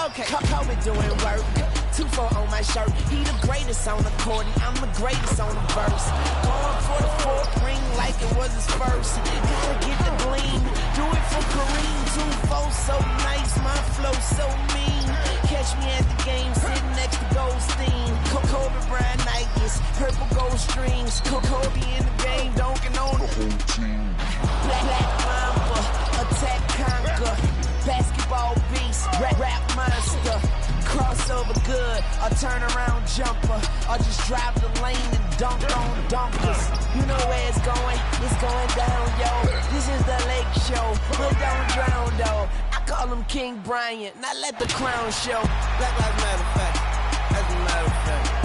Okay, Kobe doing work. 2-4 on my shirt. He the greatest on the court, and I'm the greatest on the verse. Going for the fourth ring like it was his first. Gotta get the gleam. Do it for Kareem. 2-4 so nice, my flow so mean. Catch me at the game, sitting next to Goldstein. Kobe Bryant Nikes, purple gold strings. Kobe in the game, dunking on the whole team. Black Mamba, attack conquer. Basketball beast, rap monster. Crossover good, a turnaround jumper. Or just drive the lane and dunk on dunkers. You know where it's going down, yo. This is the Lake Show, but don't drown, though. I call him King Bryant, now let the crown show. Black Lives Matter fact, as a matter of fact.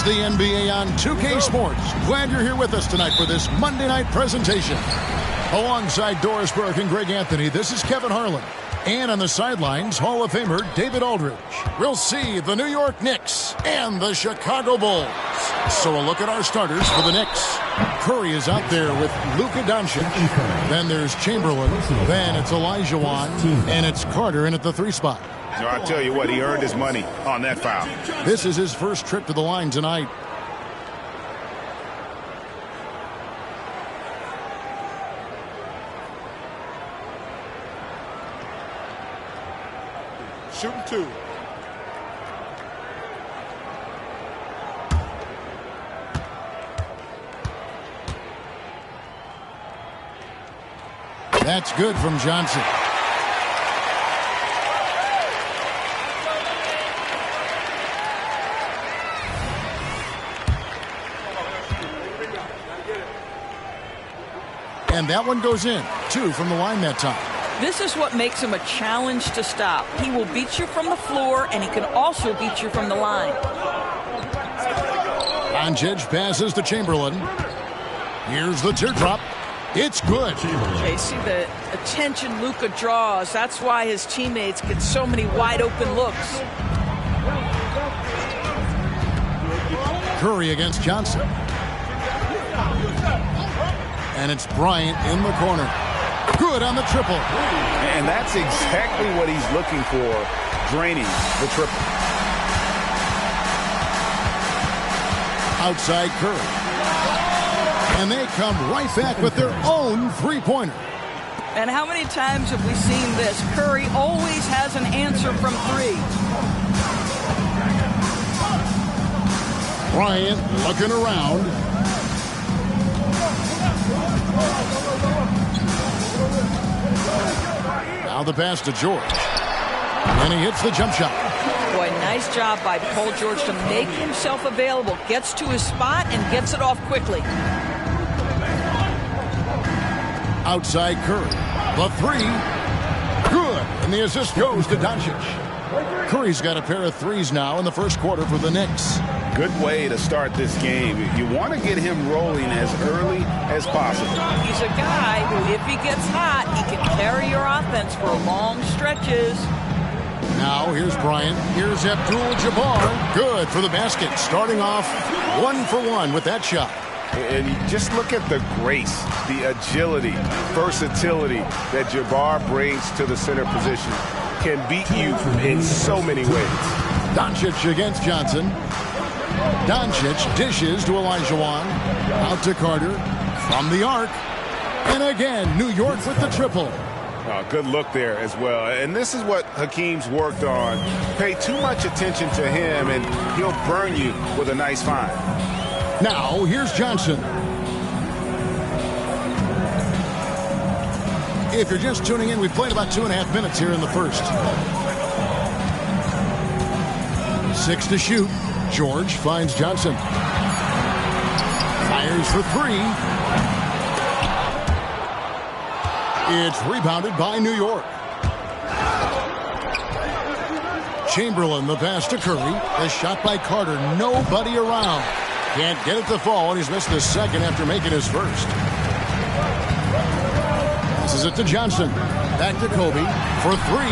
It's the NBA on 2K Sports. Glad you're here with us tonight for this Monday night presentation. Alongside Doris Burke and Greg Anthony, this is Kevin Harlan. And on the sidelines, Hall of Famer David Aldridge. We'll see the New York Knicks and the Chicago Bulls. So a look at our starters for the Knicks. Curry is out there with Luka Doncic. Then there's Chamberlain. Then it's Olajuwon. And it's Carter in at the 3 spot. So I'll tell you what, he earned his money on that foul. This is his first trip to the line tonight. Shooting 2. That's good from Johnson. And that one goes in. 2 from the line that time. This is what makes him a challenge to stop. He will beat you from the floor, and he can also beat you from the line. Doncic passes to Chamberlain. Here's the teardrop. It's good. Okay, see the attention Luka draws. That's why his teammates get so many wide open looks. Curry against Johnson. And it's Bryant in the corner. Good on the triple. And that's exactly what he's looking for, draining the triple. Outside Curry. And they come right back with their own three-pointer. And how many times have we seen this? Curry always has an answer from 3. Bryant looking around. Now the pass to George. And he hits the jump shot. Boy, nice job by Paul George to make himself available. Gets to his spot and gets it off quickly. Outside Curry. The 3. Good. And the assist goes to Doncic. Curry's got a pair of 3s now in the first quarter for the Knicks. Good way to start this game. You want to get him rolling as early as possible. He's a guy who, if he gets hot, he can carry your offense for long stretches. Now here's Bryant. Here's Abdul-Jabbar. Good for the basket. Starting off 1 for 1 with that shot. And you just look at the grace, the agility, versatility that Jabbar brings to the center position. Can beat you in so many ways. Doncic against Johnson. Doncic dishes to Olajuwon. Out to Carter. From the arc. And again, New York with the triple. Good look there as well. And this is what Hakeem's worked on. Pay too much attention to him, and he'll burn you with a nice find. Now, here's Johnson. If you're just tuning in, we've played about 2.5 minutes here in the first. 6 to shoot. George finds Johnson. Fires for 3. It's rebounded by New York. Chamberlain, the pass to Curry. The shot by Carter. Nobody around. Can't get it to fall, and he's missed the second after making his first. Passes it to Johnson. Back to Kobe for 3.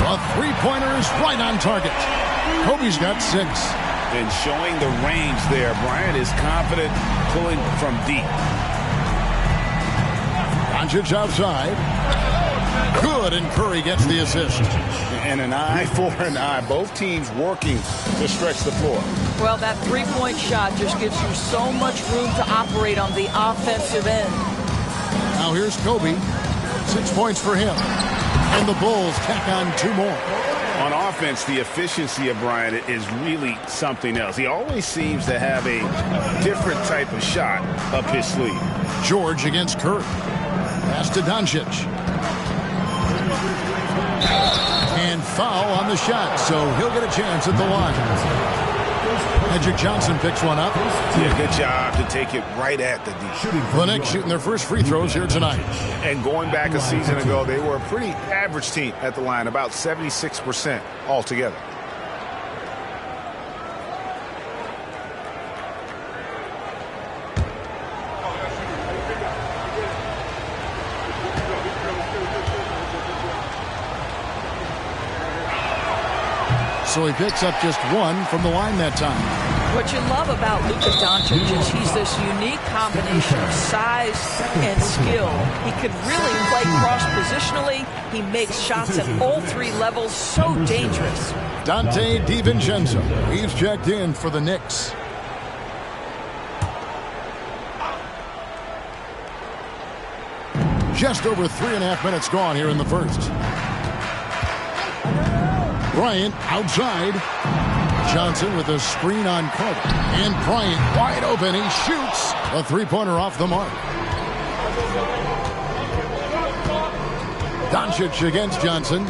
A three-pointer is right on target. Kobe's got 6. And showing the range there. Bryant is confident pulling from deep. Doncic outside. Good, and Curry gets the assist. And an eye for an eye. Both teams working to stretch the floor. Well, that three-point shot just gives you so much room to operate on the offensive end. Now here's Kobe. 6 points for him. And the Bulls tack on 2 more. On offense, the efficiency of Bryant is really something else. He always seems to have a different type of shot up his sleeve. George against Curry. Pass to Doncic. And foul on the shot, so he'll get a chance at the line. Magic Johnson picks one up. Yeah, good job to take it right at the D. The Knicks shooting their first free throws here tonight. And going back a season ago, they were a pretty average team at the line, about 76% altogether. So he picks up just 1 from the line that time. What you love about Luka Doncic is he's this unique combination of size and skill. He can really play cross-positionally. He makes shots at all 3 levels. So dangerous. Dante DiVincenzo. He's checked in for the Knicks. Just over 3.5 minutes gone here in the first. Bryant outside. Johnson with a screen on Carter. And Bryant wide open. He shoots. A 3-pointer off the mark. Doncic against Johnson.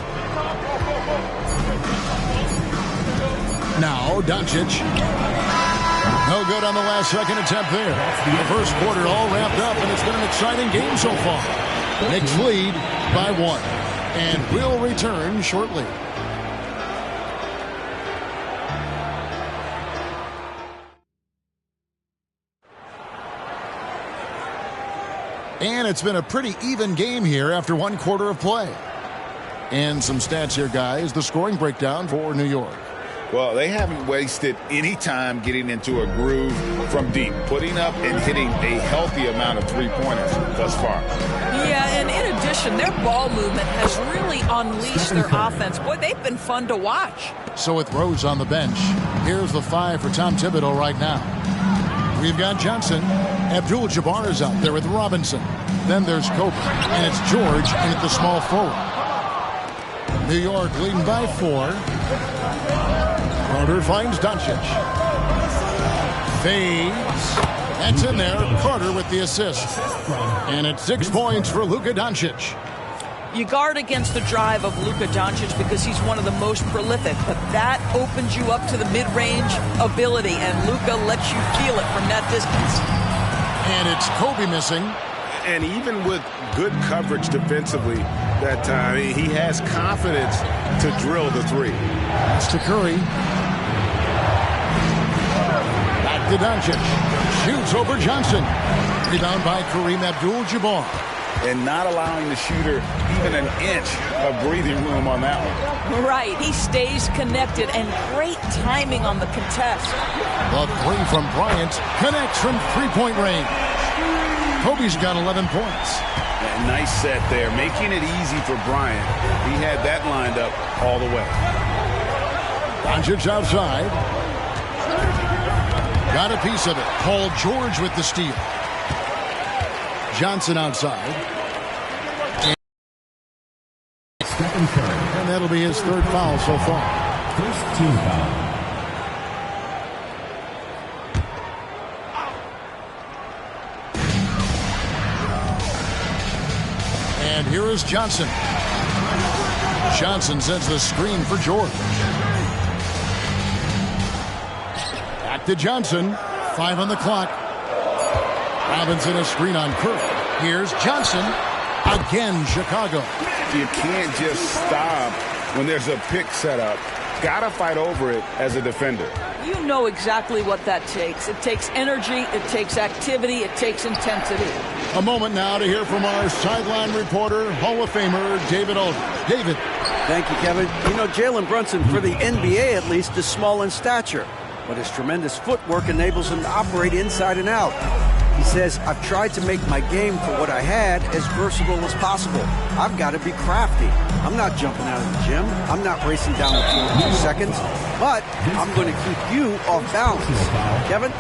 Now Doncic. No good on the last second attempt there. The first quarter all wrapped up, and it's been an exciting game so far. Knicks lead by 1. And we'll return shortly. And it's been a pretty even game here after 1 quarter of play. And some stats here, guys. The scoring breakdown for New York. Well, they haven't wasted any time getting into a groove from deep, putting up and hitting a healthy amount of 3-pointers thus far. Yeah, and in addition, their ball movement has really unleashed their offense. Boy, they've been fun to watch. So with Rose on the bench, here's the 5 for Tom Thibodeau right now. We've got Johnson. Abdul-Jabbar is out there with Robinson. Then there's Kobe, and it's George in at the small forward. New York leading by 4. Carter finds Doncic. Fades. That's in there. Carter with the assist. And it's 6 points for Luka Doncic. You guard against the drive of Luka Doncic because he's one of the most prolific, but that opens you up to the mid-range ability, and Luka lets you feel it from that distance. And it's Kobe missing. And even with good coverage defensively that time, he has confidence to drill the 3. That's to Curry. Back to Doncic. Shoots over Johnson. Rebound by Kareem Abdul-Jabbar. And not allowing the shooter even an inch of breathing room on that one. Right. He stays connected, and great timing on the contest. The 3 from Bryant connects from 3-point range. Kobe's got 11 points. A nice set there, making it easy for Bryant. He had that lined up all the way. Doncic outside. Got a piece of it. Paul George with the steal. Johnson outside. And that'll be his 3rd foul so far. First team foul. And here is Johnson. Johnson sends the screen for George. Back to Johnson. 5 on the clock. Robinson a screen on Curry. Here's Johnson. Again, Chicago. You can't just stop when there's a pick set up. Got to fight over it as a defender. You know exactly what that takes. It takes energy, it takes activity, it takes intensity. A moment now to hear from our sideline reporter, Hall of Famer David Aldridge. David. Thank you, Kevin. You know, Jalen Brunson, for the NBA at least, is small in stature, but his tremendous footwork enables him to operate inside and out. He says, I've tried to make my game for what I had as versatile as possible. I've got to be crafty. I'm not jumping out of the gym. I'm not racing down the field in 2 seconds, but I'm going to keep you off balance. Kevin?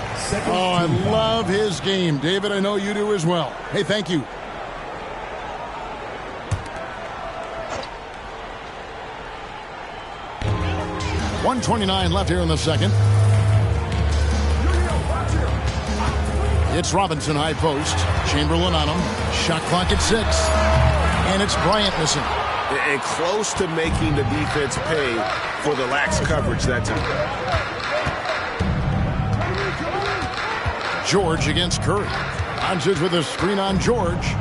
Oh, I love his game. David, I know you do as well. Hey, thank you. .129 left here in the second. It's Robinson high post. Chamberlain on him. Shot clock at 6. And it's Bryant missing. And close to making the defense pay for the lax coverage that time. George against Curry. Doncic with a screen on George.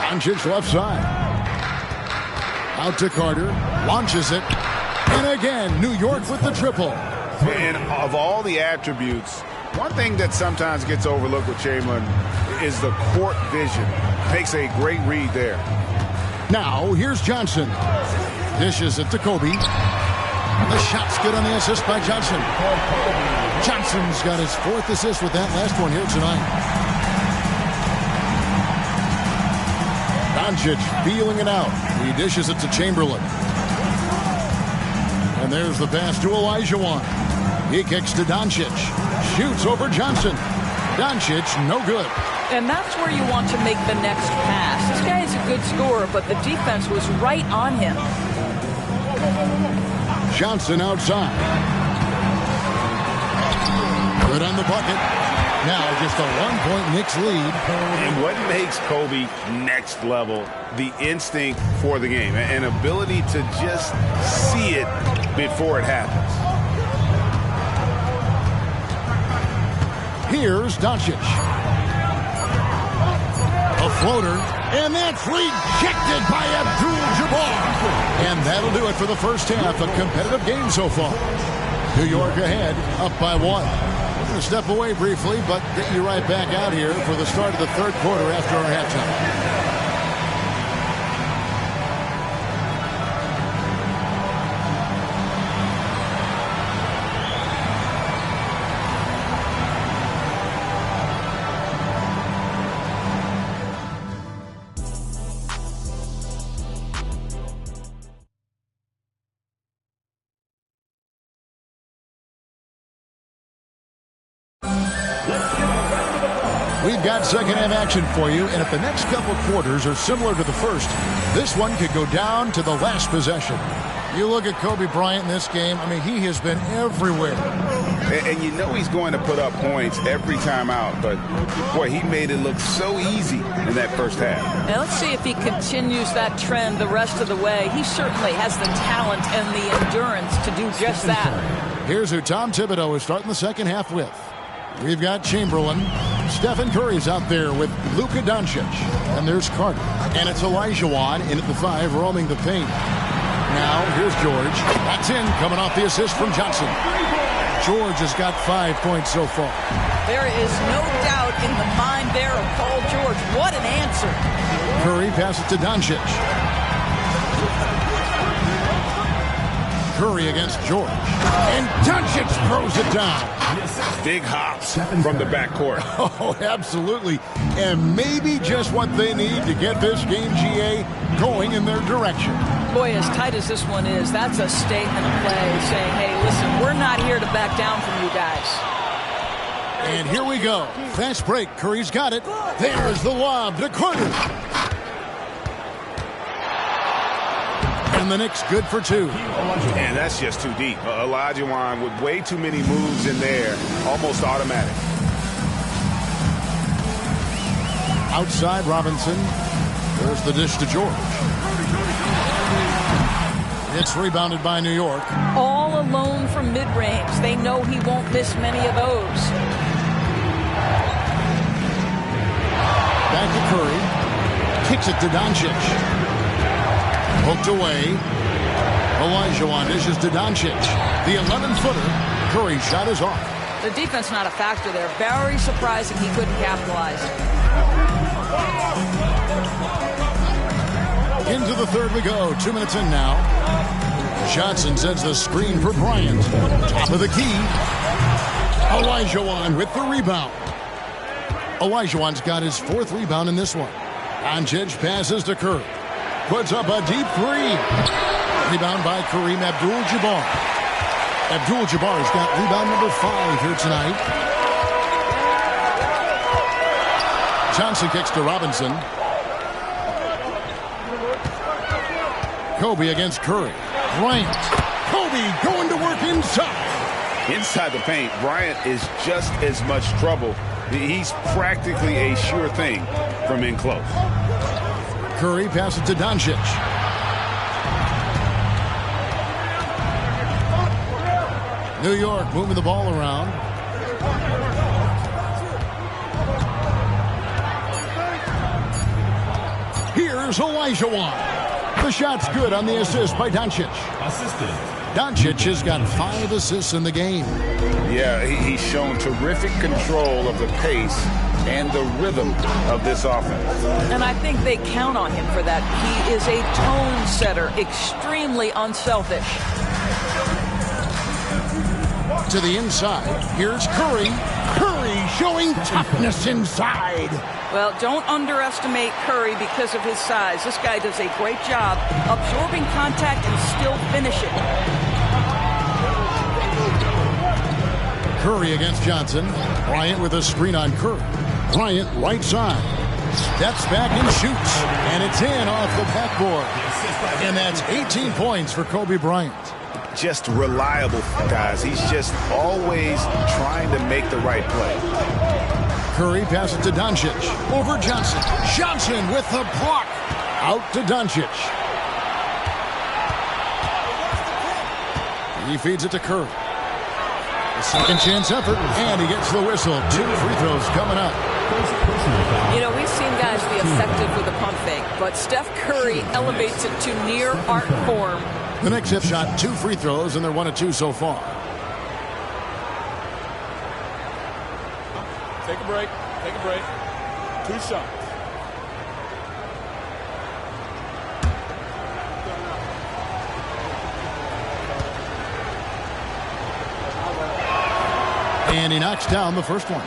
Doncic left side. Out to Carter. Launches it. And again, New York with the triple. And of all the attributes, one thing that sometimes gets overlooked with Chamberlain is the court vision. Makes a great read there. Now, here's Johnson. Dishes it to Kobe. The shot's good on the assist by Johnson. Johnson's got his 4th assist with that last one here tonight. Doncic feeling it out. He dishes it to Chamberlain. And there's the pass to Olajuwon. He kicks to Doncic. Shoots over Johnson. Doncic, no good. And that's where you want to make the next pass. This guy is a good scorer, but the defense was right on him. Johnson outside. Good on the bucket. Now just a 1-point Knicks lead. And what makes Kobe next level? The instinct for the game. An ability to just see it before it happens. Here's Doncic. A floater. And that's rejected by Abdul-Jabbar. And that'll do it for the first half. A competitive game so far. New York ahead, up by 1. We're going to step away briefly, but get you right back out here for the start of the 3rd quarter after our halftime. We've got second half action for you, and if the next couple quarters are similar to the first, this one could go down to the last possession. You look at Kobe Bryant in this game, I mean, he has been everywhere. And you know he's going to put up points every time out, but, boy, he made it look so easy in that first half. Now let's see if he continues that trend the rest of the way. He certainly has the talent and the endurance to do just that. Here's who Tom Thibodeau is starting the second half with. We've got Chamberlain. Stephen Curry's out there with Luka Doncic. And there's Carter. And it's Olajuwon in at the 5, roaming the paint. Now, here's George. That's in, coming off the assist from Johnson. George has got 5 points so far. There is no doubt in the mind there of Paul George. What an answer. Curry passes to Doncic. Curry against George. And Doncic throws it down. Big hops from the backcourt. Oh, absolutely. And maybe just what they need to get this game, GA, going in their direction. Boy, as tight as this one is, that's a statement of play saying, hey, listen, we're not here to back down from you guys. And here we go. Fast break. Curry's got it. There is the lob to Carter. And the Knicks good for 2. And that's just too deep. Olajuwon with way too many moves in there. Almost automatic. Outside Robinson. There's the dish to George. It's rebounded by New York. All alone from mid-range. They know he won't miss many of those. Back to Curry. Kicks it to Doncic. Hooked away. Olajuwon dishes to Doncic. The 11-footer. Curry's shot is off. The defense not a factor there. Very surprising he couldn't capitalize. Into the 3rd we go. 2 minutes in now. Johnson sends the screen for Bryant. Top of the key. Olajuwon with the rebound. Olajuwon's got his 4th rebound in this one. Doncic passes to Curry. Puts up a deep 3. Rebound by Kareem Abdul-Jabbar. Abdul-Jabbar's got rebound number 5 here tonight. Johnson kicks to Robinson. Kobe against Curry. Bryant. Kobe going to work inside. Inside the paint, Bryant is just as much trouble. He's practically a sure thing from in close. Curry passes to Doncic. New York moving the ball around. Here's Olajuwon. The shot's good on the assist by Doncic. Doncic has got 5 assists in the game. Yeah, he's shown terrific control of the pace and the rhythm of this offense. And I think they count on him for that. He is a tone setter, extremely unselfish. To the inside, here's Curry. Curry showing toughness inside. Well, don't underestimate Curry because of his size. This guy does a great job absorbing contact and still finishing. Curry against Johnson. Bryant with a screen on Curry. Bryant right side. Steps back and shoots. And it's in off the backboard. And that's 18 points for Kobe Bryant. Just reliable, guys. He's just always trying to make the right play. Curry passes to Doncic. Over Johnson. Johnson with the block. Out to Doncic. He feeds it to Curry. A second chance effort, and he gets the whistle. 2 free throws coming up. You know, we've seen guys be effective with a pump fake, but Steph Curry elevates it to near art form. The next hip shot, 2 free throws, and they're 1 of 2 so far. Take a break. Take a break. 2 shots. And he knocks down the first one.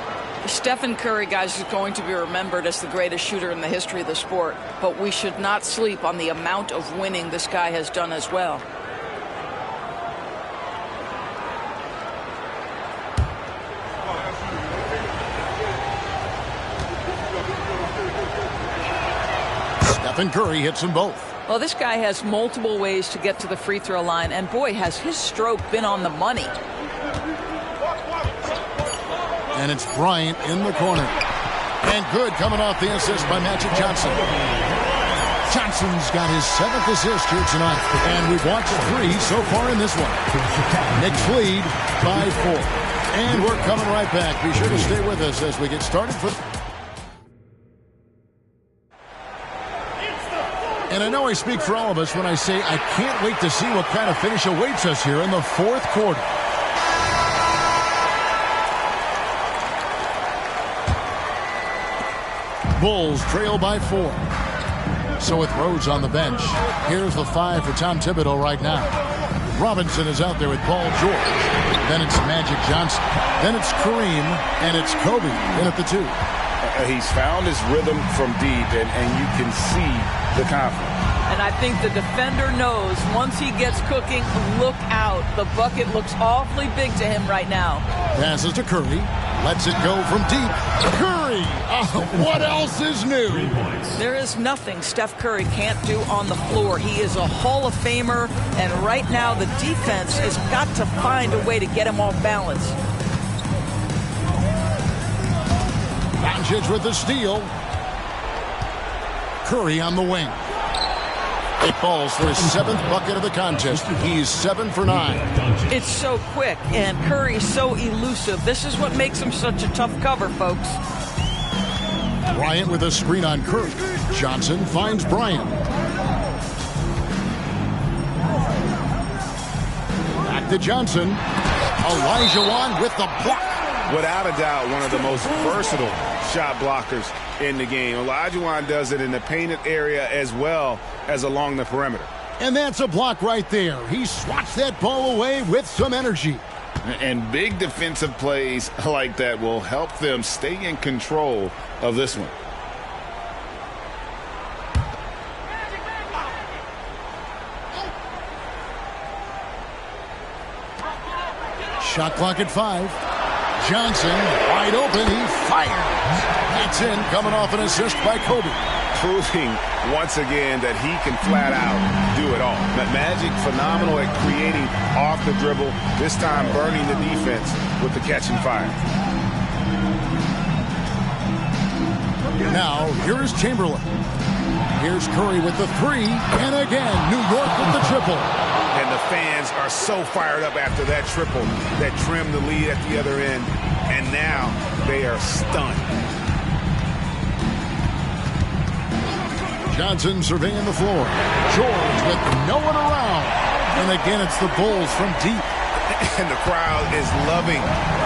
Stephen Curry, guys, is going to be remembered as the greatest shooter in the history of the sport, but we should not sleep on the amount of winning this guy has done as well. Stephen Curry hits them both. Well, this guy has multiple ways to get to the free throw line, and boy, has his stroke been on the money. And it's Bryant in the corner. And good coming off the assist by Magic Johnson. Johnson's got his 7th assist here tonight. And we've watched 3 so far in this one. Knicks lead by 4. And we're coming right back. Be sure to stay with us as we get started. And I know I speak for all of us when I say I can't wait to see what kind of finish awaits us here in the 4th quarter. Bulls trail by 4. So with Rhodes on the bench, here's the 5 for Tom Thibodeau right now. Robinson is out there with Paul George. Then it's Magic Johnson. Then it's Kareem. And it's Kobe in at the 2. He's found his rhythm from deep, and you can see the confidence. And I think the defender knows once he gets cooking, look out. The bucket looks awfully big to him right now. Passes to Curry. Lets it go from deep. Curry! What else is new? There is nothing Steph Curry can't do on the floor. He is a Hall of Famer, and right now the defense has got to find a way to get him off balance. Doncic with the steal. Curry on the wing. It falls for his 7th bucket of the contest. He's 7 for 9. It's so quick, and Curry's so elusive. This is what makes him such a tough cover, folks. Bryant with a screen on Curry. Johnson finds Bryant. Back to Johnson. Olajuwon with the block. Without a doubt, one of the most versatile shot blockers in the game. Olajuwon does it in the painted area as well as along the perimeter. And that's a block right there. He swats that ball away with some energy. And big defensive plays like that will help them stay in control of this one. Shot clock at 5. Johnson, wide open, he fires. It's in, coming off an assist by Kobe. Proving once again that he can flat out do it all. Magic phenomenal at creating off the dribble, this time burning the defense with the catch and fire. Now, here's Chamberlain. Here's Curry with the 3, and again, New York with the triple. And the fans are so fired up after that triple that trimmed the lead at the other end, and now they are stunned. Johnson surveying the floor. George with no one around. And again, it's the Bulls from deep. And the crowd is loving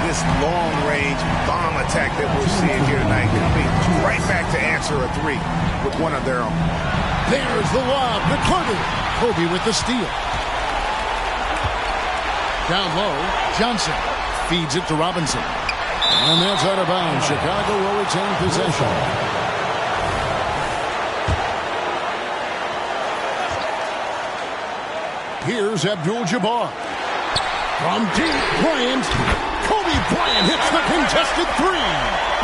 this long-range bomb attack that we're seeing here tonight. Coming right back to answer a three with one of their own. There's the lob to Carter. Kobe with the steal. Down low, Johnson feeds it to Robinson. And that's out of bounds. Chicago will retain possession. Here's Abdul-Jabbar. From deep, Bryant. Kobe Bryant hits the contested three.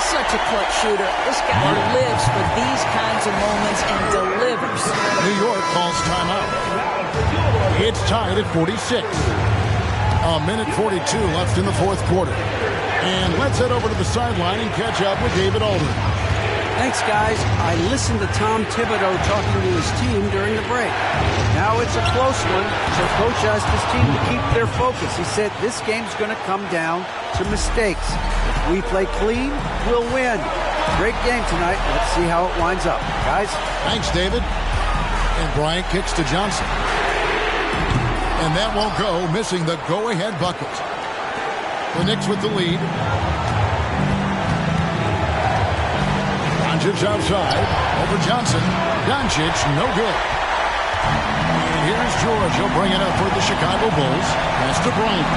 Such a clutch shooter. This guy lives for these kinds of moments and delivers. New York calls timeout. It's tied at 46. A minute 42 left in the fourth quarter. And let's head over to the sideline and catch up with David Aldridge. Thanks, guys. I listened to Tom Thibodeau talking to his team during the break. Now it's a close one, so Coach asked his team to keep their focus. He said this game's going to come down to mistakes. If we play clean, we'll win. Great game tonight. Let's see how it winds up. Guys? Thanks, David. And Bryant kicks to Johnson. And that won't go, missing the go-ahead bucket. The Knicks with the lead. Doncic outside. Over Johnson. Doncic, no good. And here's George. He'll bring it up for the Chicago Bulls. Pass to Bryant.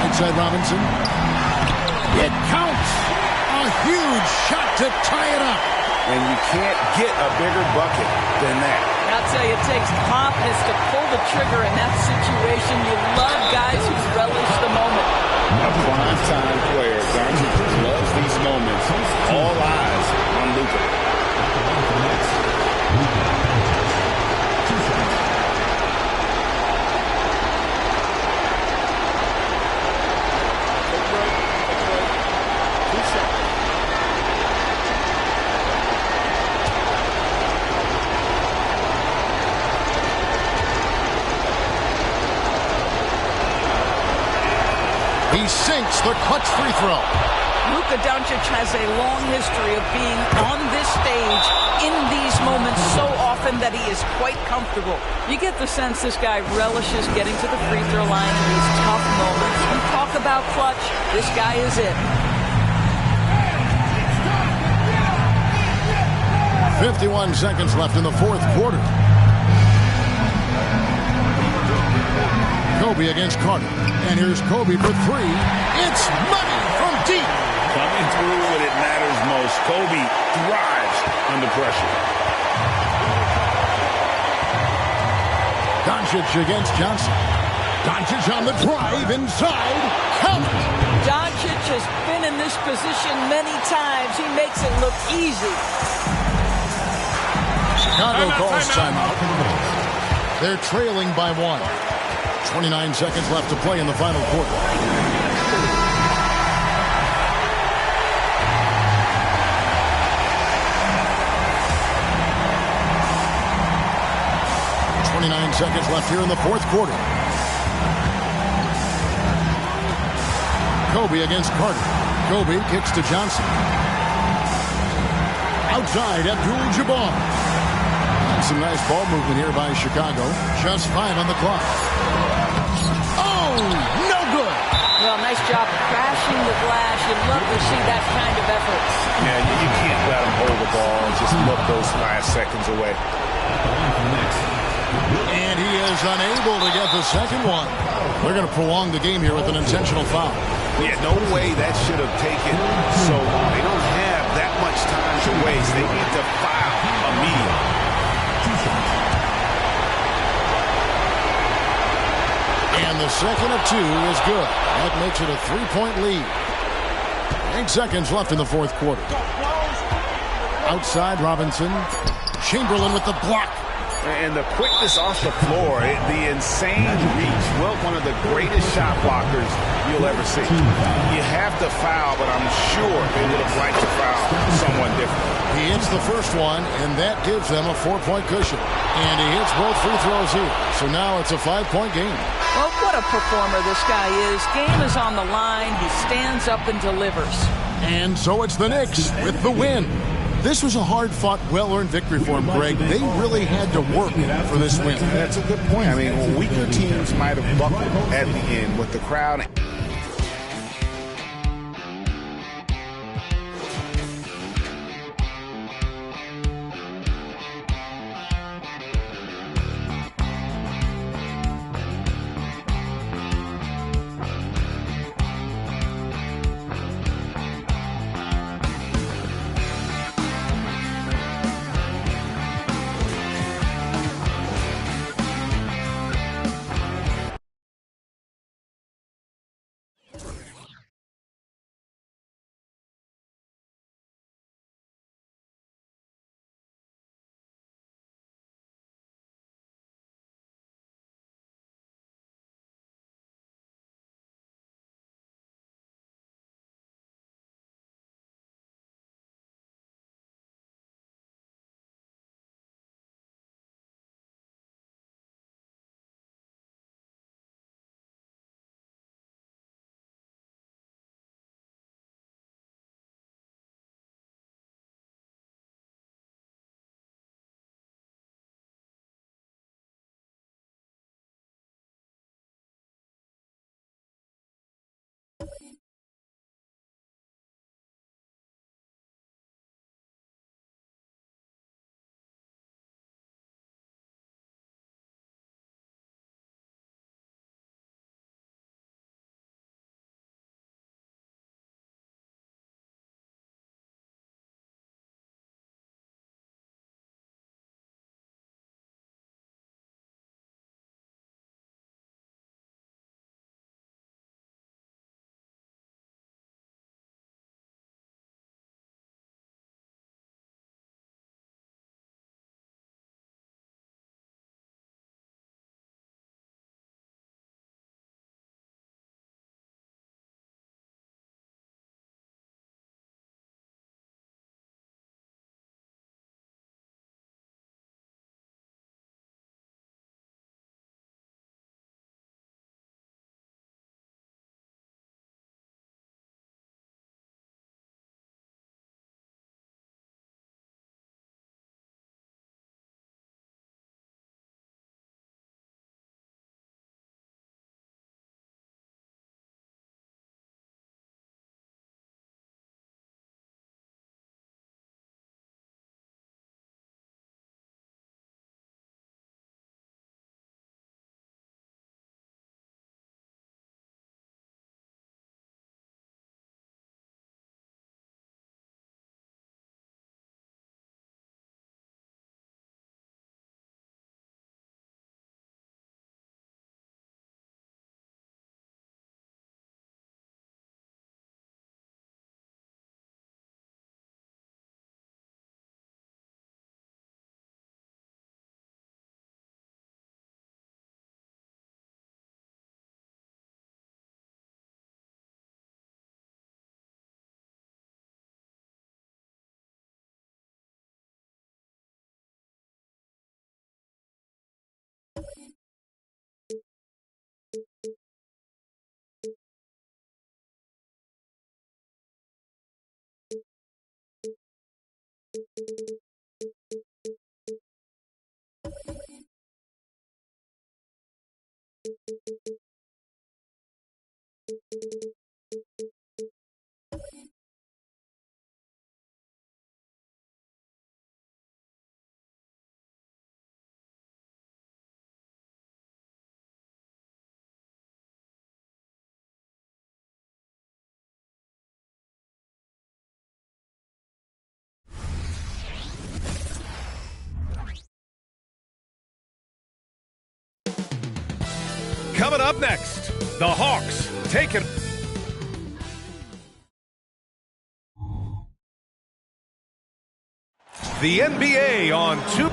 Inside Robinson. It counts. A huge shot to tie it up. And you can't get a bigger bucket than that. I'll tell you, it takes confidence to pull the trigger in that situation. You love guys who relish the moment. A prime-time player. Doncic loves these moments. All eyes on Luka. He sinks the clutch free throw. Luka Doncic has a long history of being on this stage in these moments so often that he is quite comfortable. You get the sense this guy relishes getting to the free throw line in these tough moments. You talk about clutch, this guy is it. 51 seconds left in the fourth quarter. Kobe against Carter. And here's Kobe for three. It's money from deep. Coming through when it matters most. Kobe thrives under pressure. Doncic against Johnson. Doncic on the drive inside. Count. Doncic has been in this position many times. He makes it look easy. Chicago calls timeout. They're trailing by one. 29 seconds left to play in the final quarter. Seconds left here in the fourth quarter. Kobe against Carter. Kobe kicks to Johnson. Outside, Abdul-Jabbar. Some nice ball movement here by Chicago. Just 5 on the clock. Oh, no good. Well, nice job crashing the glass. You'd love to see that kind of effort. Yeah, you can't let him hold the ball and just look those last seconds away. And he is unable to get the second one. They're going to prolong the game here with an intentional foul. Yeah, no way that should have taken so long. They don't have that much time to waste. They need to foul immediately. And the second of two is good. That makes it a 3-point lead. 8 seconds left in the fourth quarter. Outside, Robinson. Chamberlain with the block. And the quickness off the floor, the insane reach. Well, one of the greatest shot blockers you'll ever see. You have to foul, but I'm sure they would have liked to foul someone different. He hits the first one, and that gives them a 4-point cushion. And he hits both free throws here. So now it's a 5-point game. Well, what a performer this guy is. Game is on the line. He stands up and delivers. And so it's the Knicks with the win. This was a hard-fought, well-earned victory for them, Greg. They really had to work for this win. That's a good point. I mean, weaker teams might have buckled at the end with the crowd. Coming up next, the Hawks taking the NBA on 2.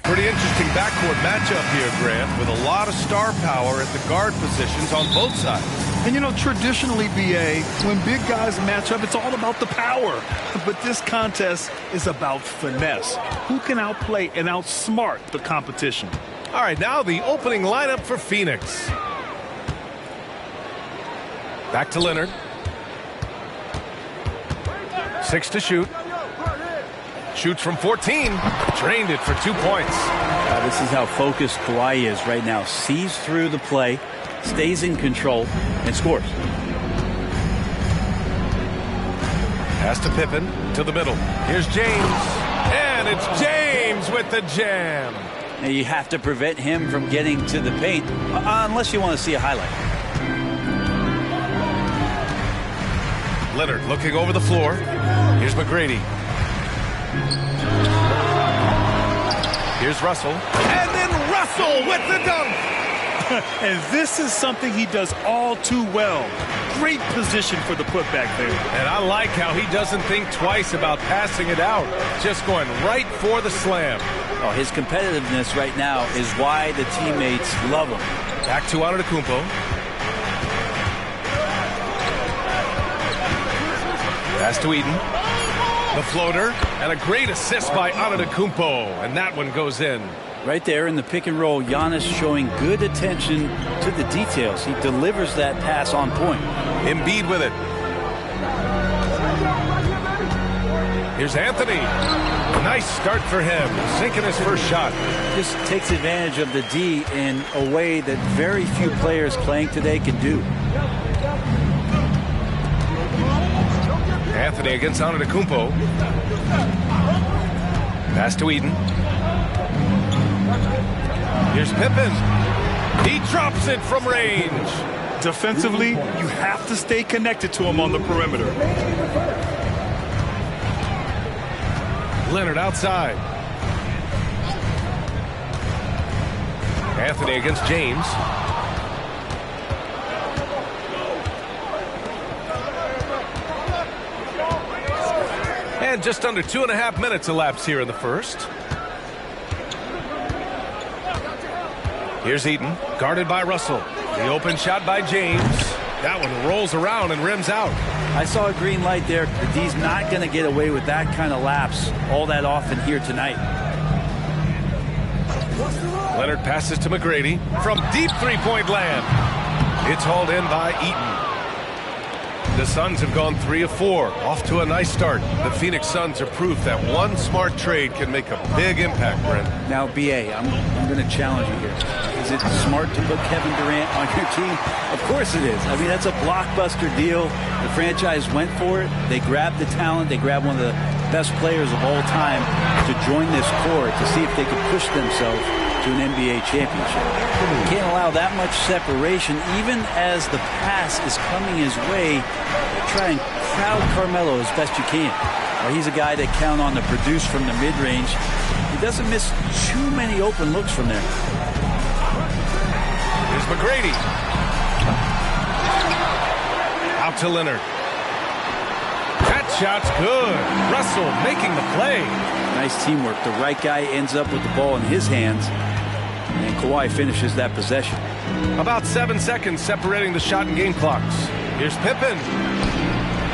Pretty interesting backcourt matchup here, Grant, with a lot of star power at the guard positions on both sides. And, you know, traditionally, B.A., when big guys match up, it's all about the power. But this contest is about finesse. Who can outplay and outsmart the competition? All right, now the opening lineup for Phoenix. Back to Leonard. 6 to shoot. Shoots from 14. Drained it for 2 points. This is how focused Kawhi is right now. Sees through the play, stays in control, and scores. Pass to Pippen, to the middle. Here's James. And it's James with the jam. Now you have to prevent him from getting to the paint, unless you want to see a highlight. Leonard looking over the floor. Here's McGrady. Here's Russell. And then Russell with the dunk. And this is something he does all too well. Great position for the putback there. And I like how he doesn't think twice about passing it out. Just going right for the slam. Oh, his competitiveness right now is why the teammates love him. Back to Antetokounmpo. Pass to Eden. The floater, and a great assist by Antetokounmpo, and that one goes in. Right there in the pick and roll, Giannis showing good attention to the details. He delivers that pass on point. Embiid with it. Here's Anthony. Nice start for him, sinking his first shot. Just takes advantage of the D in a way that very few players playing today can do. Anthony against Antetokounmpo. Pass to Eden. Here's Pippen. He drops it from range. Defensively, you have to stay connected to him on the perimeter. Leonard outside. Anthony against James. And just under 2.5 minutes elapsed here in the first. Here's Eden, guarded by Russell. The open shot by James. That one rolls around and rims out. I saw a green light there. The D's not going to get away with that kind of lapse all that often here tonight. Leonard passes to McGrady from deep three-point land. It's hauled in by Eaton. The Suns have gone 3 of 4, off to a nice start. The Phoenix Suns are proof that one smart trade can make a big impact, Brent. Now, B.A., I'm going to challenge you here. Is it smart to put Kevin Durant on your team? Of course it is. I mean, that's a blockbuster deal. The franchise went for it. They grabbed the talent. They grabbed one of the best players of all time to join this core to see if they could push themselves to an NBA championship. You can't allow that much separation, even as the pass is coming his way. Try and crowd Carmelo as best you can. He's a guy that count on to produce from the mid-range. He doesn't miss too many open looks from there. Here's McGrady. Out to Leonard. That shot's good. Russell making the play. Nice teamwork. The right guy ends up with the ball in his hands, and Kawhi finishes that possession. About 7 seconds separating the shot and game clocks. Here's Pippen.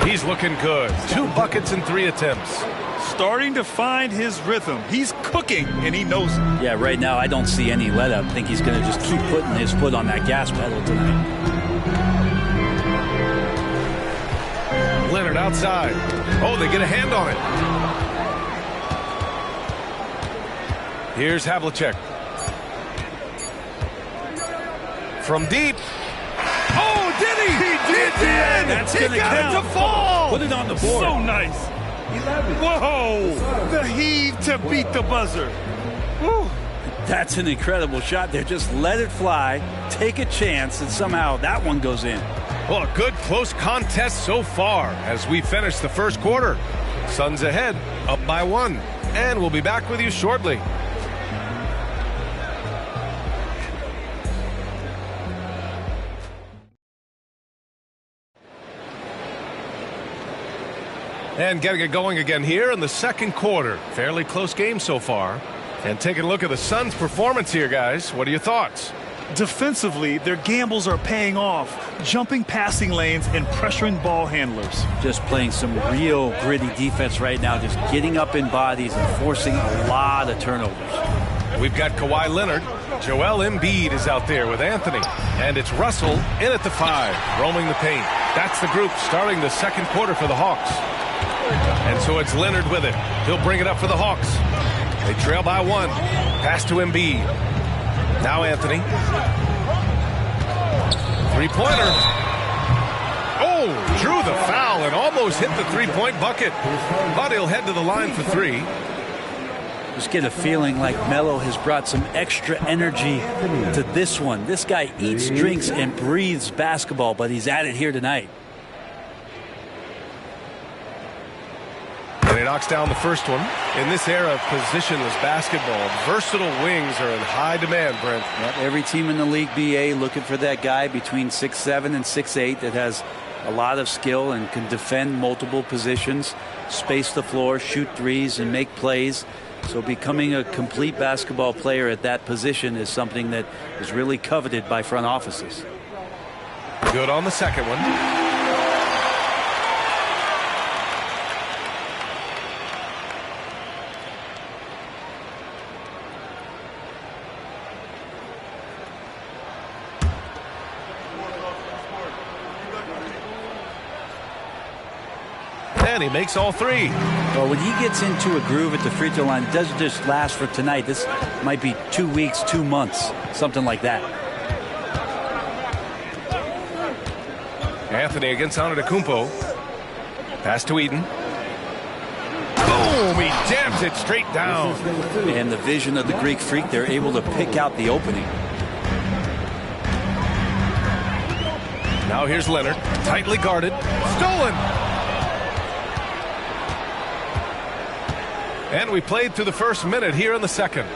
He's looking good. 2 buckets in 3 attempts. Starting to find his rhythm. He's cooking, and he knows it. Yeah, right now I don't see any let-up. I think he's going to just keep putting his foot on that gas pedal tonight. Leonard outside. Oh, they get a hand on it. Here's Havlicek. From deep. Oh, did he? He did. That's going to count. Got it to fall. Oh, put it on the board. So nice. 11. Whoa! The heave to beat the buzzer. Woo. That's an incredible shot there. Just let it fly, take a chance, and somehow that one goes in. Well, a good close contest so far as we finish the first quarter. Suns ahead, up by 1. And we'll be back with you shortly. And getting it going again here in the second quarter. Fairly close game so far. And taking a look at the Suns' performance here, guys. What are your thoughts? Defensively, their gambles are paying off, jumping passing lanes and pressuring ball handlers. Just playing some real gritty defense right now, just getting up in bodies and forcing a lot of turnovers. We've got Kawhi Leonard. Joel Embiid is out there with Anthony. And it's Russell in at the 5, roaming the paint. That's the group starting the second quarter for the Hawks. And so it's Leonard with it. He'll bring it up for the Hawks. They trail by 1. Pass to Embiid. Now Anthony. Three-pointer. Oh, drew the foul and almost hit the three-point bucket. But he'll head to the line for 3. Just get a feeling like Melo has brought some extra energy to this one. This guy eats, drinks, and breathes basketball, but he's at it here tonight. And he knocks down the first one. In this era of positionless basketball, versatile wings are in high demand, Brent. Yep, every team in the league, BA, looking for that guy between 6'7" and 6'8" that has a lot of skill and can defend multiple positions, space the floor, shoot threes, and make plays. So becoming a complete basketball player at that position is something that is really coveted by front offices. Good on the second one. And he makes all 3. Well, when he gets into a groove at the free throw line, it doesn't just last for tonight. This might be 2 weeks, 2 months, something like that. Anthony against Antetokounmpo. Pass to Eden. Boom! He jams it straight down. And the vision of the Greek Freak, they're able to pick out the opening. Now here's Leonard, tightly guarded. Stolen! And we played through the first minute here in the second.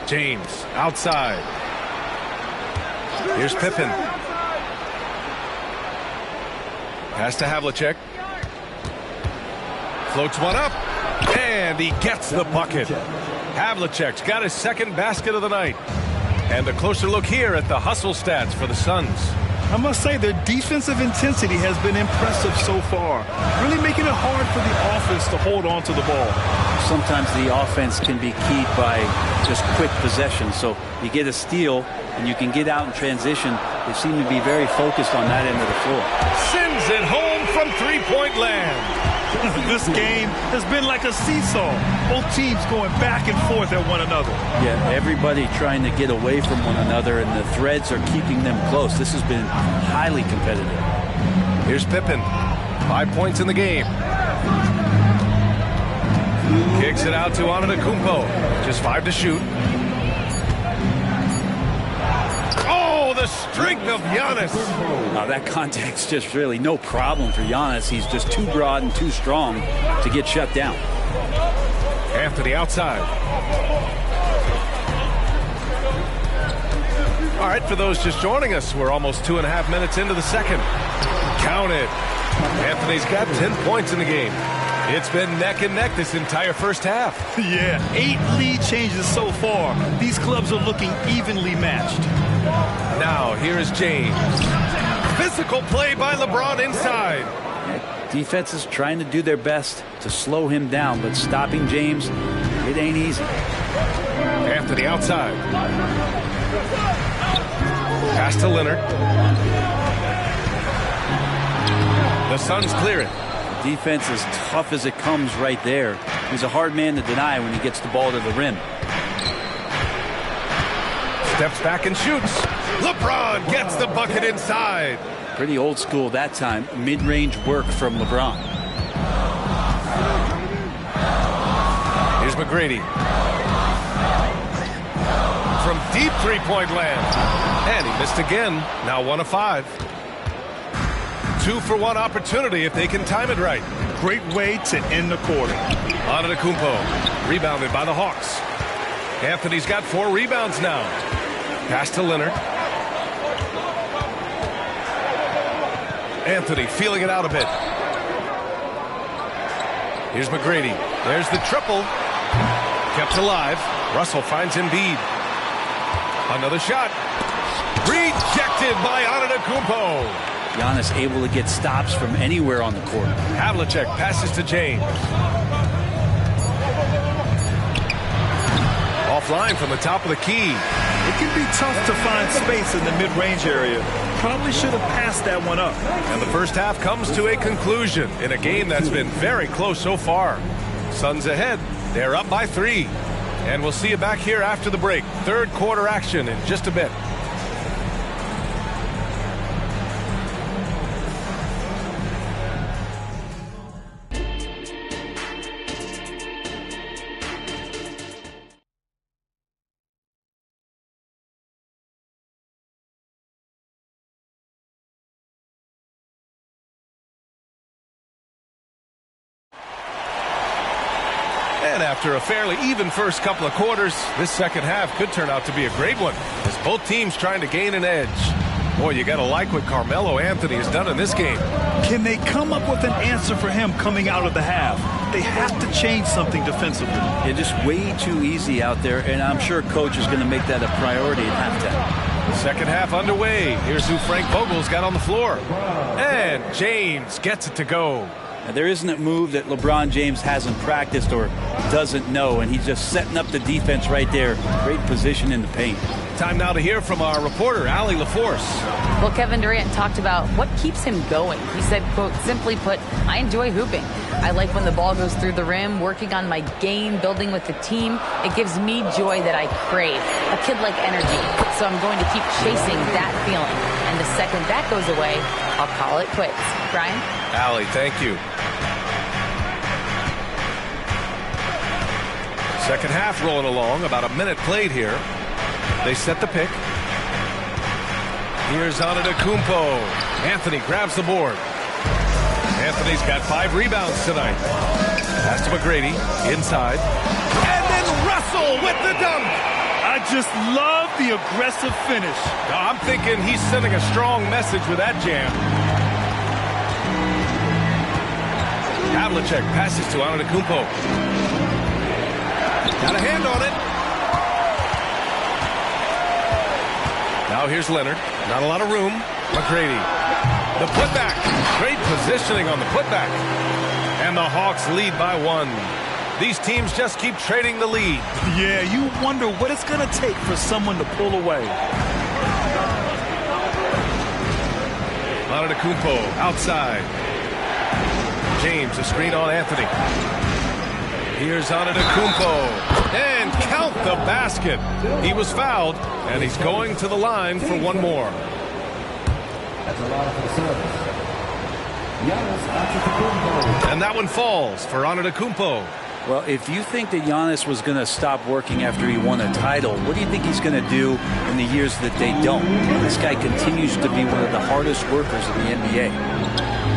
James outside. Here's Pippen. Pass to Havlicek. Floats one up. And he gets the bucket. Havlicek's got his second basket of the night. And a closer look here at the hustle stats for the Suns. I must say their defensive intensity has been impressive so far, really making it hard for the offense to hold on to the ball. Sometimes the offense can be keyed by just quick possession. So you get a steal and you can get out in transition. They seem to be very focused on that end of the floor. Sends it home from three-point land. This game has been like a seesaw. Both teams going back and forth at one another. Yeah, everybody trying to get away from one another, and the threads are keeping them close. This has been highly competitive. Here's Pippen. 5 points in the game. Kicks it out to Antetokounmpo. Just 5 to shoot. Oh, the strength of Giannis. Now that contact's just really no problem for Giannis. He's just too broad and too strong to get shut down. Anthony outside. All right, for those just joining us, we're almost 2.5 minutes into the second. Count it. Anthony's got 10 points in the game. It's been neck and neck this entire first half. Yeah, 8 lead changes so far. These clubs are looking evenly matched. Now, here is James. Physical play by LeBron inside. Defense is trying to do their best to slow him down, but stopping James, it ain't easy. Anthony outside. Pass to Leonard. The Suns clear it. Defense is tough as it comes right there. He's a hard man to deny when he gets the ball to the rim. Steps back and shoots. LeBron gets the bucket inside. Pretty old school that time. Mid-range work from LeBron. Here's McGrady. From deep three-point land. And he missed again. Now 1 of 5. 2-for-1 opportunity if they can time it right. Great way to end the quarter. Antetokounmpo, rebounded by the Hawks. Anthony's got 4 rebounds now. Pass to Leonard. Anthony feeling it out a bit. Here's McGrady. There's the triple. Kept alive. Russell finds Embiid. Another shot. Rejected by Antetokounmpo. Giannis able to get stops from anywhere on the court. Havlicek passes to James. Offline from the top of the key. It can be tough to find space in the mid-range area. Probably should have passed that one up. And the first half comes to a conclusion in a game that's been very close so far. Suns ahead. They're up by 3. And we'll see you back here after the break. Third quarter action in just a bit. And after a fairly even first couple of quarters, this second half could turn out to be a great one, as both teams trying to gain an edge. Boy, you got to like what Carmelo Anthony has done in this game. Can they come up with an answer for him coming out of the half? They have to change something defensively. They're just way too easy out there, and I'm sure coach is going to make that a priority at halftime. Second half underway. Here's who Frank Vogel's got on the floor. And James gets it to go. Now, there isn't a move that LeBron James hasn't practiced or doesn't know, and he's just setting up the defense right there. Great position in the paint. Time now to hear from our reporter, Allie LaForce. Well, Kevin Durant talked about what keeps him going. He said, quote, simply put, I enjoy hooping. I like when the ball goes through the rim, working on my game, building with the team. It gives me joy that I crave, a kid-like energy. So I'm going to keep chasing that feeling. And the second that goes away, I'll call it quits. Brian? Allie, thank you. Second half rolling along, about a minute played here. They set the pick. Here's Antetokounmpo. Anthony grabs the board. Anthony's got 5 rebounds tonight. Pass to McGrady, inside. And then Russell with the dunk. I just love the aggressive finish. I'm thinking he's sending a strong message with that jam. Havlicek passes to Antetokounmpo. Got a hand on it. Now here's Leonard. Not a lot of room. McGrady. The putback. Great positioning on the putback. And the Hawks lead by 1. These teams just keep trading the lead. Yeah, you wonder what it's going to take for someone to pull away. Antetokounmpo outside. James, a screen on Anthony. Here's Antetokounmpo. And count the basket. He was fouled, and he's going to the line for one more. That's a lot for the service. Giannis Antetokounmpo. And that one falls for Antetokounmpo. Well, if you think that Giannis was going to stop working after he won a title, what do you think he's going to do in the years that they don't? This guy continues to be one of the hardest workers in the NBA.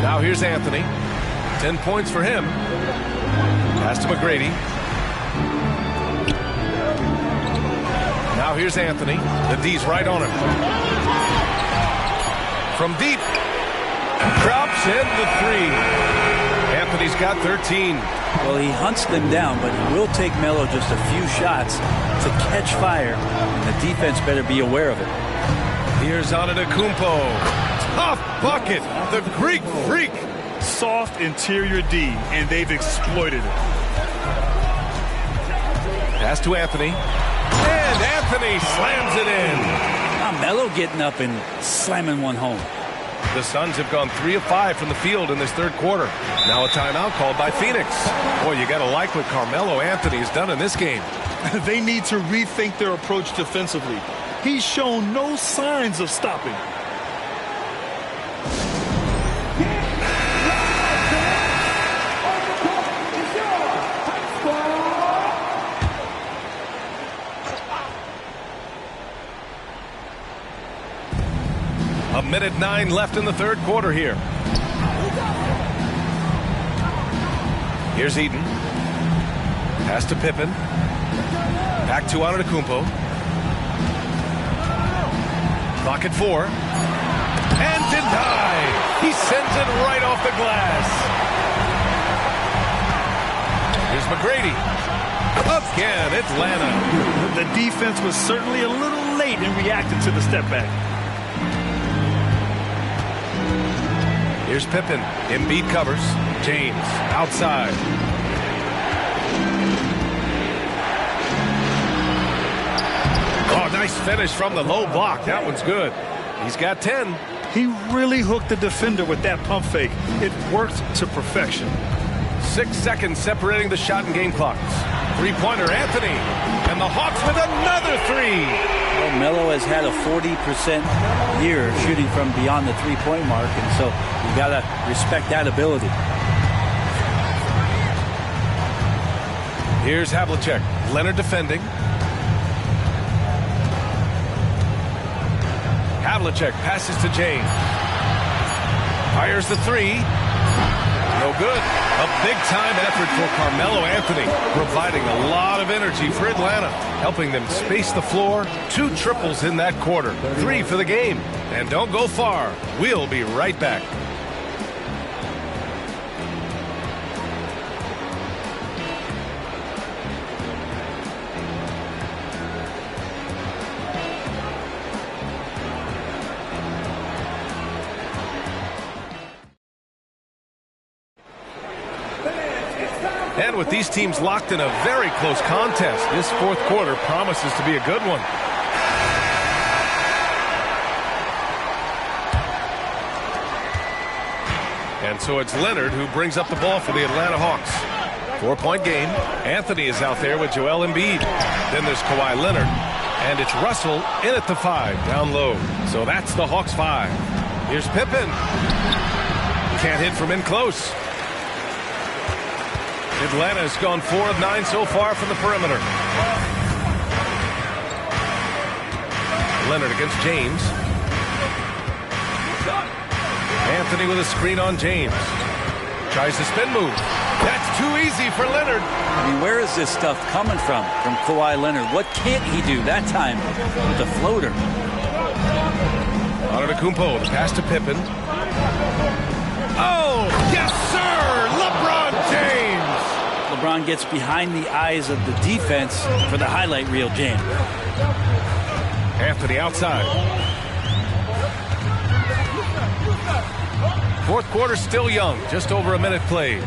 Now here's Anthony. 10 points for him. Pass to McGrady. Now here's Anthony. The D's right on him. From deep. Drops in the 3. Anthony's got 13. Well, he hunts them down, but he will take Melo just a few shots to catch fire, and the defense better be aware of it. Here's Antetokounmpo. Tough bucket. The Greek freak. Soft interior D, and they've exploited it. Pass to Anthony. And Anthony slams it in. Now Melo getting up and slamming one home. The Suns have gone 3 of 5 from the field in this third quarter. Now a timeout called by Phoenix. Boy, you got to like what Carmelo Anthony has done in this game. They need to rethink their approach defensively. He's shown no signs of stopping. A minute 9 left in the third quarter here. Here's Eden. Pass to Pippen. Back to Antetokounmpo. Clock at 4. And denied. He sends it right off the glass. Here's McGrady. Again, Atlanta. The defense was certainly a little late in reacting to the step back. Here's Pippen. Embiid covers. James outside. Oh, nice finish from the low block. That one's good. He's got 10. He really hooked the defender with that pump fake. It worked to perfection. 6 seconds separating the shot and game clocks. Three-pointer, Anthony. And the Hawks with another three. Well, Melo has had a 40% year shooting from beyond the three-point mark, and so you got to respect that ability. Here's Havlicek. Leonard defending. Havlicek passes to James. Fires the three. No good. A big-time effort for Carmelo Anthony, providing a lot of energy for Atlanta, helping them space the floor. 2 triples in that quarter. 3 for the game. And don't go far. We'll be right back. And with these teams locked in a very close contest, this fourth quarter promises to be a good one. And so it's Leonard who brings up the ball for the Atlanta Hawks. 4-point game. Anthony is out there with Joel Embiid. Then there's Kawhi Leonard. And it's Russell in at the 5, down low. So that's the Hawks 5. Here's Pippen. Can't hit from in close. Atlanta has gone 4 of 9 so far from the perimeter. Leonard against James. Anthony with a screen on James. Tries the spin move. That's too easy for Leonard. I mean, where is this stuff coming from Kawhi Leonard? What can't he do that time with the floater? Antetokounmpo, the pass to Pippen. Oh, yes, sir! LeBron James! LeBron gets behind the eyes of the defense for the highlight reel, James. Anthony outside. Fourth quarter still young, just over a minute played.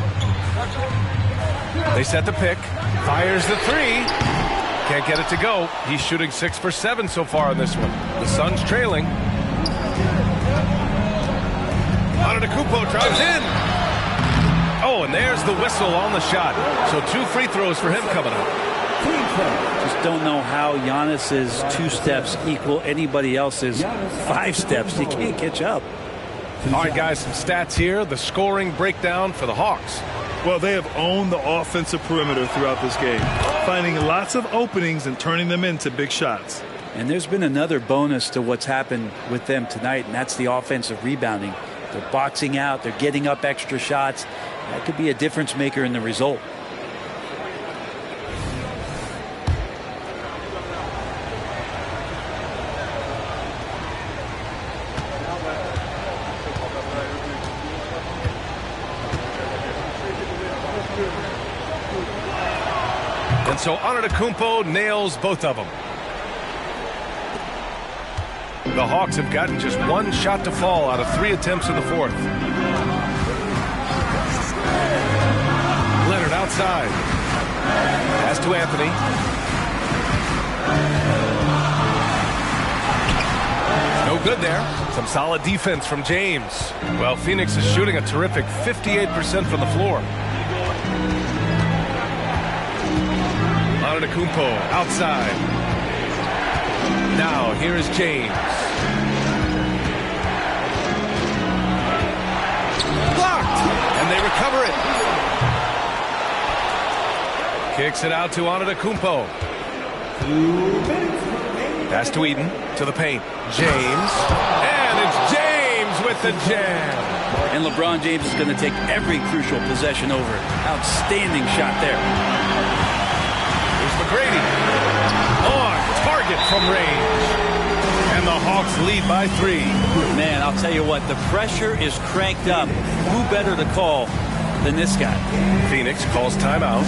They set the pick. Fires the three. Can't get it to go. He's shooting 6 for 7 so far in this one. The Suns trailing. Antetokounmpo drives in. Oh, and there's the whistle on the shot. So 2 free throws for him coming up. Just don't know how Giannis's 2 steps equal anybody else's 5 steps. You can't catch up. All right, guys, some stats here. The scoring breakdown for the Hawks. Well, they have owned the offensive perimeter throughout this game, finding lots of openings and turning them into big shots. And there's been another bonus to what's happened with them tonight, and that's the offensive rebounding. They're boxing out. They're getting up extra shots. That could be a difference maker in the result. And so Antetokounmpo nails both of them. The Hawks have gotten just 1 shot to fall out of 3 attempts in the fourth. Leonard outside. Pass to Anthony. No good there. Some solid defense from James. Well, Phoenix is shooting a terrific 58% from the floor. Antetokounmpo outside. Now, here is James. Blocked! And they recover it. Kicks it out to Antetokounmpo. Pass to Eaton, to the paint. James. And it's James with the jam. And LeBron James is going to take every crucial possession over. Outstanding shot there. Here's McGrady. On target from range. And the Hawks lead by 3. Man, I'll tell you what, the pressure is cranked up. Who better to call than this guy? Phoenix calls timeout.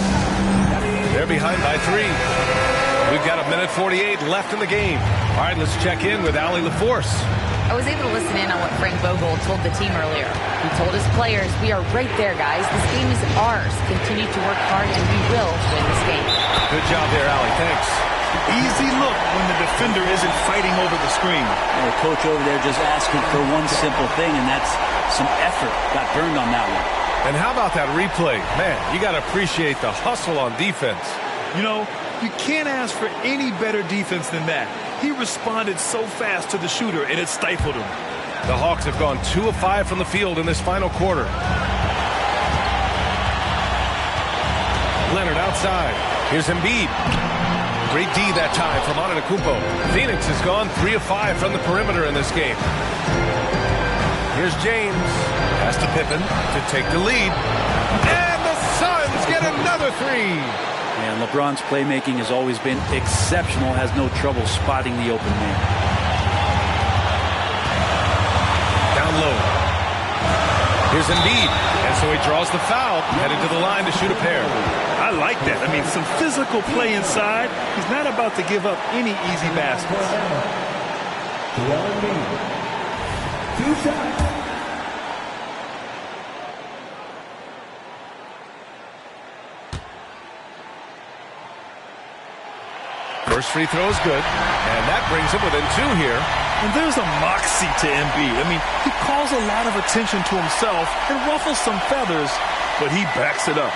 They're behind by 3. We've got 1:48 left in the game. All right, let's check in with Allie LaForce. I was able to listen in on what Frank Vogel told the team earlier. He told his players, we are right there, guys. This game is ours. Continue to work hard, and we will win this game. Good job there, Allie. Thanks. Easy look when the defender isn't fighting over the screen. And the coach over there just asking for one simple thing, and that's some effort. Got burned on that one. And how about that replay? Man, you got to appreciate the hustle on defense. You know, you can't ask for any better defense than that. He responded so fast to the shooter, and it stifled him. The Hawks have gone 2 of 5 from the field in this final quarter. Leonard outside. Here's Embiid. Great D that time from Antetokounmpo. Phoenix has gone 3 of 5 from the perimeter in this game. Here's James. Pass to Pippen to take the lead. And the Suns get another 3. And LeBron's playmaking has always been exceptional. Has no trouble spotting the open man. Down low. Here's Embiid. And so he draws the foul. Headed to the line to shoot a pair. I like that. I mean, some physical play inside. He's not about to give up any easy baskets. 2 shots. First free throw is good, and that brings him within 2 here. And there's a moxie to Embiid. I mean, he calls a lot of attention to himself and ruffles some feathers, but he backs it up.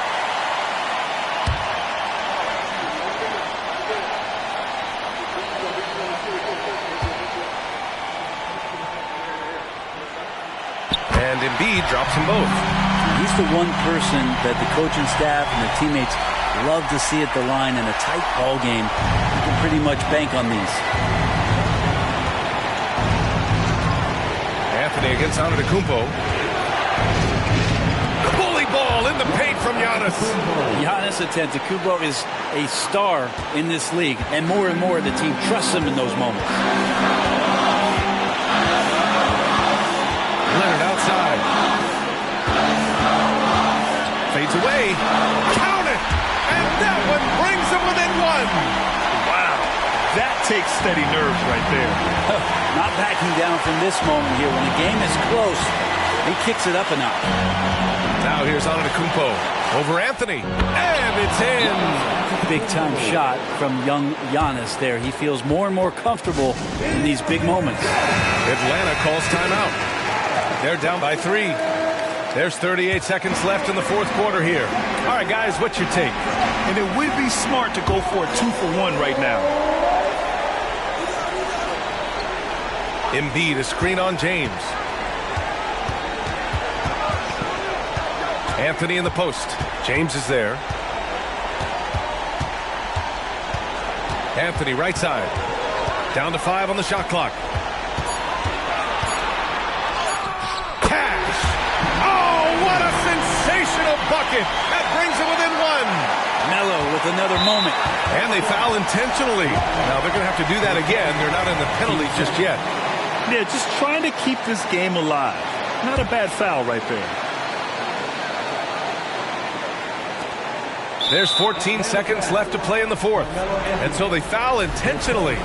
And Embiid drops them both. He's the one person that the coaching staff and the teammates love to see at the line in a tight ball game. You can pretty much bank on these. Anthony against Antetokounmpo. The bully ball in the paint from Giannis. Giannis Antetokounmpo is a star in this league, and more the team trusts him in those moments. Leonard outside. Fades away. Count it! And that one brings them within 1. Wow. That takes steady nerves right there. Not backing down from this moment here. When the game is close, he kicks it up a notch. Now here's Antetokounmpo over Anthony. And it's in. Big-time shot from young Giannis there. He feels more and more comfortable in these big moments. Atlanta calls timeout. They're down by 3. There's 38 seconds left in the fourth quarter here. All right, guys, what's your take? And it would be smart to go for a 2-for-1 right now. Embiid, a screen on James. Anthony in the post. James is there. Anthony right side. Down to 5 on the shot clock. Cash. Oh, what a sensational bucket. That brings it within 1. Melo with another moment. And they foul intentionally. Now they're going to have to do that again. They're not in the penalty just yet. Yeah, just trying to keep this game alive. Not a bad foul right there. There's 14 seconds left to play in the fourth. And so they foul intentionally.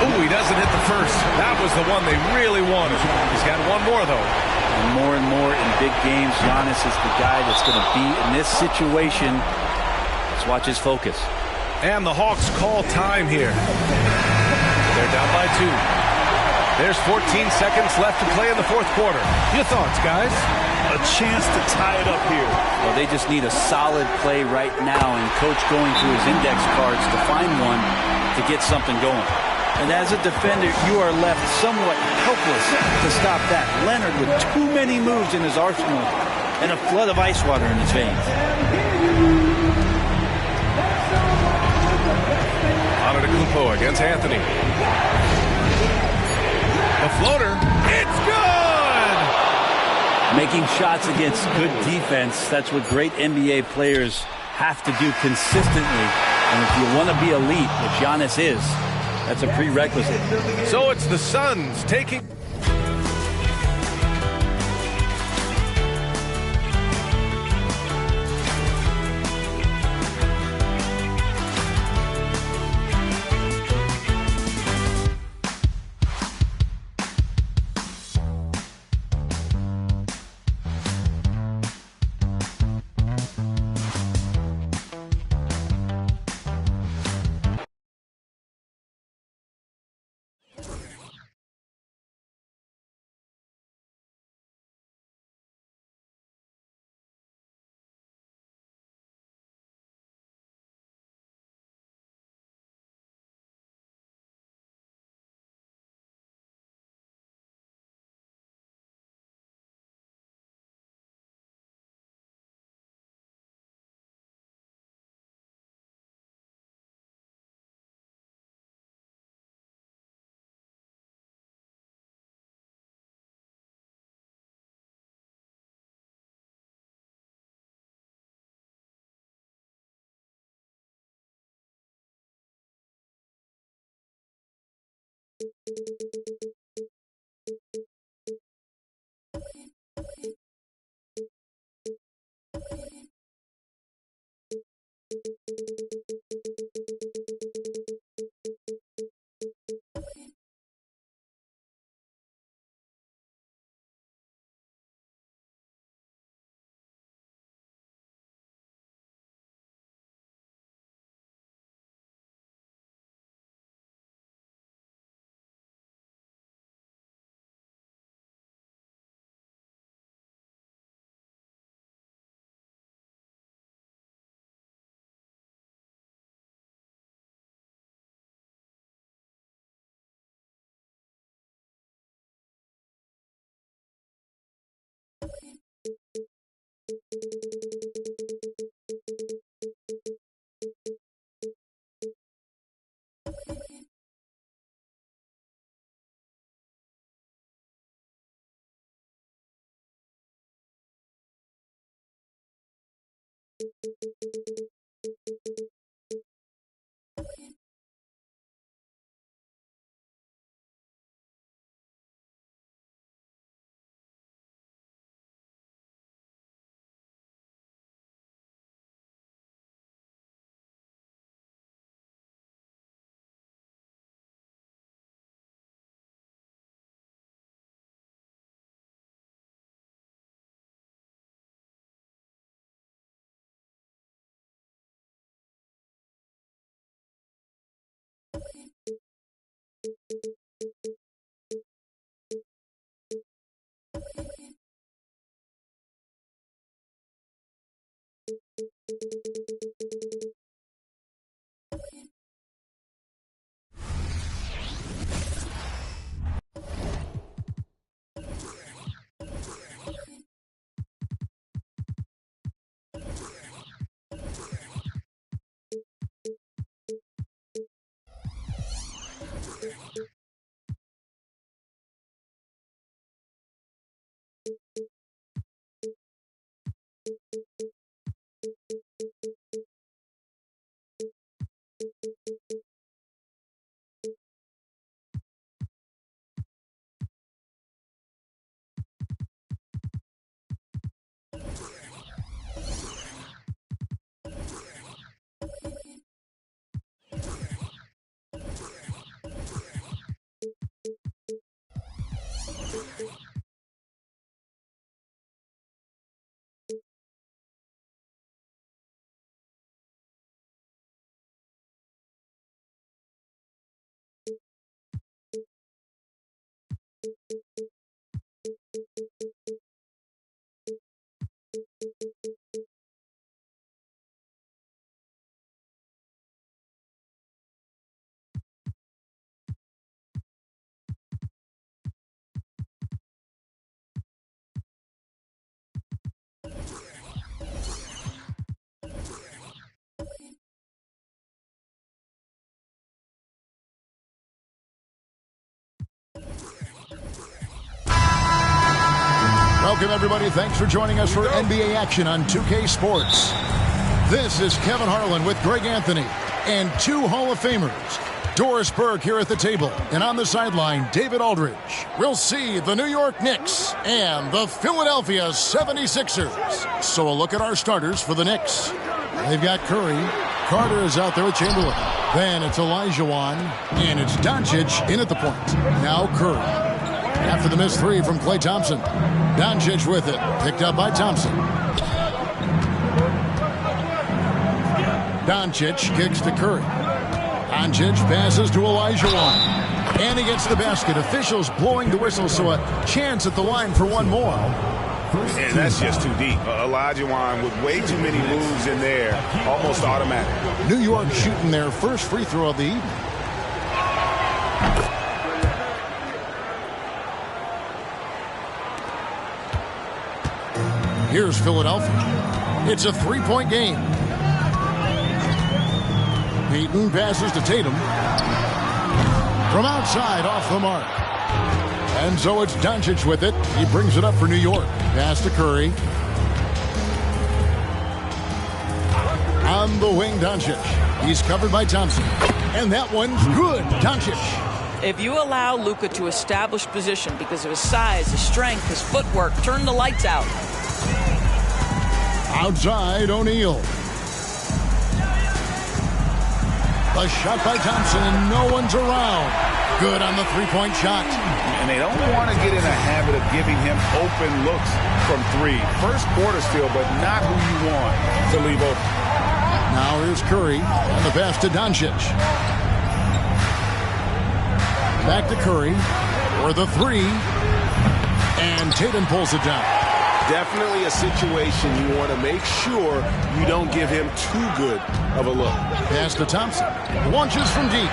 Oh, he doesn't hit the first. That was the one they really wanted. He's got one more, though. And more in big games, Giannis is the guy that's going to be in this situation. Let's watch his focus. And the Hawks call time here. They're down by 2. There's 14 seconds left to play in the fourth quarter. Your thoughts, guys? a chance to tie it up here. Well, they just need a solid play right now, and Coach going through his index cards to find one to get something going. And as a defender, you are left somewhat helpless to stop that. Leonard with too many moves in his arsenal and a flood of ice water in his veins. Antetokounmpo against Anthony. The floater, it's good! Making shots against good defense, that's what great NBA players have to do consistently. And if you want to be elite, which Giannis is, that's a prerequisite. So it's the Suns taking... Welcome, everybody. Thanks for joining us for NBA action on 2K Sports. This is Kevin Harlan with Greg Anthony and two Hall of Famers. Doris Burke here at the table, and on the sideline, David Aldridge. We'll see the New York Knicks and the Philadelphia 76ers. So a look at our starters for the Knicks. They've got Curry. Carter is out there with Chamberlain. Then it's Olajuwon, and it's Doncic in at the point. Now Curry. After the missed three from Klay Thompson. Doncic with it, picked up by Thompson. Doncic kicks to Curry. Doncic passes to Olajuwon. And he gets the basket. Officials blowing the whistle, so a chance at the line for one more. And that's just too deep. Olajuwon with way too many moves in there, almost automatic. New York shooting their first free throw of the evening. Here's Philadelphia. It's a three-point game. Payton passes to Tatum. From outside, off the mark. And so it's Doncic with it. He brings it up for New York. Pass to Curry. On the wing, Doncic. He's covered by Thompson. And that one's good. Doncic. If you allow Luka to establish position because of his size, his strength, his footwork, turn the lights out. Outside, O'Neal. A shot by Thompson, and no one's around. Good on the three-point shot. And they don't want to get in a habit of giving him open looks from three. First quarter still, but not who you want to leave open. Now here's Curry, and the pass to Doncic. Back to Curry for the three. And Tatum pulls it down. Definitely a situation you want to make sure you don't give him too good of a look. Pass to Thompson. Launches from deep.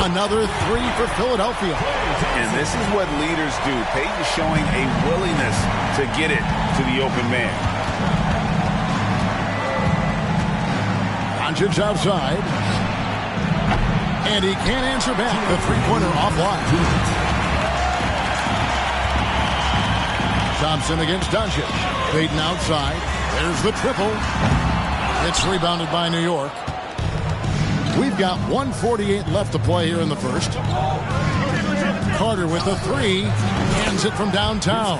Another three for Philadelphia. And this is what leaders do. Payton showing a willingness to get it to the open man. Doncic outside. And he can't answer back. The three-pointer offline. Thompson against Doncic. Payton outside. There's the triple. It's rebounded by New York. We've got 1:48 left to play here in the first. Carter with the three. Hands it from downtown.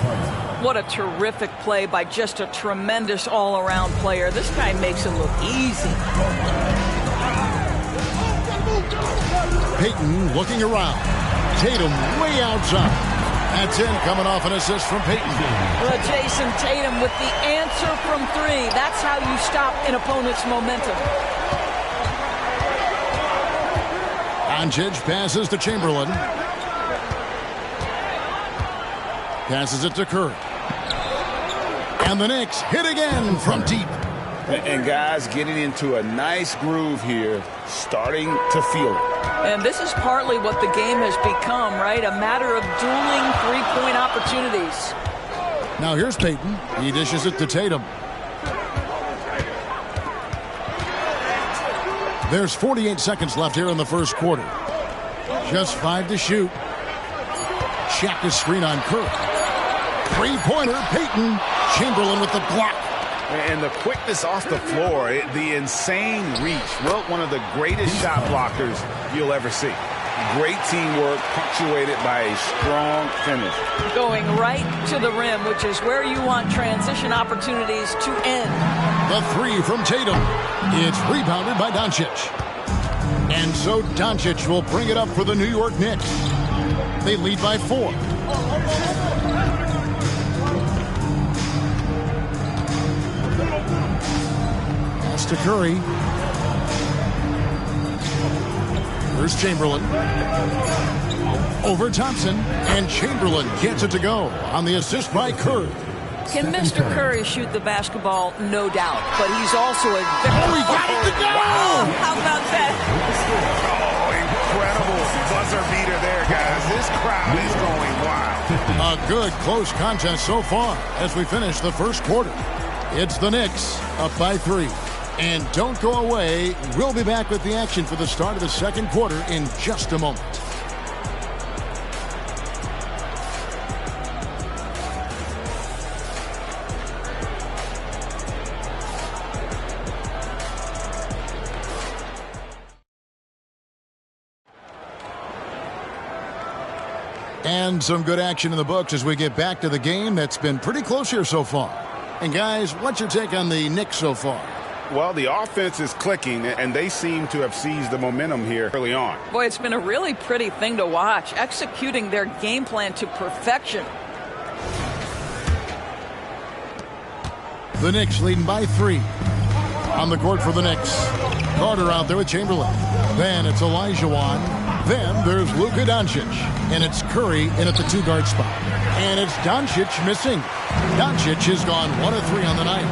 What a terrific play by just a tremendous all-around player. This guy makes it look easy. Payton looking around. Tatum way outside. That's in, coming off an assist from Payton. Well, Jason Tatum with the answer from three. That's how you stop an opponent's momentum. Doncic passes to Chamberlain. Passes it to Curry. And the Knicks hit again from deep. And guys getting into a nice groove here, starting to feel it. And this is partly what the game has become, right? A matter of dueling three-point opportunities. Now here's Payton. He dishes it to Tatum. There's 48 seconds left here in the first quarter. Just 5 to shoot. Check his screen on Curry. Three-pointer, Payton. Chamberlain with the block. And the quickness off the floor, the insane reach. Well, one of the greatest shot blockers you'll ever see. Great teamwork, punctuated by a strong finish. Going right to the rim, which is where you want transition opportunities to end. The three from Tatum. It's rebounded by Doncic. And so Doncic will bring it up for the New York Knicks. They lead by 4. Pass to Curry. Here's Chamberlain. Over Thompson. And Chamberlain gets it to go on the assist by Curry. Can Mr. Curry shoot the basketball? No doubt. But he's also a... Oh, he got it to go! Wow, how about that? Oh, incredible buzzer beater there, guys. This crowd is going wild. A good, close contest so far as we finish the first quarter. It's the Knicks up by 3. And don't go away. We'll be back with the action for the start of the second quarter in just a moment. And some good action in the books as we get back to the game that's been pretty close here so far. And guys, what's your take on the Knicks so far? Well, the offense is clicking, and they seem to have seized the momentum here early on. Boy, it's been a really pretty thing to watch, executing their game plan to perfection. The Knicks leading by 3. On the court for the Knicks. Carter out there with Chamberlain. Then it's Olajuwon. Then there's Luka Doncic. And it's Curry in at the 2-guard spot. And it's Doncic missing. Doncic has gone 1 of 3 on the night.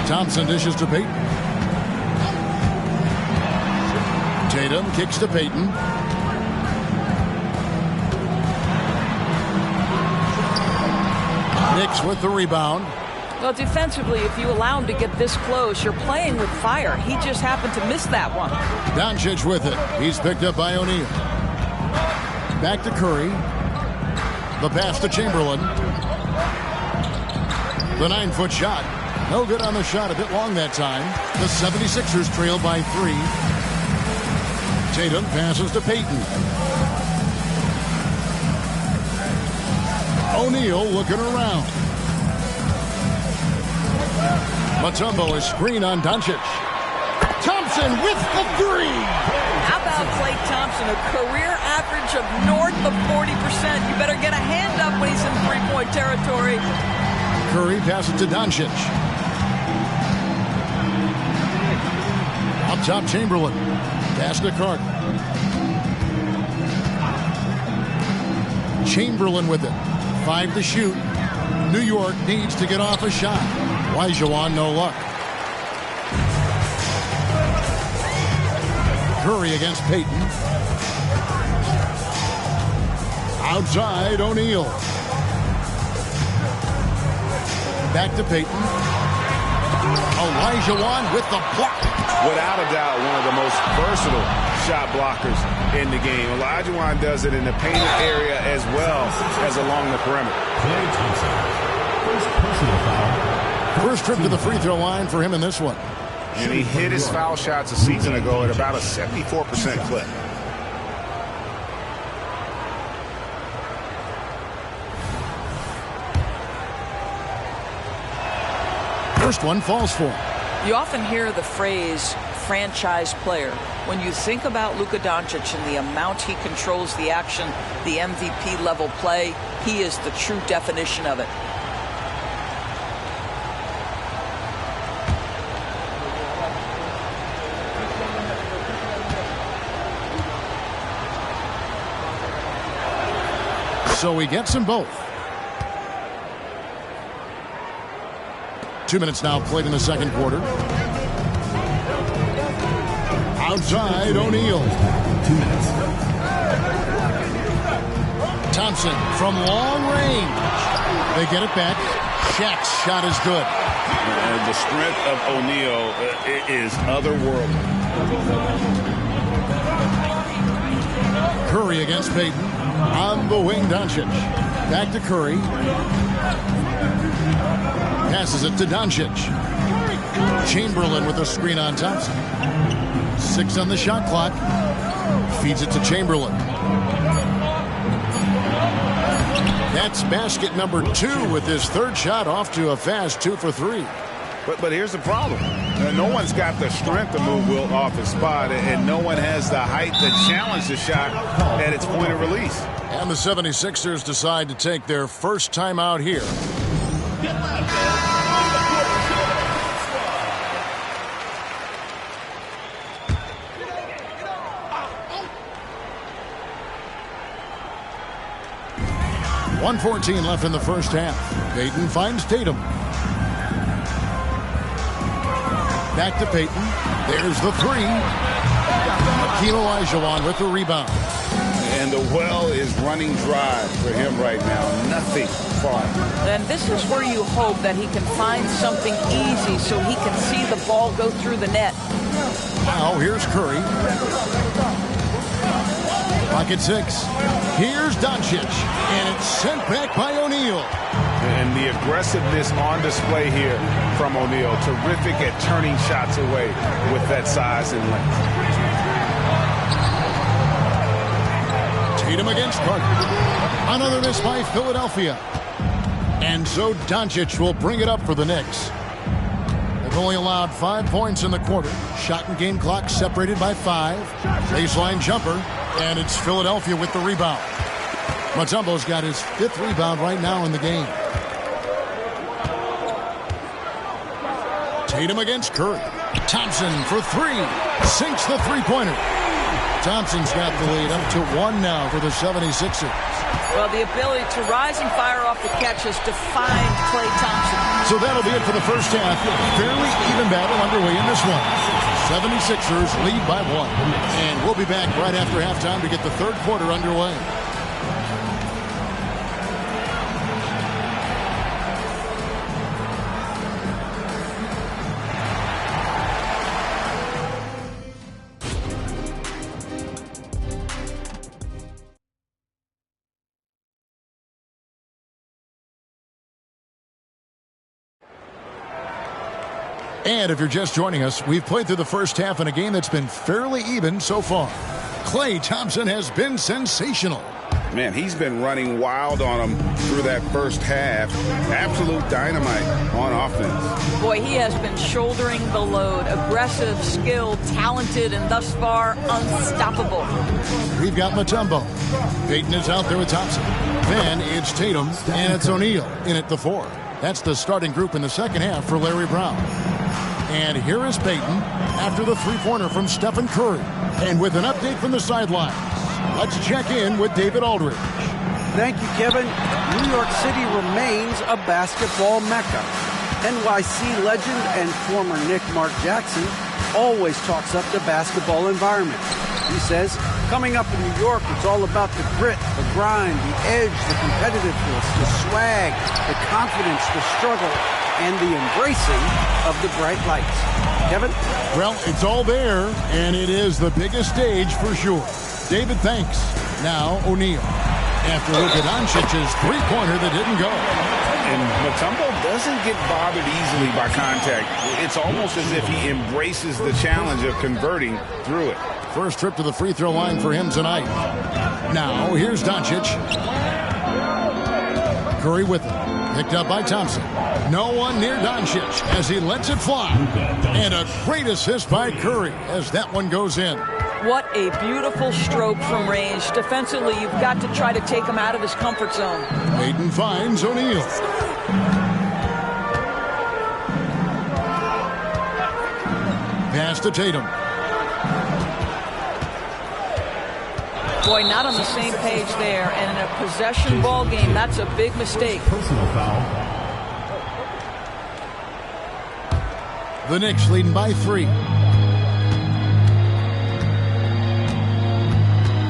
Thompson dishes to Payton. Tatum kicks to Payton. Knicks with the rebound. Well, defensively, if you allow him to get this close, you're playing with fire. He just happened to miss that one. Doncic with it. He's picked up by O'Neal. Back to Curry. The pass to Chamberlain. The 9-foot shot. No good on the shot. A bit long that time. The 76ers trail by 3. Tatum passes to Payton. O'Neal looking around. Mutombo is screen on Doncic. Thompson with the 3. How about Klay Thompson, a career average of north of 40%. You better get a hand up when he's in three-point territory. Curry passes to Doncic. Up top, Chamberlain. Pass to Carter. Chamberlain with it. 5 to shoot. New York needs to get off a shot. Olajuwon, no luck. Curry against Payton. Outside, O'Neal. Back to Payton. Olajuwon with the block. Without a doubt, one of the most versatile shot blockers in the game. Olajuwon does it in the painted area as well as along the perimeter. Klay Thompson. First personal foul. First trip to the free throw line for him in this one. And he hit his foul shots a season ago at about a 74% clip. First one falls for him. You often hear the phrase franchise player. When you think about Luka Doncic and the amount he controls the action, the MVP level play, he is the true definition of it. So he gets them both. 2 minutes now played in the second quarter. Outside, O'Neal. 2 minutes. Thompson from long range. They get it back. Shaq's shot is good. The strength of O'Neal is otherworldly. Curry against Payton. On the wing, Doncic. Back to Curry. Passes it to Doncic. Chamberlain with a screen on Thompson. 6 on the shot clock. Feeds it to Chamberlain. That's basket number 2 with his third shot off to a fast 2 for 3. But here's the problem. No one's got the strength to move Wilt off his spot, and no one has the height to challenge the shot at its point of release. And the 76ers decide to take their first time out here. .114 left in the first half. Payton finds Tatum. Back to Payton. There's the 3. Hakeem Olajuwon with the rebound. And the well is running dry for him right now. Nothing falling. Then this is where you hope that he can find something easy so he can see the ball go through the net. Now here's Curry. Pocket 6. Here's Doncic. And it's sent back by O'Neal. And the aggressiveness on display here from O'Neal. Terrific at turning shots away with that size and length. Tatum against Carter. Another miss by Philadelphia. And so Doncic will bring it up for the Knicks. They've only allowed 5 points in the quarter. Shot and game clock separated by 5. Baseline jumper, and it's Philadelphia with the rebound. Mutombo's got his 5th rebound right now in the game. Tatum against Curry. Thompson for 3. Sinks the three-pointer. Thompson's got the lead up to 1 now for the 76ers. Well, the ability to rise and fire off the catch has defined Klay Thompson. So that'll be it for the first half. Fairly even battle underway in this one. 76ers lead by 1. And we'll be back right after halftime to get the third quarter underway. And if you're just joining us, we've played through the first half in a game that's been fairly even so far. Klay Thompson has been sensational. Man, he's been running wild on him through that first half. Absolute dynamite on offense. Boy, he has been shouldering the load. Aggressive, skilled, talented, and thus far unstoppable. We've got Mutombo. Payton is out there with Thompson. Then it's Tatum, and it's O'Neal in at the 4. That's the starting group in the second half for Larry Brown. And here is Payton after the three-pointer from Stephen Curry. And with an update from the sidelines, let's check in with David Aldridge. Thank you, Kevin. New York City remains a basketball mecca. NYC legend and former Knick Mark Jackson always talks up the basketball environment. He says, coming up in New York, it's all about the grit, the grind, the edge, the competitiveness, the swag, the confidence, the struggle, and the embracing of the bright lights. Kevin? Well, it's all there, and it is the biggest stage for sure. David, thanks. Now, O'Neal. After Luka Doncic's three-pointer that didn't go. And Mutombo doesn't get bothered easily by contact. It's almost as if he embraces the challenge of converting through it. First trip to the free throw line for him tonight. Now, here's Doncic. Curry with him. Picked up by Thompson. No one near Doncic as he lets it fly. And a great assist by Curry as that one goes in. What a beautiful stroke from range. Defensively, you've got to try to take him out of his comfort zone. Payton finds O'Neal. Pass to Tatum. Boy, not on the same page there. And in a possession ball game, that's a big mistake. Personal foul. The Knicks leading by 3.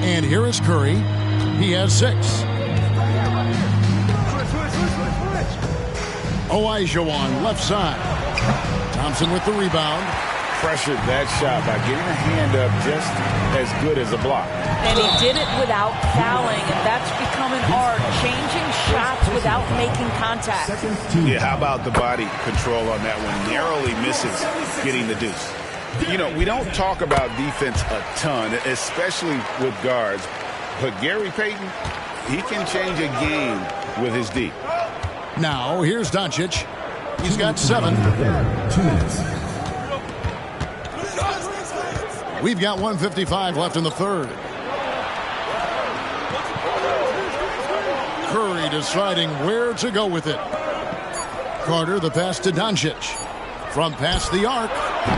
And here is Curry. He has 6. Olajuwon left side. Thompson with the rebound. Pressured that shot by getting a hand up just as good as a block. And he did it without fouling, and that's become an art, changing shots without making contact. Yeah, how about the body control on that one? Narrowly misses getting the deuce. You know, we don't talk about defense a ton, especially with guards. But Gary Payton, he can change a game with his D. Now, here's Doncic. He's got 7. 2 minutes. We've got 1:55 left in the third. Curry deciding where to go with it. Carter, the pass to Doncic. From past the arc.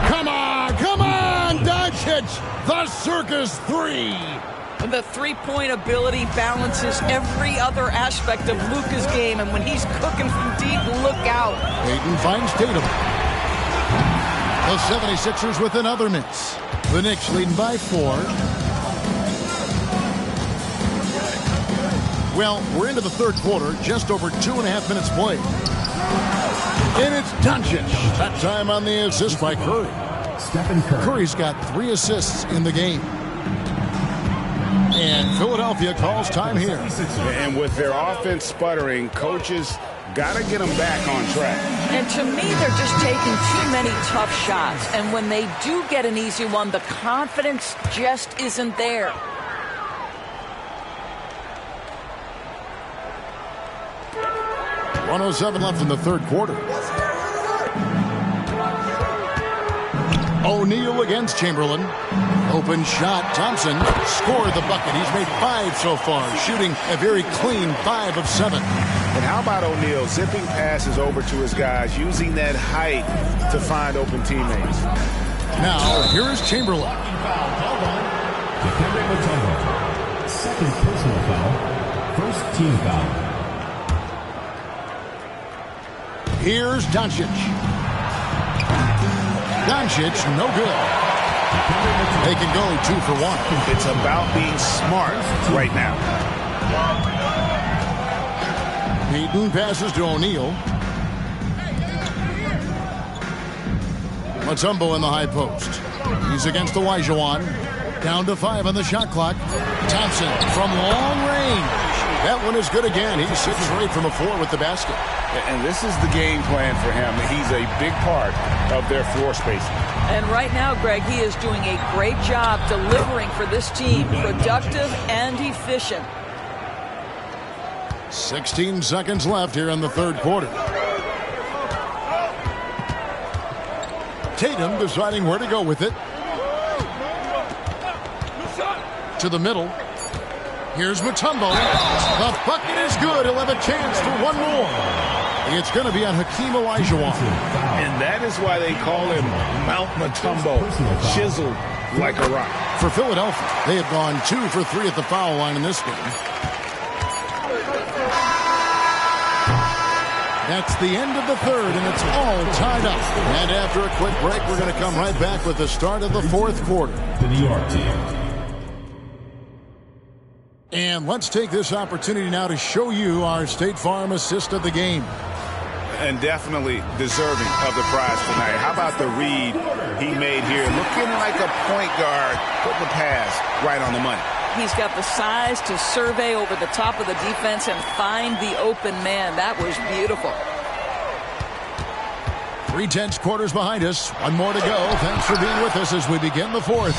Come on, Doncic! The circus 3! The three-point ability balances every other aspect of Luka's game, and when he's cooking from deep, look out. Payton finds Tatum. The 76ers with another miss. The Knicks leading by 4. Well, we're into the third quarter, just over 2.5 minutes played. And it's Doncic. That time on the assist by Curry. Stephen Curry. Curry's got 3 assists in the game. And Philadelphia calls time here. And with their offense sputtering, coaches got to get them back on track. And to me, they're just taking too many tough shots. And when they do get an easy one, the confidence just isn't there. 1:07 left in the third quarter. O'Neal against Chamberlain. Open shot. Thompson scored the bucket. He's made 5 so far, shooting a very clean 5 of 7. And how about O'Neal zipping passes over to his guys, using that height to find open teammates? Now, here is Chamberlain. Dikembe Mutombo. Second personal foul. First team foul. Here's Doncic. Doncic, no good. They can go 2 for 1. It's about being smart right now. Payton passes to O'Neal. Mutombo in the high post. He's against Olajuwon. Down to 5 on the shot clock. Thompson from long range. That one is good again. He's 6 straight from a 4 with the basket. And this is the game plan for him. He's a big part of their floor spacing. And right now, Greg, he is doing a great job delivering for this team. Productive and efficient. 16 seconds left here in the third quarter. Tatum deciding where to go with it. To the middle. Here's Mutombo. The bucket is good. He'll have a chance for one more. It's going to be on Hakeem Olajuwon. And that is why they call him Mount Mutombo. Chiseled like a rock. For Philadelphia, they have gone 2 for 3 at the foul line in this game. That's the end of the third, and it's all tied up. And after a quick break, we're going to come right back with the start of the fourth quarter. The New York team. And let's take this opportunity now to show you our State Farm assist of the game. And definitely deserving of the prize tonight. How about the read he made here? Looking like a point guard, putting the pass right on the money. He's got the size to survey over the top of the defense and find the open man. That was beautiful. 3/10 quarters behind us. One more to go. Thanks for being with us as we begin the fourth.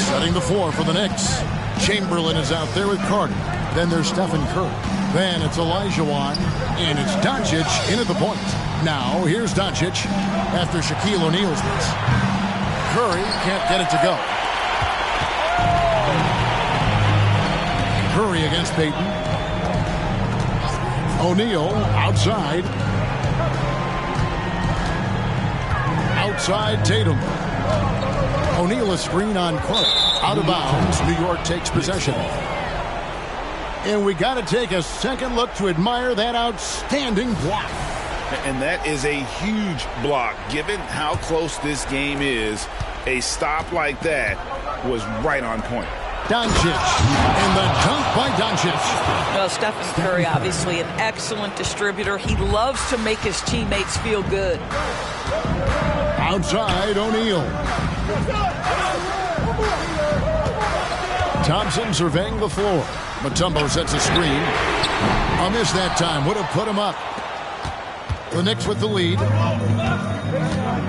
Setting the floor for the Knicks. Chamberlain is out there with Carter. Then there's Stephen Curry. Then it's Olajuwon. And it's Doncic in at the point. Now here's Doncic after Shaquille O'Neal's miss. Curry can't get it to go. Curry against Payton. O'Neal outside. Outside Tatum. O'Neal a screen on Clark. Out of bounds. New York takes possession. And we got to take a second look to admire that outstanding block. And that is a huge block. Given how close this game is, a stop like that was right on point. Doncic, and the dunk by Doncic. Well, Stephen Curry, obviously an excellent distributor. He loves to make his teammates feel good. Outside, O'Neal. Thompson surveying the floor. Mutombo sets a screen. A miss that time. Would have put him up. The Knicks with the lead.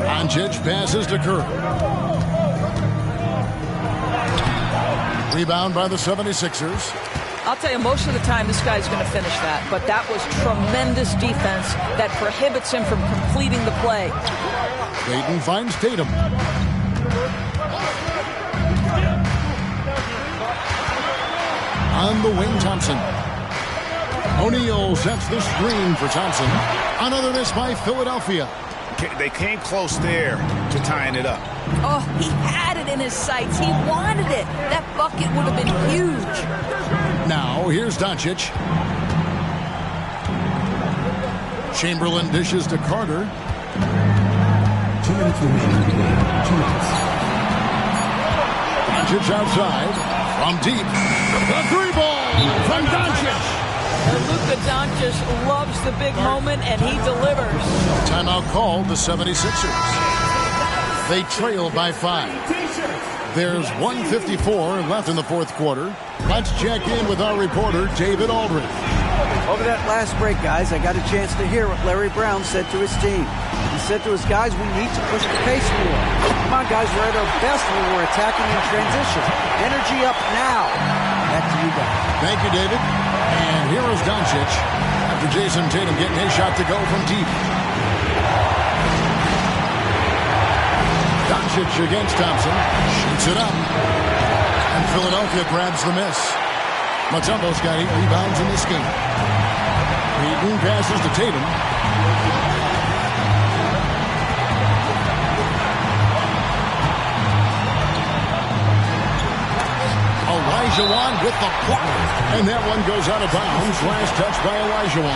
Doncic passes to Curry. Rebound by the 76ers. I'll tell you, most of the time this guy's going to finish that. But that was tremendous defense that prohibits him from completing the play. Payton finds Tatum. On the wing, Thompson. O'Neal sets the screen for Thompson. Another miss by Philadelphia. They came close there to tying it up. Oh, he had it in his sights. He wanted it. That bucket would have been huge. Now, here's Doncic. Chamberlain dishes to Carter. 2 minutes remaining in the game. 2 minutes. Doncic outside. From deep. The 3-ball from Doncic. And Luka Doncic loves the big moment, and he delivers. Timeout called the 76ers. They trail by 5. There's 1:54 left in the fourth quarter. Let's check in with our reporter, David Aldridge. Over that last break, guys, I got a chance to hear what Larry Brown said to his team. He said to his guys, we need to push the pace more. Come on, guys, we're at our best when we're attacking in transition. Energy up now. Back to you guys. Thank you, David. And here is Doncic after after Jason Tatum getting his shot to go from deep. Doncic against Thompson. Shoots it up. And Philadelphia grabs the miss. Mutombo's got 8 rebounds in this game. Payton passes to Tatum. Olajuwon with the block. And that one goes out of bounds. Last touch by Olajuwon.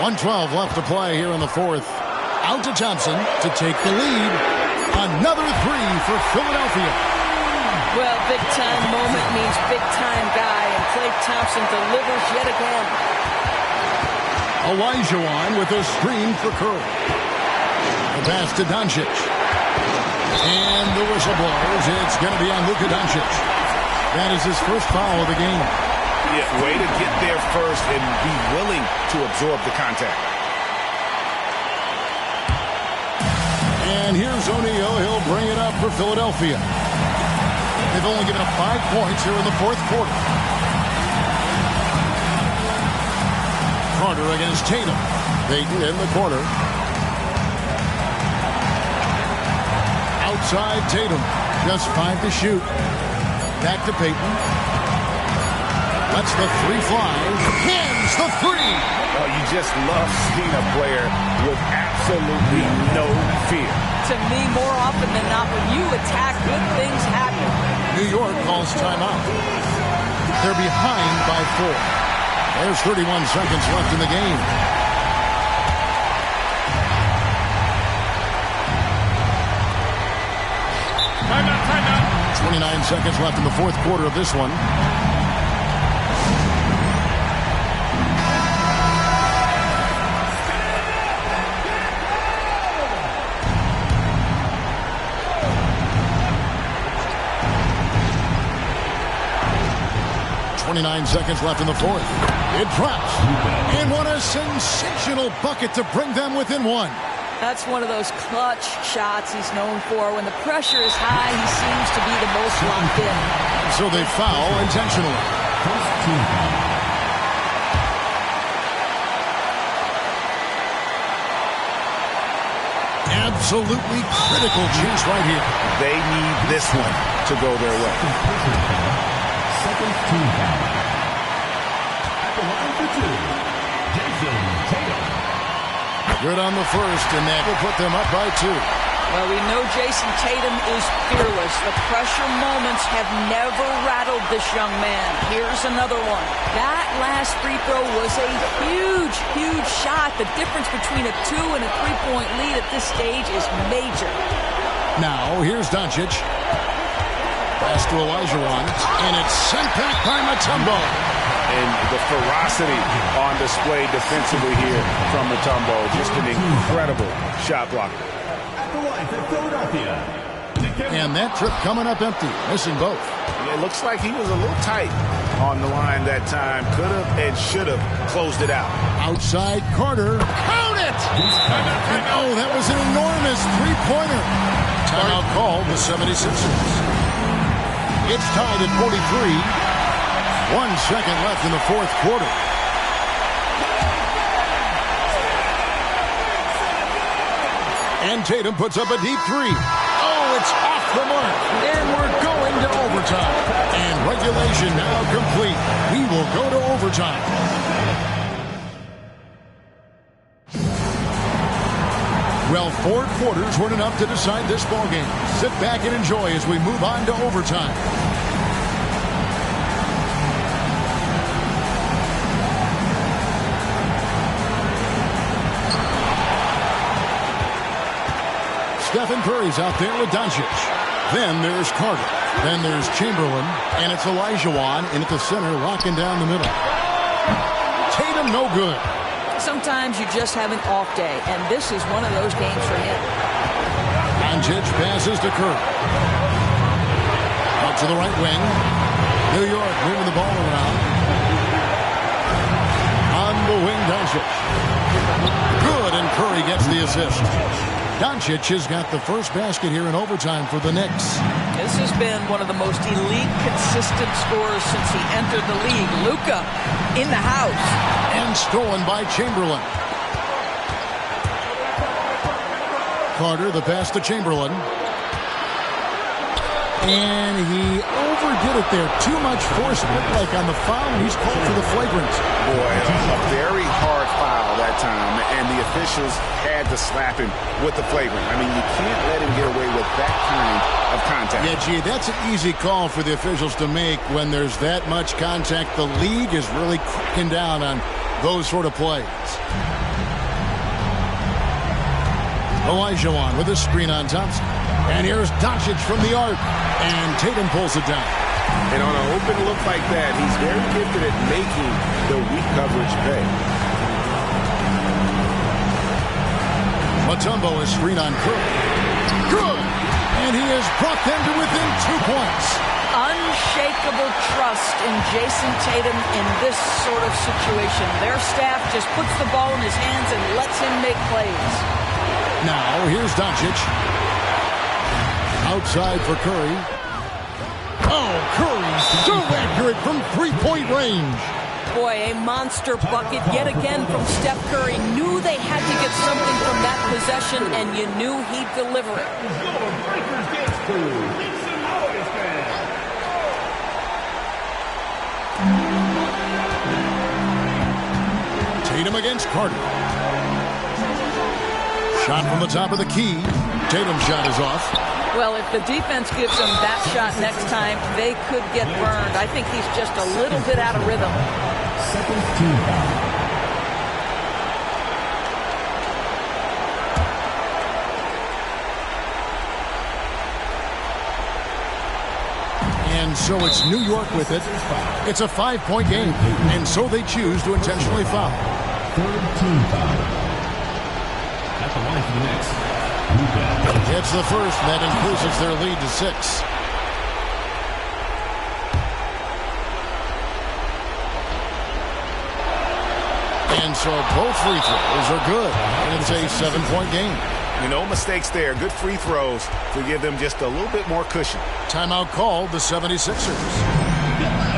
.112 left to play here in the fourth. Out to Thompson to take the lead. Another 3 for Philadelphia. Well, big-time moment means big-time guy, and Klay Thompson delivers yet again. Olajuwon with a screen for Curry. The pass to Doncic. And the whistle blows. It's going to be on Luka Doncic. That is his first foul of the game. Yeah, way to get there first and be willing to absorb the contact. And here's O'Neal. He'll bring it up for Philadelphia. They've only given up 5 points here in the fourth quarter. Carter against Tatum. Payton in the corner. Outside Tatum. Just 5 to shoot. Back to Payton. Lets the 3 fly. Hits the 3. Oh, you just love seeing a player with absolutely no fear. To me, more often than not, when you attack, good things happen. New York calls timeout. They're behind by 4. There's 31 seconds left in the game. Timeout. 29 seconds left in the fourth quarter of this one. Seconds left in the fourth. It drops. And what a sensational bucket to bring them within 1. That's one of those clutch shots he's known for. When the pressure is high, he seems to be the most locked in. So they foul intentionally. Absolutely critical chance right here. They need this one to go their way. Second team foul. At the line for 2, Jason Tatum. Good on the first, and that will put them up by 2. Well, we know Jason Tatum is fearless. The pressure moments have never rattled this young man. Here's another one. That last free throw was a huge, huge shot. The difference between a 2 and a 3-point lead at this stage is major. Now, here's Doncic. Pass to Olajuwon, and it's sent back by Mutombo. And the ferocity on display defensively here from Mutombo. Just an incredible shot blocker. At the line for Philadelphia. And that trip coming up empty, missing both. It looks like he was a little tight on the line that time. Could have and should have closed it out. Outside Carter. Count it! And oh, that was an enormous three-pointer. Timeout called the 76ers. It's tied at 43. 1 second left in the fourth quarter. And Tatum puts up a deep 3. Oh, it's off the mark. And we're going to overtime. And regulation now complete. We will go to overtime. Well, 4 quarters weren't enough to decide this ballgame. Sit back and enjoy as we move on to overtime. Stephen Curry's out there with Doncic. Then there's Carter. Then there's Chamberlain. And it's Olajuwon in at the center, locking down the middle. Tatum no good. Sometimes you just have an off day, and this is one of those games for him. Doncic passes to Curry. Out to the right wing. New York moving the ball around. On the wing, Doncic. Good, and Curry gets the assist. Doncic has got the first basket here in overtime for the Knicks. This has been one of the most elite, consistent scorers since he entered the league. Luka in the house. And stolen by Chamberlain. Carter, the pass to Chamberlain. And he overdid it there. Too much force, like on the foul, and he's called for the flagrant. Boy, a very hard foul that time, and the officials had to slap him with the flagrant. I mean, you can't let him get away with that kind of contact. Yeah, gee, that's an easy call for the officials to make when there's that much contact. The league is really cracking down on those sort of plays. Olajuwon with a screen on Thompson. And here's Doncic from the arc. And Tatum pulls it down. And on an open look like that, he's very gifted at making the weak coverage pay. Mutombo is screen on Curry. Good! And he has brought them to within 2 points. Unshakable trust in Jason Tatum in this sort of situation. Their staff just puts the ball in his hands and lets him make plays. Now, here's Doncic. Outside for Curry. Oh, Curry so accurate from three-point range. Boy, a monster bucket yet again from Steph Curry. Knew they had to get something from that possession, and you knew he'd deliver it. Tatum against Carter. Shot from the top of the key. Tatum's shot is off. Well, if the defense gives him that shot next time, they could get burned. I think he's just a little bit out of rhythm. Second team foul. And so it's New York with it. It's a 5-point game, and so they choose to intentionally foul. Third team foul. At the line for the Knicks. Luka. It's the first, and that increases their lead to 6. And so both free throws are good, and it's a 7-point game. No mistakes there. Good free throws to give them just a little bit more cushion. Timeout called, the 76ers.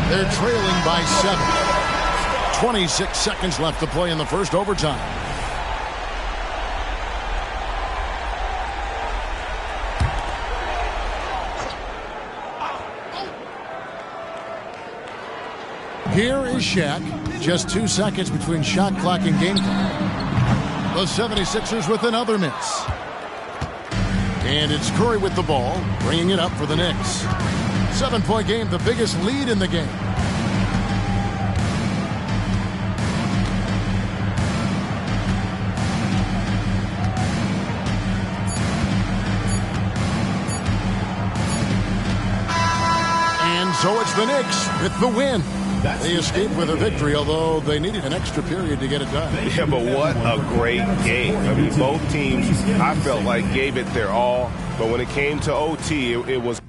They're trailing by 7. 26 seconds left to play in the first overtime. Here is Shaq. Just 2 seconds between shot clock and game clock. The 76ers with another miss. And it's Curry with the ball, bringing it up for the Knicks. 7-point game, the biggest lead in the game. And so it's the Knicks with the win. They escaped with a victory, although they needed an extra period to get it done. Yeah, but what a great game. I mean, both teams, I felt like, gave it their all. But when it came to OT, it was...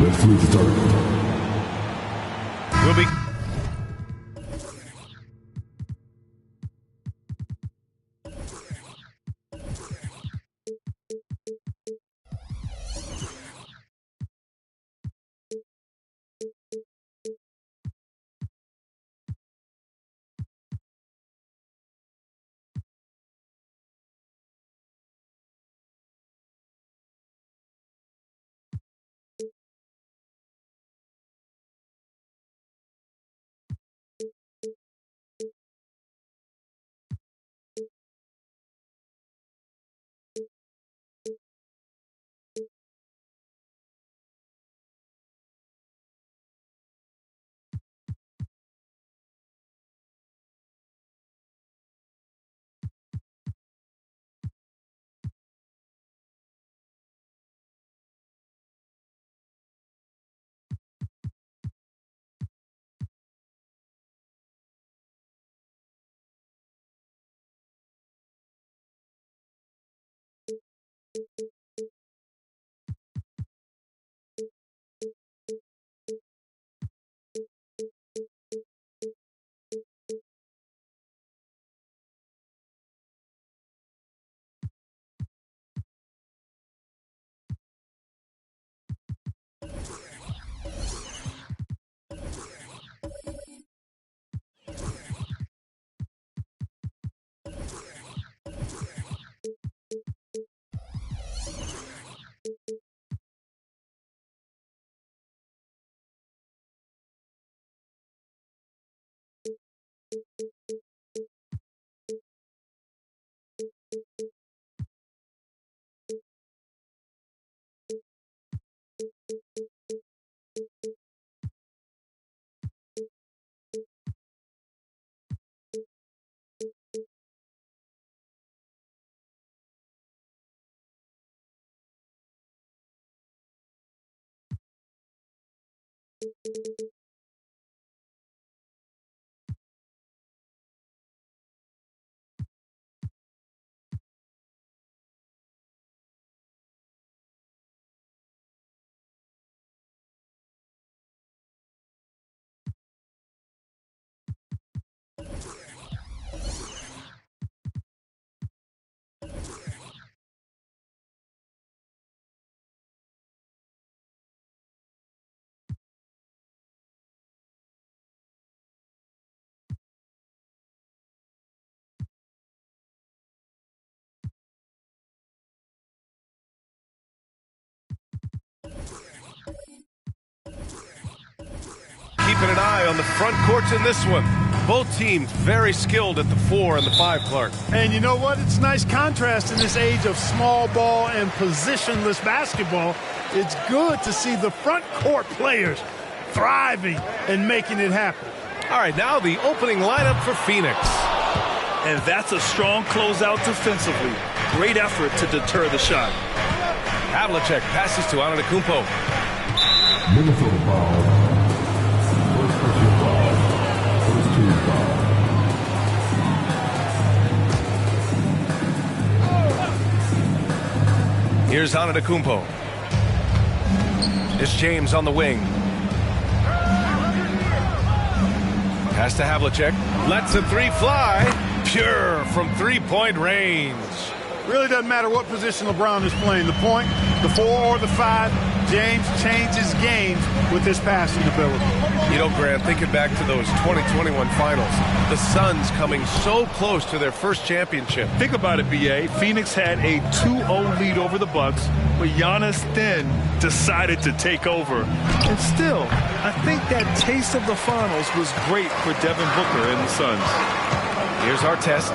Let's move the start. Will be. Keeping an eye on the front courts in this one. Both teams very skilled at the 4 and the 5, Clark. And you know what? It's nice contrast in this age of small ball and positionless basketball. It's good to see the front court players thriving and making it happen. All right, now the opening lineup for Phoenix. And that's a strong closeout defensively. Great effort to deter the shot. Havlicek passes to Antetokounmpo. Minnesota foul. First personal foul. First team foul. Here's Antetokounmpo. It's James on the wing. Pass to Havlicek. Lets a three fly. Pure from three-point range. Really doesn't matter what position LeBron is playing. The point, the 4 or the 5, James changes games with his passing ability. You know, Grant, thinking back to those 2021 finals, the Suns coming so close to their first championship. Think about it, B.A. Phoenix had a 2-0 lead over the Bucks, but Giannis then decided to take over. And still, I think that taste of the finals was great for Devin Booker and the Suns. Here's Artest.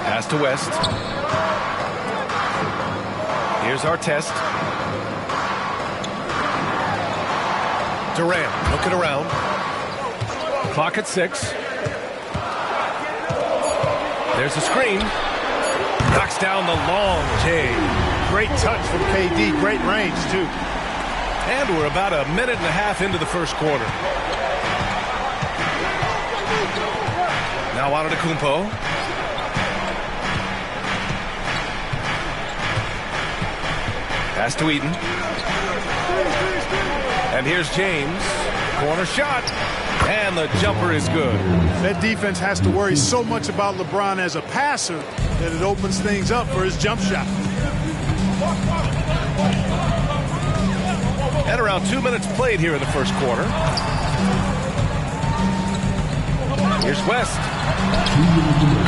Pass to West. Here's Artest. Durant looking around. Clock at 6. There's a screen. Knocks down the long J. Great touch from KD. Great range, too. And we're about a minute and a half into the first quarter. Now Antetokounmpo. Pass to Eaton. And here's James. Corner shot. And the jumper is good. That defense has to worry so much about LeBron as a passer that it opens things up for his jump shot. And around 2 minutes played here in the first quarter. Here's West.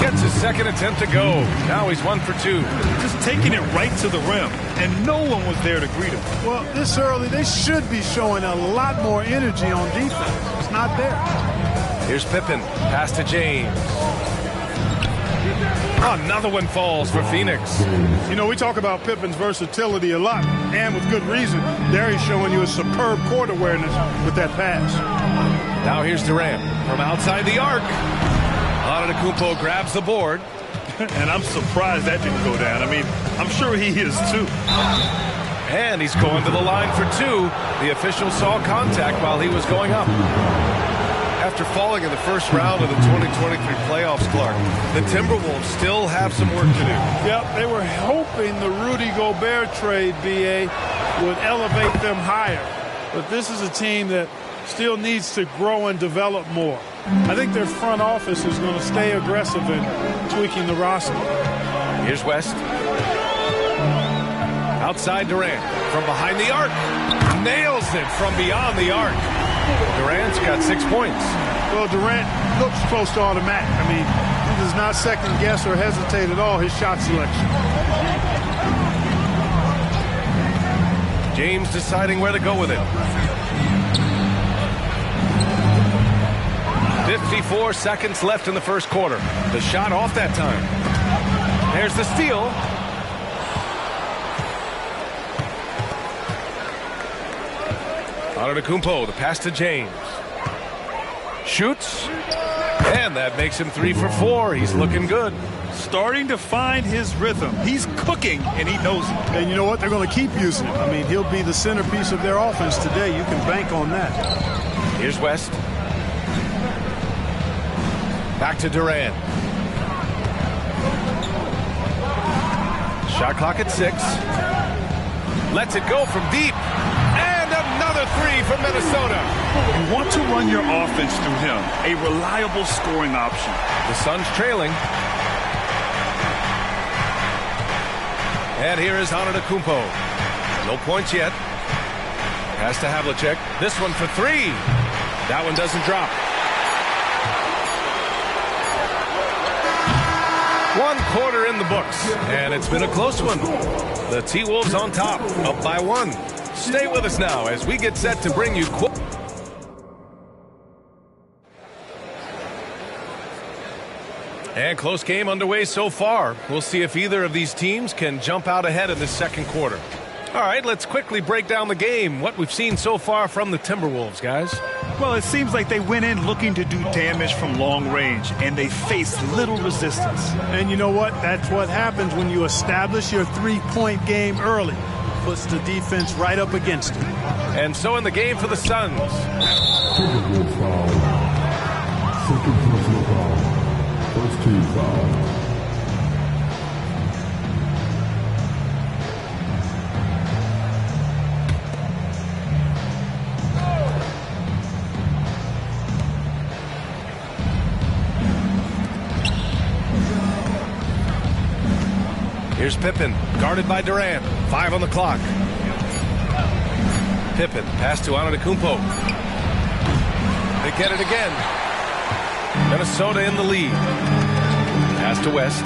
Gets his second attempt to go. Now he's 1 for 2. Just taking it right to the rim, and no one was there to greet him. Well, this early, they should be showing a lot more energy on defense. It's not there. Here's Pippen. Pass to James. Another one falls for Phoenix. You know, we talk about Pippen's versatility a lot, and with good reason. There he's showing you a superb court awareness with that pass. Now here's Durant from outside the arc. Antetokounmpo grabs the board. And I'm surprised that didn't go down. I mean, I'm sure he is too. And he's going to the line for 2. The official saw contact while he was going up. After falling in the first round of the 2023 playoffs, Clark, the Timberwolves still have some work to do. Yep, they were hoping the Rudy Gobert trade, B.A., would elevate them higher. But this is a team that still needs to grow and develop more. I think their front office is going to stay aggressive in tweaking the roster. Here's West. Outside Durant. From behind the arc. Nails it from beyond the arc. Durant's got 6 points. Well, Durant looks close to automatic. I mean, he does not second guess or hesitate at all his shot selection. James deciding where to go with it. 54 seconds left in the first quarter. The shot off that time. There's the steal. Antetokounmpo, the pass to James. Shoots. And that makes him 3 for 4. He's looking good. Starting to find his rhythm. He's cooking, and he knows it. And you know what? They're going to keep using it. I mean, he'll be the centerpiece of their offense today. You can bank on that. Here's West. Back to Durant. Shot clock at 6. Lets it go from deep. And another 3 from Minnesota. You want to run your offense through him. A reliable scoring option. The Suns trailing. And here is Antetokounmpo. No points yet. Pass to Havlicek. This one for 3. That one doesn't drop. 1 quarter in the books, and it's been a close one. The T-Wolves on top, up by 1. Stay with us now as we get set to bring you... And close game underway so far. We'll see if either of these teams can jump out ahead in this second quarter. All right, let's quickly break down the game, what we've seen so far from the Timberwolves, guys. Well, it seems like they went in looking to do damage from long range, and they faced little resistance. And you know what? That's what happens when you establish your three-point game early. Puts the defense right up against it. And so in the game for the Suns. Timberwolves foul. Second personal foul. First team foul. Here's Pippen, guarded by Durant. 5 on the clock. Pippen. Pass to Antetokounmpo. They get it again. Minnesota in the lead. Pass to West.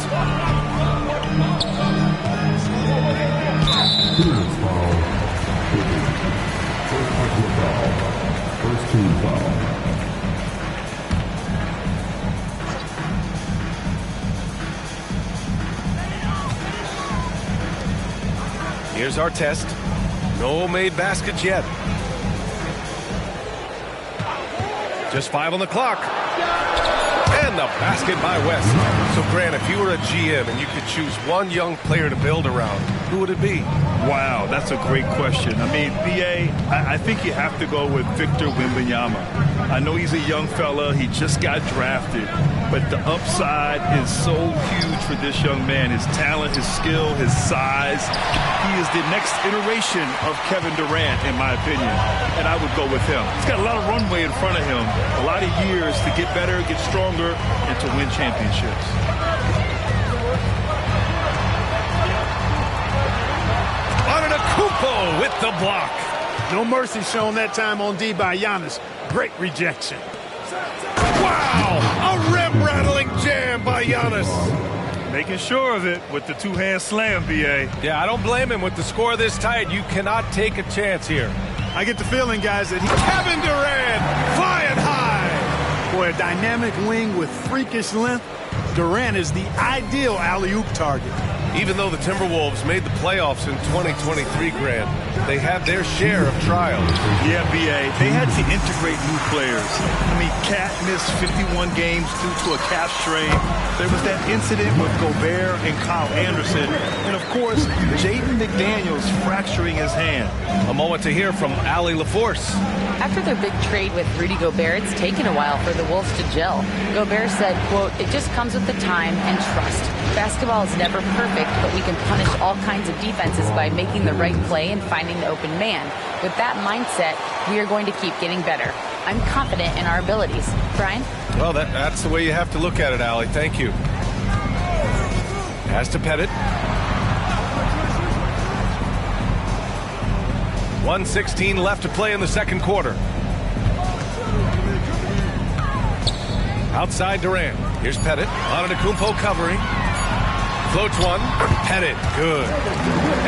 First team foul. Here's our test. No made baskets yet. Just 5 on the clock. And the basket by West. So, Grant, if you were a GM and you could choose one young player to build around, who would it be? Wow, that's a great question. I mean, B.A., I think you have to go with Victor Wembanyama. I know he's a young fella. He just got drafted. But the upside is so huge for this young man. His talent, his skill, his size. He is the next iteration of Kevin Durant, in my opinion. And I would go with him. He's got a lot of runway in front of him. A lot of years to get better, get stronger, and to win championships. Antetokounmpo with the block. No mercy shown that time on D by Giannis. Great rejection. Wow! A rim-rattling jam by Giannis. Making sure of it with the two-hand slam, B.A. Yeah, I don't blame him. With the score this tight, you cannot take a chance here. I get the feeling, guys, that Kevin Durant flying high. Boy, a dynamic wing with freakish length. Durant is the ideal alley-oop target. Even though the Timberwolves made the playoffs in 2023, Grant, they had their share of trials. Yeah, B.A., they had to integrate new players. I mean, Cat missed 51 games due to a calf strain. There was that incident with Gobert and Kyle Anderson. And, of course, Jaden McDaniels fracturing his hand. A moment to hear from Allie LaForce. After their big trade with Rudy Gobert, it's taken a while for the Wolves to gel. Gobert said, quote, "It just comes with the time and trust. Basketball is never perfect, but we can punish all kinds of defenses by making the right play and finding the open man. With that mindset, we are going to keep getting better. I'm confident in our abilities." Brian? Well, that's the way you have to look at it, Allie. Thank you. Pass to Pettit. 1:16 left to play in the second quarter. Outside Durant. Here's Pettit. Antetokounmpo covering. Floats one. Pettit. Good.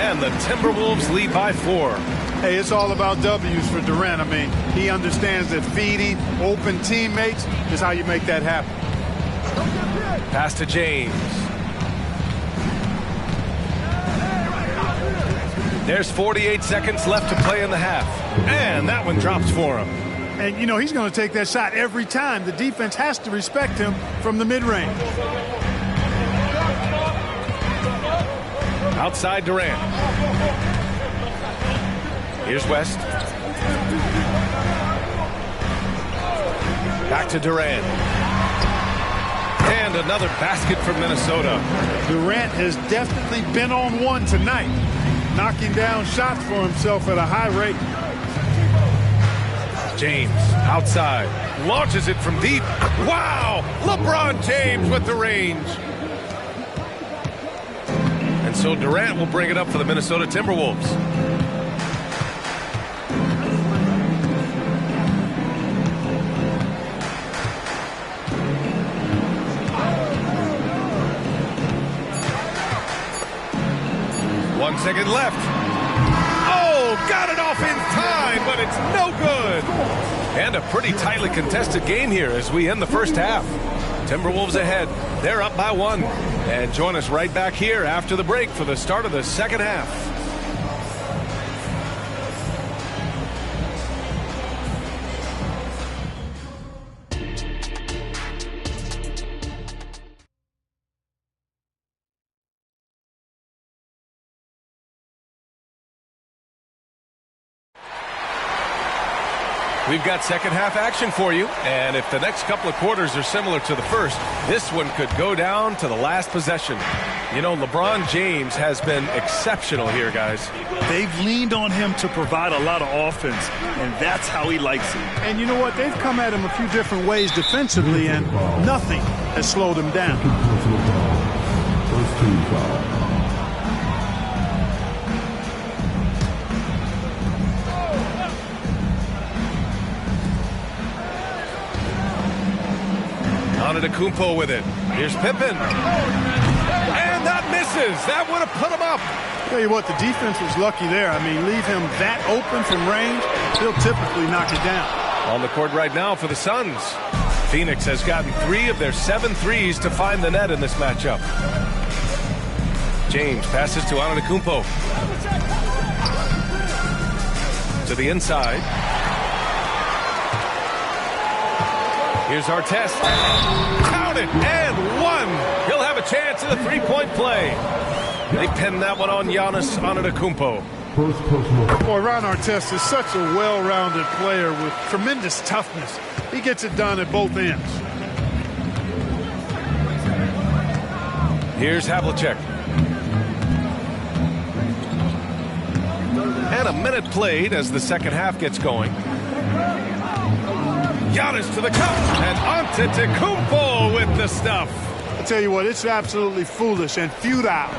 And the Timberwolves lead by 4. Hey, it's all about W's for Durant. I mean, he understands that feeding open teammates is how you make that happen. Pass to James. There's 48 seconds left to play in the half. And that one drops for him. And, you know, he's going to take that shot every time. The defense has to respect him from the mid-range. Outside Durant. Here's West. Back to Durant. And another basket for Minnesota. Durant has definitely been on one tonight, knocking down shots for himself at a high rate. James outside. Launches it from deep. Wow! LeBron James with the range. And so Durant will bring it up for the Minnesota Timberwolves. One second left. Oh, got it off in time, but it's no good. And a pretty tightly contested game here as we end the first half. Timberwolves ahead. They're up by 1. And join us right back here after the break for the start of the second half. We've got second half action for you, and if the next couple of quarters are similar to the first, this one could go down to the last possession. You know, LeBron James has been exceptional here, guys. They've leaned on him to provide a lot of offense, and that's how he likes it. And you know what? They've come at him a few different ways defensively, and nothing has slowed him down. First team foul. Antetokounmpo with it. Here's Pippen. And that misses. That would have put him up. Tell you what, the defense was lucky there. I mean, leave him that open from range, he'll typically knock it down. On the court right now for the Suns. Phoenix has gotten 3 of their 7 threes to find the net in this matchup. James passes to Antetokounmpo. To the inside. Here's Artest. Count it, and 1. He'll have a chance at a three-point play. They pinned that one on Giannis Antetokounmpo. Boy, Ron Artest is such a well-rounded player with tremendous toughness. He gets it done at both ends. Here's Havlicek. And a minute played as the second half gets going. Giannis to the count, and Antetokounmpo with the stuff. I tell you what, it's absolutely foolish and futile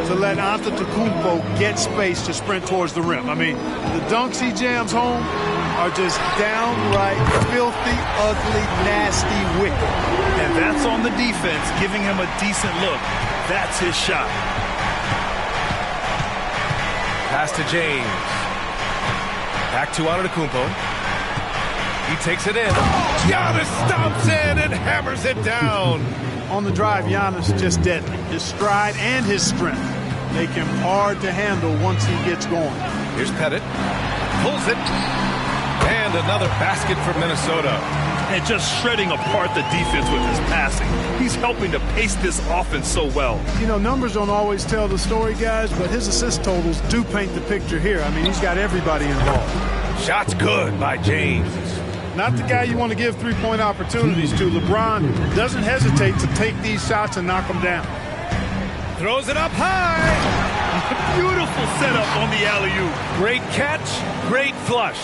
to let Antetokounmpo get space to sprint towards the rim. I mean, the dunks he jams home are just downright filthy, ugly, nasty, wicked. And that's on the defense, giving him a decent look. That's his shot. Pass to James. Back to Antetokounmpo. He takes it in. Giannis stomps in and hammers it down. On the drive, Giannis just deadly. His stride and his strength make him hard to handle once he gets going. Here's Pettit. Pulls it. And another basket for Minnesota. And just shredding apart the defense with his passing. He's helping to pace this offense so well. You know, numbers don't always tell the story, guys, but his assist totals do paint the picture here. I mean, he's got everybody involved. Shots good by James. Not the guy you want to give three-point opportunities to. LeBron doesn't hesitate to take these shots and knock them down. Throws it up high. Beautiful setup on the alley-oop. Great catch, great flush.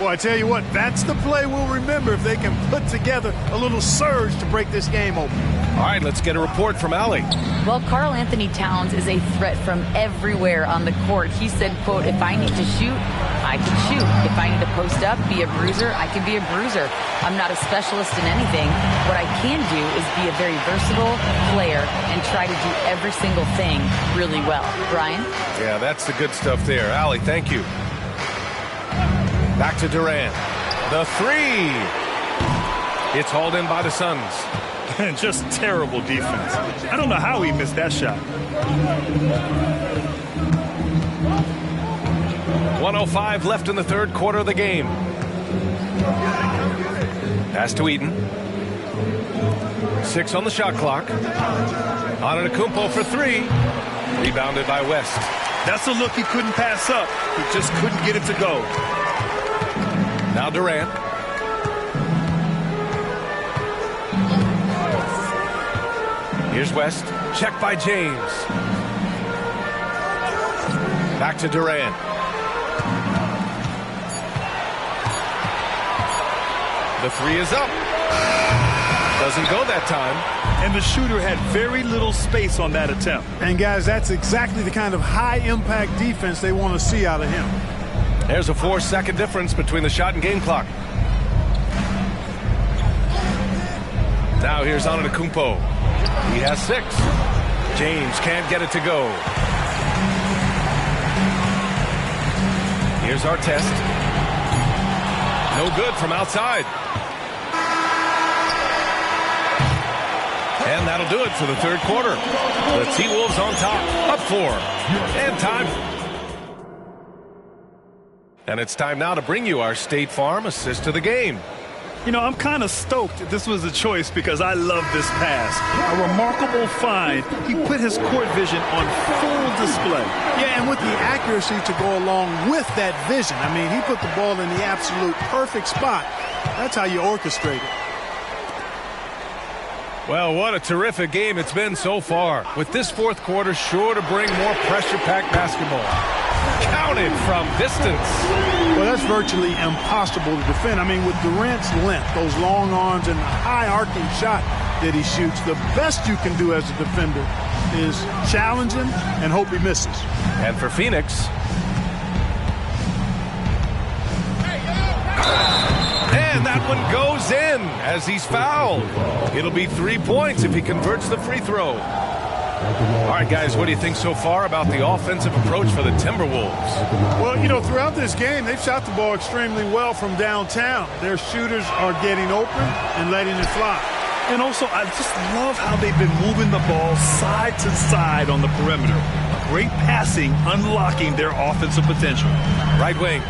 Well, I tell you what, that's the play we'll remember if they can put together a little surge to break this game open. All right, let's get a report from Allie. Well, Karl Anthony Towns is a threat from everywhere on the court. He said, quote, if I need to shoot, I can shoot. If I need to post up, be a bruiser, I can be a bruiser. I'm not a specialist in anything. What I can do is be a very versatile player and try to do every single thing really well. Brian? Yeah, that's the good stuff there. Allie, thank you. Back to Durant. The three. It's hauled in by the Suns. And just terrible defense. I don't know how he missed that shot. 1:05 left in the third quarter of the game. Pass to Eaton. 6 on the shot clock. Antetokounmpo for 3. Rebounded by West. That's a look he couldn't pass up. He just couldn't get it to go. Now Durant. Here's West. Check by James. Back to Durant. The three is up. Doesn't go that time. And the shooter had very little space on that attempt. And guys, that's exactly the kind of high-impact defense they want to see out of him. There's a 4-second difference between the shot and game clock. Now here's Antetokounmpo. He has 6. James can't get it to go. Here's Artest. No good from outside. And that'll do it for the third quarter. The T-Wolves on top, up 4. And time. And it's time now to bring you our State Farm assist to the game. You know, I'm kind of stoked this was a choice because I love this pass. A remarkable find. He put his court vision on full display. Yeah, and with the accuracy to go along with that vision. I mean, he put the ball in the absolute perfect spot. That's how you orchestrate it. Well, what a terrific game it's been so far. With this fourth quarter sure to bring more pressure-packed basketball. Counted from distance. Well, that's virtually impossible to defend. I mean, with Durant's length, those long arms, and the high arcing shot that he shoots, the best you can do as a defender is challenge him and hope he misses. And for Phoenix. And that one goes in as he's fouled. It'll be 3 points if he converts the free throw. All right, guys, what do you think so far about the offensive approach for the Timberwolves? Well, you know, throughout this game, they've shot the ball extremely well from downtown. Their shooters are getting open and letting it fly. And also, I just love how they've been moving the ball side to side on the perimeter. Great passing, unlocking their offensive potential. Right wing.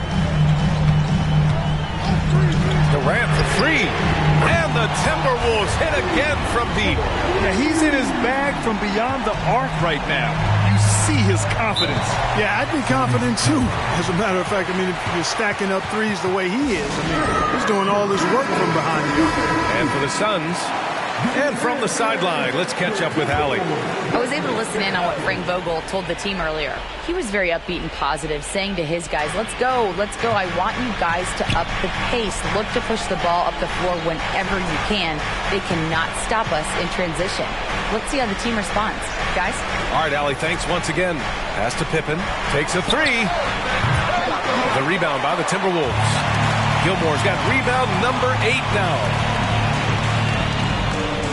Durant for three. And the Timberwolves hit again from deep. Yeah, he's in his bag from beyond the arc right now. You see his confidence. Yeah, I'd be confident too. As a matter of fact, I mean, if you're stacking up threes the way he is, I mean, he's doing all this work from behind you. And for the Suns, and from the sideline, let's catch up with Allie. I was able to listen in on what Frank Vogel told the team earlier. He was very upbeat and positive, saying to his guys, let's go. I want you guys to up the pace. Look to push the ball up the floor whenever you can. They cannot stop us in transition. Let's see how the team responds. Guys? All right, Allie, thanks once again. Pass to Pippen. Takes a three. The rebound by the Timberwolves. Gilmore's got rebound number 8 now.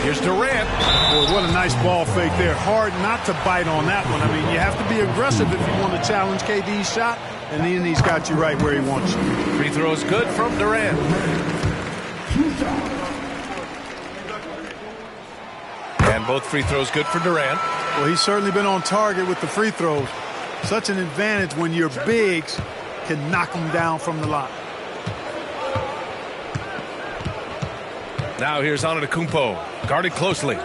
Here's Durant. Boy, what a nice ball fake there. Hard not to bite on that one. I mean, you have to be aggressive if you want to challenge KD's shot, and then he's got you right where he wants you. Free throw is good from Durant. And both free throws good for Durant. Well, he's certainly been on target with the free throws. Such an advantage when your bigs can knock them down from the line. Now here's Antetokounmpo, guarded closely.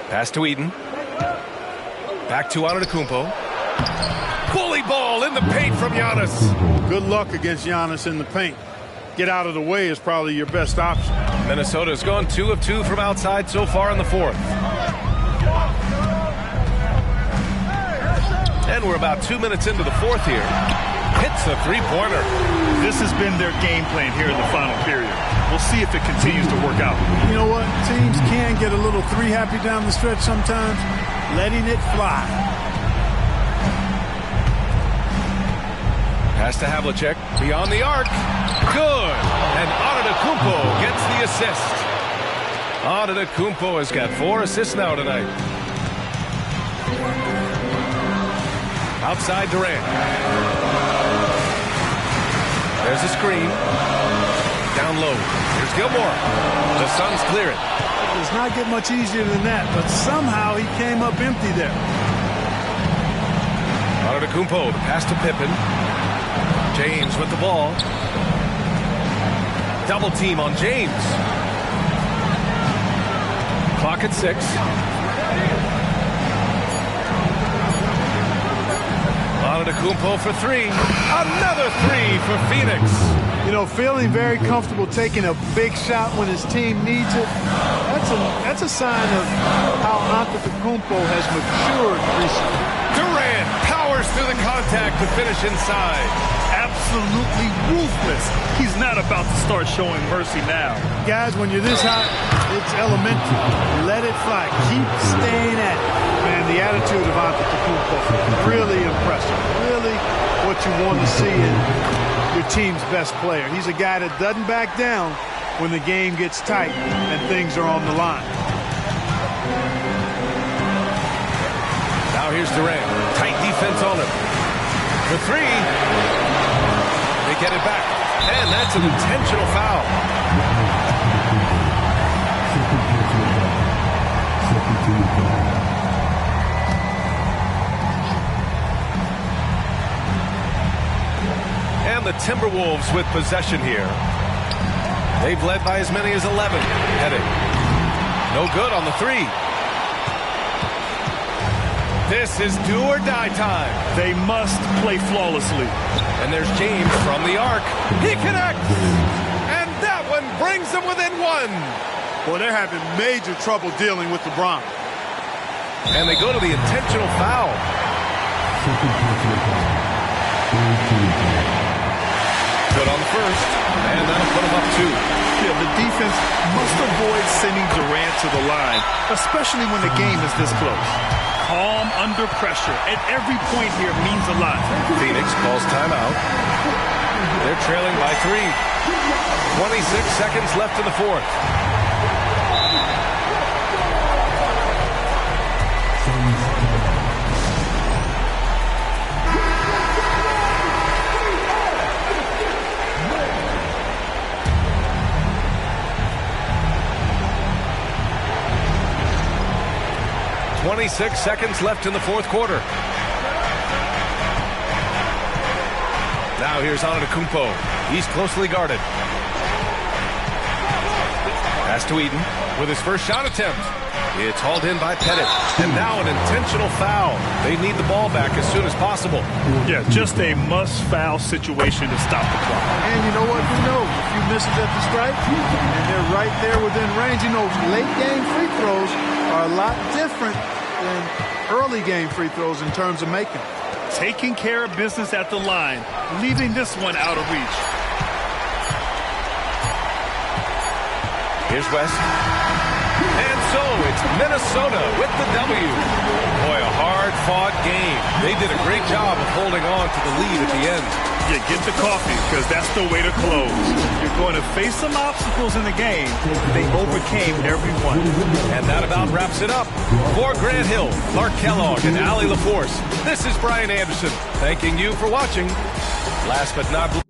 Pass to Eden. Back to Antetokounmpo. Bully ball in the paint from Giannis. Good luck against Giannis in the paint. Get out of the way is probably your best option. Minnesota's gone 2 of 2 from outside so far in the fourth. And we're about 2 minutes into the fourth here. Hits a three-pointer. This has been their game plan here in the final period. We'll see if it continues to work out. You know what? Teams can get a little three-happy down the stretch sometimes. Letting it fly. Pass to Havlicek. Beyond the arc. Good. And Antetokounmpo gets the assist. Antetokounmpo has got 4 assists now tonight. Outside Durant. There's a screen. Down low. Here's Gilmore. The Suns clear it. It does not get much easier than that, but somehow he came up empty there. Antetokounmpo, the pass to Pippen. James with the ball. Double team on James. Clock at 6. Antetokounmpo for 3. Another 3 for Phoenix. You know, feeling very comfortable taking a big shot when his team needs it. That's a sign of how Antetokounmpo has matured recently. Durant powers through the contact to finish inside. Absolutely ruthless. He's not about to start showing mercy now. Guys, when you're this hot, it's elementary. Let it fly. Keep staying at it. Man, the attitude of Antetokounmpo, really impressive. Really what you want to see in your team's best player. He's a guy that doesn't back down when the game gets tight and things are on the line. Now here's Durant. Tight defense on him. For 3. They get it back. And that's an intentional foul. And the Timberwolves with possession here. They've led by as many as 11. Heading. No good on the 3. This is do or die time. They must play flawlessly. And there's James from the arc. He connects. And that one brings them within 1. Well, they're having major trouble dealing with LeBron. And they go to the intentional foul. Good on the first. And that'll put them up 2. Yeah, the defense must avoid sending Durant to the line, especially when the game is this close. calm under pressure. And every point here means a lot. Phoenix calls timeout. They're trailing by 3. 26 seconds left in the fourth. Twenty-six seconds left in the fourth quarter. Now here's Antetokounmpo. He's closely guarded. Pass to Eaton with his first shot attempt. It's hauled in by Pettit. And now an intentional foul. They need the ball back as soon as possible. Yeah, just a must-foul situation to stop the clock. And you know what? Who knows? A few misses at the stripe, and they're right there within range. You know, late-game free throws are a lot different than early-game free throws in terms of making. Taking care of business at the line, leaving this one out of reach. Here's West. And so it's Minnesota with the W. Boy, a hard-fought game. They did a great job of holding on to the lead at the end. Yeah, get the coffee, because that's the way to close. You're going to face some obstacles in the game. They overcame every one. And that about wraps it up. For Grant Hill, Clark Kellogg, and Allie LaForce, this is Brian Anderson, thanking you for watching. Last but not least,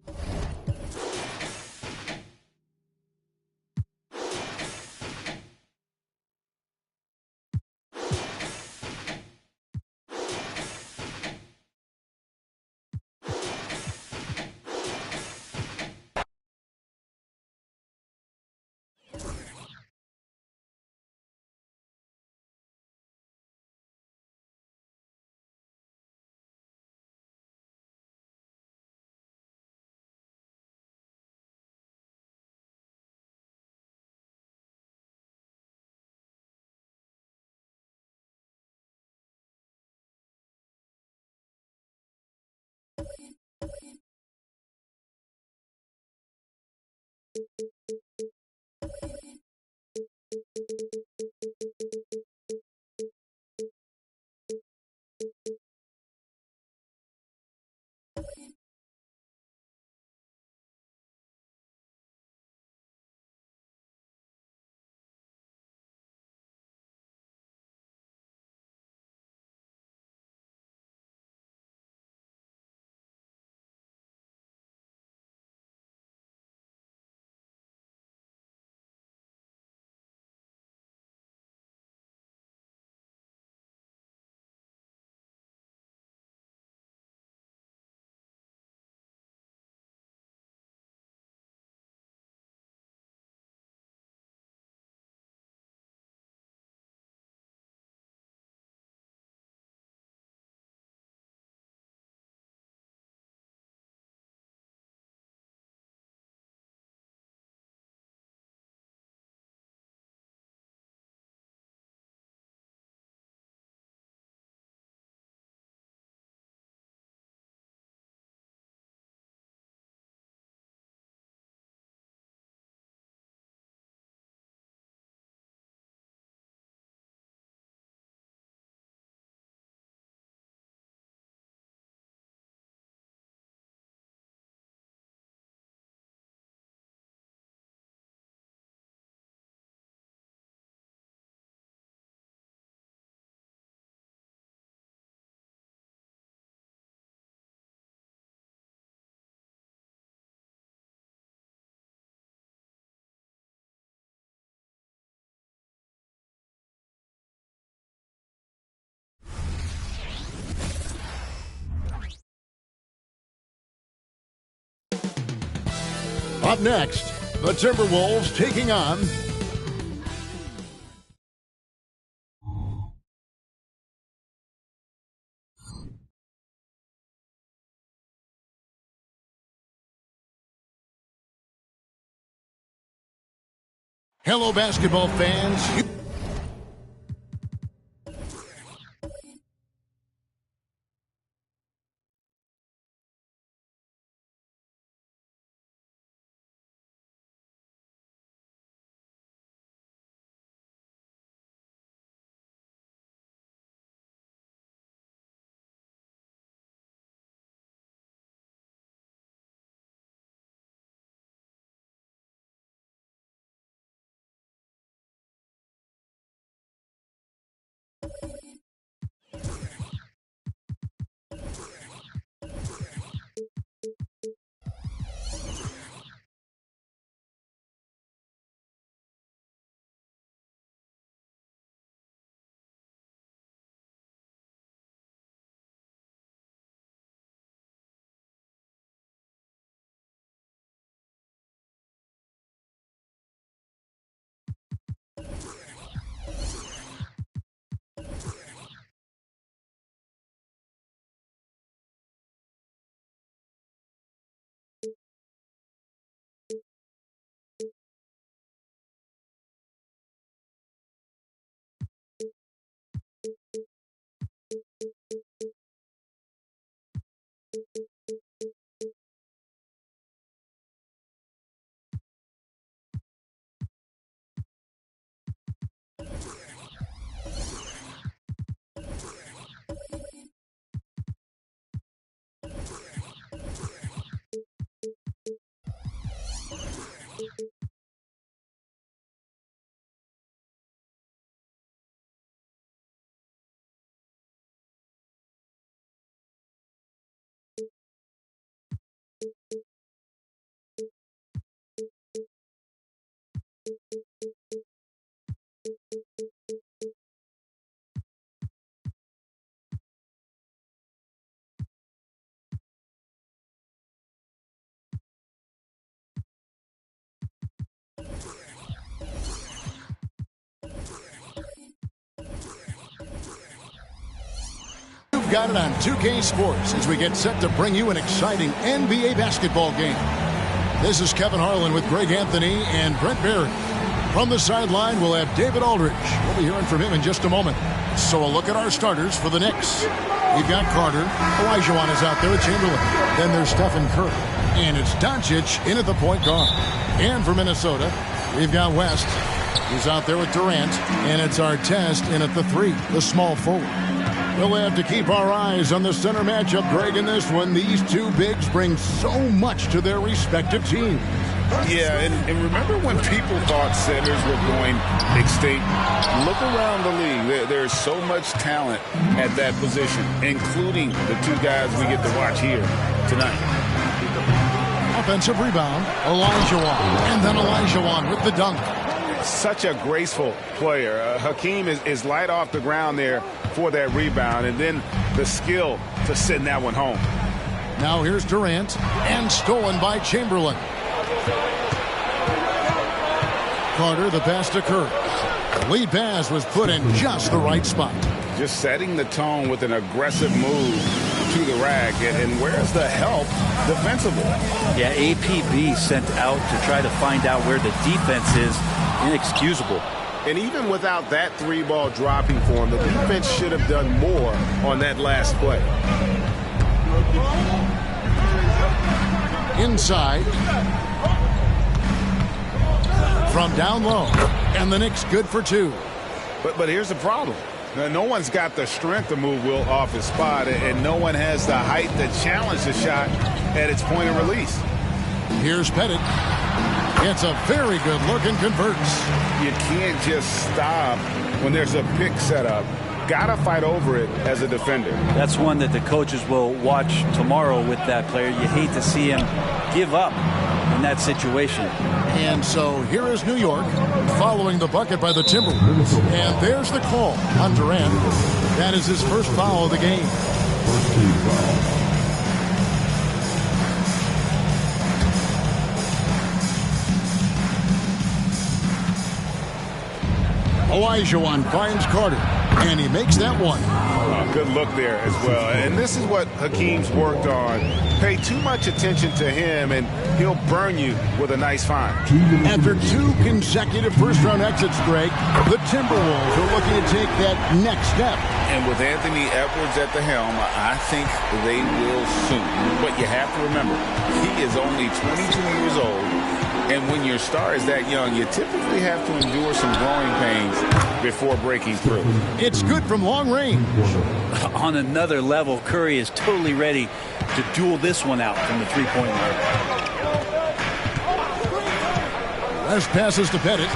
Up next, the Timberwolves taking on Hello, basketball fans. Got it on 2K Sports as we get set to bring you an exciting NBA basketball game. This is Kevin Harlan with Greg Anthony and Brent Barry. From the sideline, we'll have David Aldridge. We'll be hearing from him in just a moment. So a look at our starters for the Knicks. We've got Carter. Olajuwon is out there with Chamberlain. Then there's Stephen Curry. And it's Doncic in at the point guard. And for Minnesota, we've got West. He's out there with Durant. And it's Artest in at the 3, the small forward. We'll have to keep our eyes on the center matchup, Greg, in this one. These two bigs bring so much to their respective teams. Yeah, and remember when people thought centers were going extinct? Look around the league. There's so much talent at that position, including the two guys we get to watch here tonight. Offensive rebound, Olajuwon. And then Olajuwon with the dunk. Such a graceful player. Hakeem is light off the ground there for that rebound, and then the skill to send that one home. Now here's Durant, and stolen by Chamberlain. Carter, the pass to Curry. The lead pass was put in just the right spot. Just setting the tone with an aggressive move to the rack, and where's the help defensively? Yeah, APB sent out to try to find out where the defense is. Inexcusable. And even without that 3-ball dropping for him, the defense should have done more on that last play. Inside. From down low. And the Knicks good for 2. But here's the problem. Now, no one's got the strength to move Will off his spot, and no one has the height to challenge the shot at its point of release. Here's Pettit. It's a very good look and converts. You can't just stop when there's a pick set up. Gotta fight over it as a defender. That's one that the coaches will watch tomorrow with that player. You hate to see him give up in that situation. And so here is New York following the bucket by the Timberwolves. And there's the call on Durant. That is his first foul of the game. First team foul. Olajuwon finds Carter, and he makes that one. Good look there as well. And this is what Hakeem's worked on. Pay too much attention to him, and he'll burn you with a nice find. After 2 consecutive first-round exits, Greg, the Timberwolves are looking to take that next step. And with Anthony Edwards at the helm, I think they will soon. But you have to remember, he is only 22 years old. And when your star is that young, you typically have to endure some growing pains before breaking through. It's good from long range. On another level, Curry is totally ready to duel this one out from the three-point line. West passes to Pettit.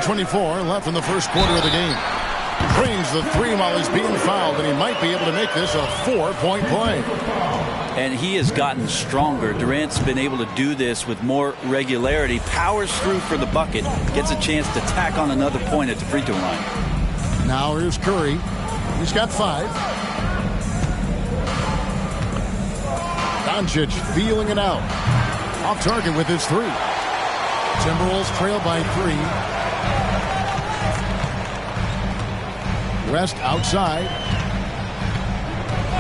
1:24 left in the first quarter of the game. Brings the three while he's being fouled, and he might be able to make this a 4-point play. And he has gotten stronger. Durant's been able to do this with more regularity. Powers through for the bucket. Gets a chance to tack on another point at the free throw line. Now here's Curry. He's got 5. Doncic feeling it out. Off target with his 3. Timberwolves trail by 3. West outside.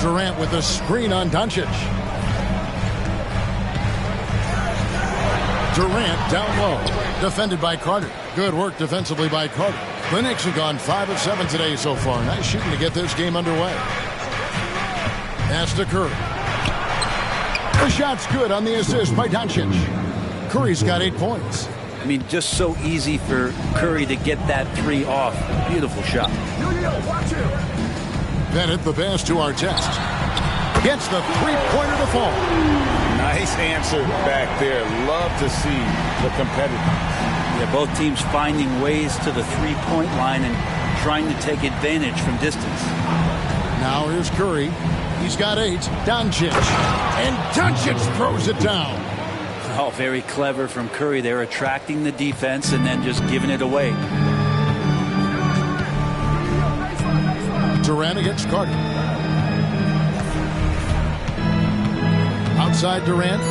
Durant with a screen on Doncic. Durant down low. Defended by Carter. Good work defensively by Carter. The Knicks have gone 5 of 7 today so far. Nice shooting to get this game underway. Pass to Curry. The shot's good on the assist by Doncic. Curry's got 8 points. I mean, just so easy for Curry to get that 3 off. Beautiful shot. Bennett, the pass to Artest. Gets the three-pointer to fall. Nice answer back there. Love to see the competitor. Yeah, both teams finding ways to the three-point line and trying to take advantage from distance. Now here's Curry. He's got 8. Doncic. And Doncic throws it down. Oh, very clever from Curry. They're attracting the defense and then just giving it away. Durant against Carter. Outside Durant.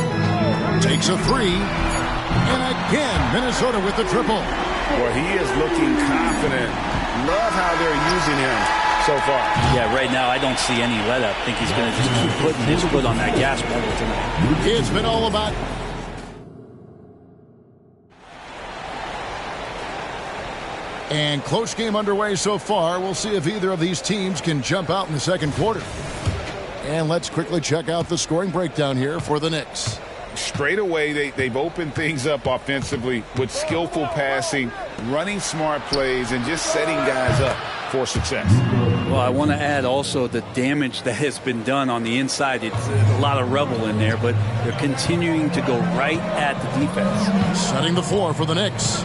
Takes a 3. And again, Minnesota with the triple. Well, he is looking confident. Love how they're using him so far. Yeah, right now I don't see any let up. I think he's going to just keep putting his foot on that gas pedal tonight. It's been all about... And close game underway so far. We'll see if either of these teams can jump out in the second quarter. And let's quickly check out the scoring breakdown here for the Knicks. Straight away, they've opened things up offensively with skillful passing, running smart plays, and just setting guys up for success. Well, I want to add also the damage that has been done on the inside. It's a lot of rubble in there, but they're continuing to go right at the defense. Setting the floor for the Knicks.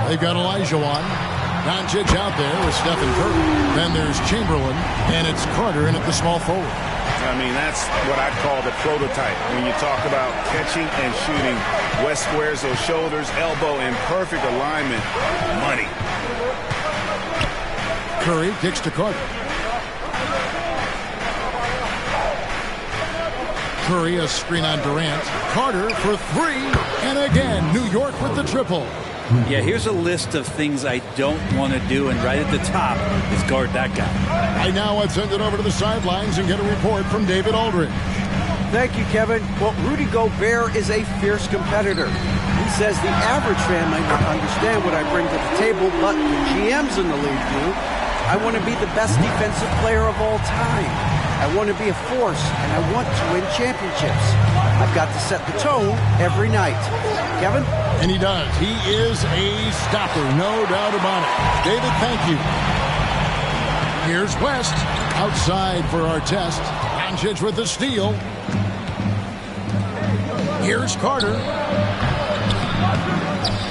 They've got Olajuwon. Doncic out there with Stephen Curry. Then there's Chamberlain, and it's Carter in at the small forward. I mean, that's what I'd call the prototype. When you talk about catching and shooting, West squares those shoulders, elbow in perfect alignment. Money. Curry kicks to Carter. Curry, a screen on Durant. Carter for 3. And again, New York with the triple. Yeah, here's a list of things I don't want to do, and right at the top is guard that guy. Right now, let's send it over to the sidelines and get a report from David Aldridge. Thank you, Kevin. Well, Rudy Gobert is a fierce competitor. He says the average fan might not understand what I bring to the table, but the GMs in the league do. I want to be the best defensive player of all time. I want to be a force, and I want to win championships. I've got to set the tone every night. Kevin? And he does. He is a stopper, no doubt about it. David, thank you. Here's West. Outside for Artest. Doncic with the steal. Here's Carter.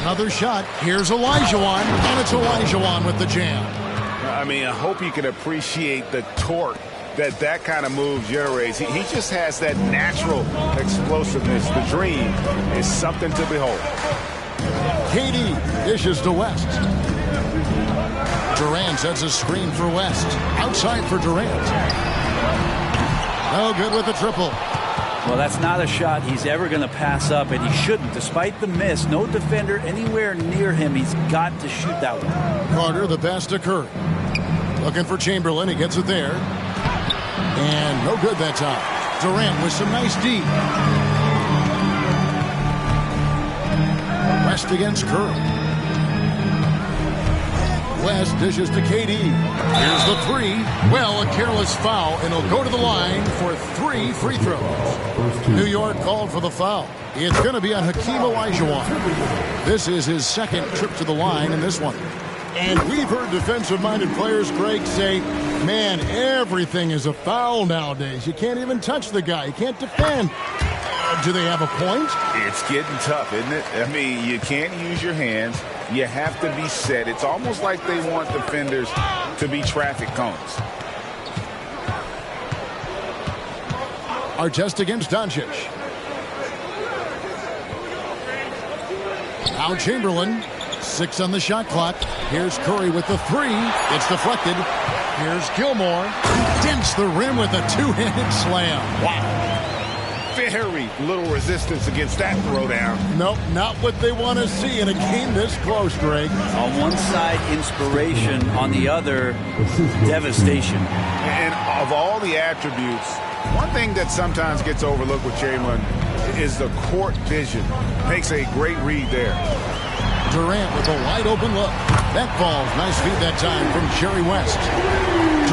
Another shot. Here's Olajuwon. And it's Olajuwon with the jam. I mean, I hope you can appreciate the torque that kind of move generates. He just has that natural explosiveness. The dream is something to behold. KD dishes to West. Durant sets a screen for West. Outside for Durant. No good with the triple. Well, that's not a shot he's ever going to pass up, and he shouldn't. Despite the miss, no defender anywhere near him. He's got to shoot that one. Carter, the pass to Curry. Looking for Chamberlain. He gets it there. And no good that time. Durant with some nice D. West against Curry. West dishes to KD. Here's the 3. Well, a careless foul, and he'll go to the line for 3 free throws. New York called for the foul. It's going to be on Hakeem Olajuwon. This is his second trip to the line in this one. And we've heard defensive-minded players, Greg, say, man, everything is a foul nowadays. You can't even touch the guy. You can't defend. Do they have a point? It's getting tough, isn't it? I mean, you can't use your hands. You have to be set. It's almost like they want defenders to be traffic cones. Artest against Doncic. Now Chamberlain. 6 on the shot clock. Here's Curry with the 3. It's deflected. Here's Gilmore. Dents the rim with a two-handed slam. Wow. Very little resistance against that throwdown. Nope, not what they want to see in a game this close, Greg. On one side, inspiration. On the other, devastation. And of all the attributes, one thing that sometimes gets overlooked with Chamberlain is the court vision. Makes a great read there. Durant with a wide open look. That falls. Nice feed that time from Jerry West.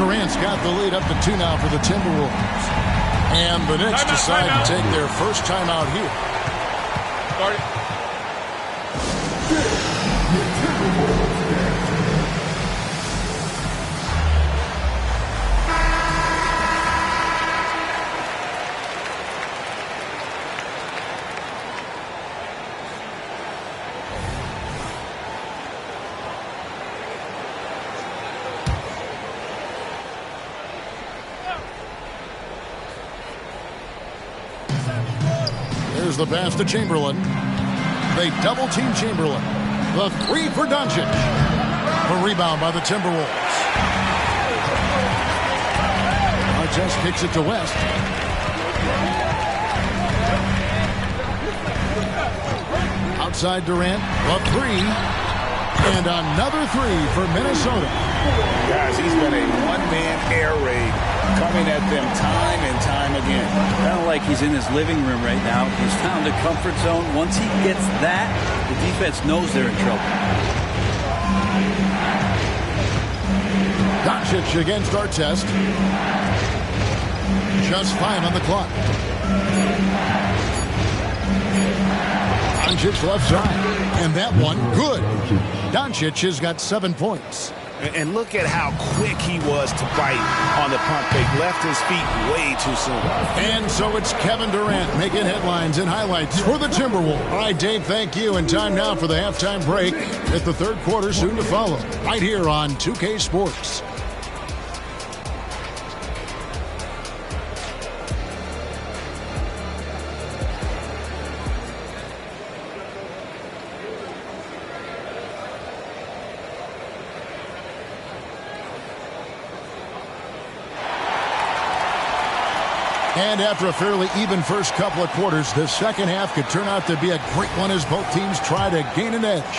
Durant's got the lead up to 2 now for the Timberwolves. And the Knicks decide to take their first timeout here. Here's the pass to Chamberlain. They double-team Chamberlain. The 3 for Doncic. A rebound by the Timberwolves. Artest kicks it to West. Outside Durant. The 3. And another 3 for Minnesota. Guys, he's been a one-man air raid coming at them time and time again. Kind of like he's in his living room right now. He's found a comfort zone. Once he gets that, the defense knows they're in trouble. Doncic against Artest. Just 5 on the clock. Doncic left side. And that one, good. Doncic has got 7 points. And look at how quick he was to bite on the pump fake. Left his feet way too soon. And so it's Kevin Durant making headlines and highlights for the Timberwolves. All right, Dave, thank you. And time now for the halftime break with the third quarter soon to follow. Right here on 2K Sports. And after a fairly even first couple of quarters, the second half could turn out to be a great one as both teams try to gain an edge.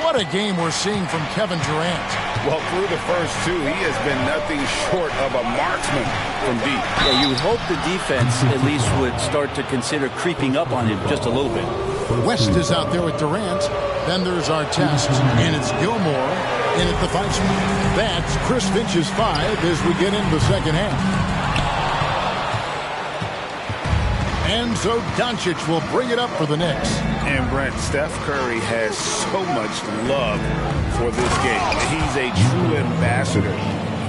What a game we're seeing from Kevin Durant. Well, through the first 2, he has been nothing short of a marksman from deep. Yeah, you would hope the defense at least would start to consider creeping up on him just a little bit. West is out there with Durant. Then there's Artest, and it's Gilmore in at the 5 spot. That's Chris Finch's 5 as we get into the second half. And so Doncic will bring it up for the Knicks. And Brent, Steph Curry has so much love for this game. He's a true ambassador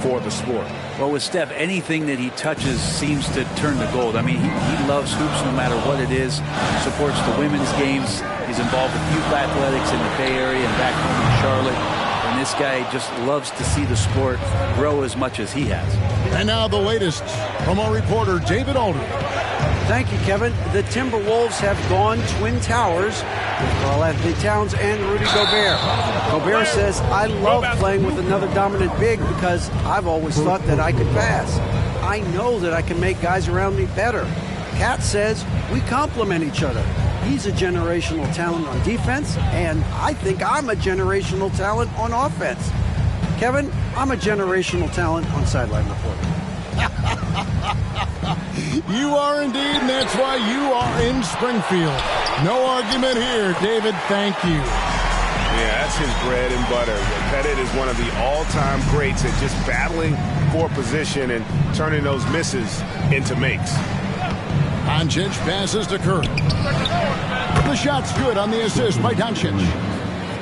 for the sport. Well, with Steph, anything that he touches seems to turn to gold. I mean, he loves hoops no matter what it is. Supports the women's games. He's involved with youth athletics in the Bay Area and back home in Charlotte. And this guy just loves to see the sport grow as much as he has. And now the latest from our reporter, David Aldridge. Thank you, Kevin. The Timberwolves have gone Twin Towers with Karl-Anthony Towns and Rudy Gobert. Gobert says, I love playing with another dominant big because I've always thought that I could pass. I know that I can make guys around me better. Cat says, we complement each other. He's a generational talent on defense, and I think I'm a generational talent on offense. Kevin, I'm a generational talent on sideline reporting. You are indeed, and that's why you are in Springfield. No argument here, David. Thank you. Yeah, that's his bread and butter. Pettit is one of the all-time greats at just battling for position and turning those misses into makes. Doncic passes to Curry. The shot's good on the assist by Doncic.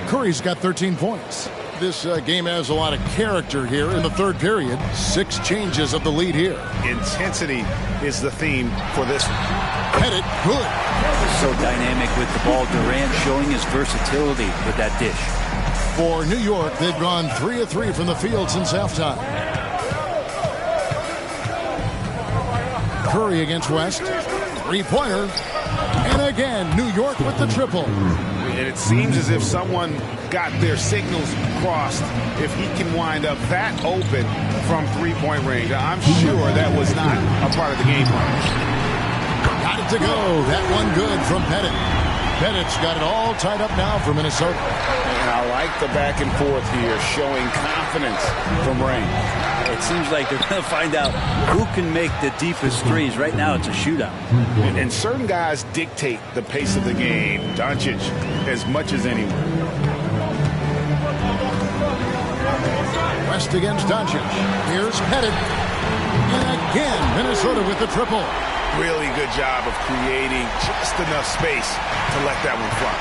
Curry's got 13 points. This game has a lot of character here in the third period. 6 changes of the lead here. Intensity is the theme for this one. Pettit, good. So dynamic with the ball. Durant showing his versatility with that dish. For New York, they've gone 3 of 3 from the field since halftime. Curry against West. Three-pointer. And again, New York with the triple. And it seems as if someone got their signals crossed if he can wind up that open from three-point range. I'm sure that was not a part of the game plan. Got it to go. That one good from Pettit. Pettit's got it all tied up now for Minnesota. And I like the back and forth here, showing confidence from Rain. It seems like they're going to find out who can make the deepest threes. Right now, it's a shootout. And certain guys dictate the pace of the game. Doncic, as much as anyone. West against Doncic. Here's Pettit. And again, Minnesota with the triple. Really good job of creating just enough space to let that one fly.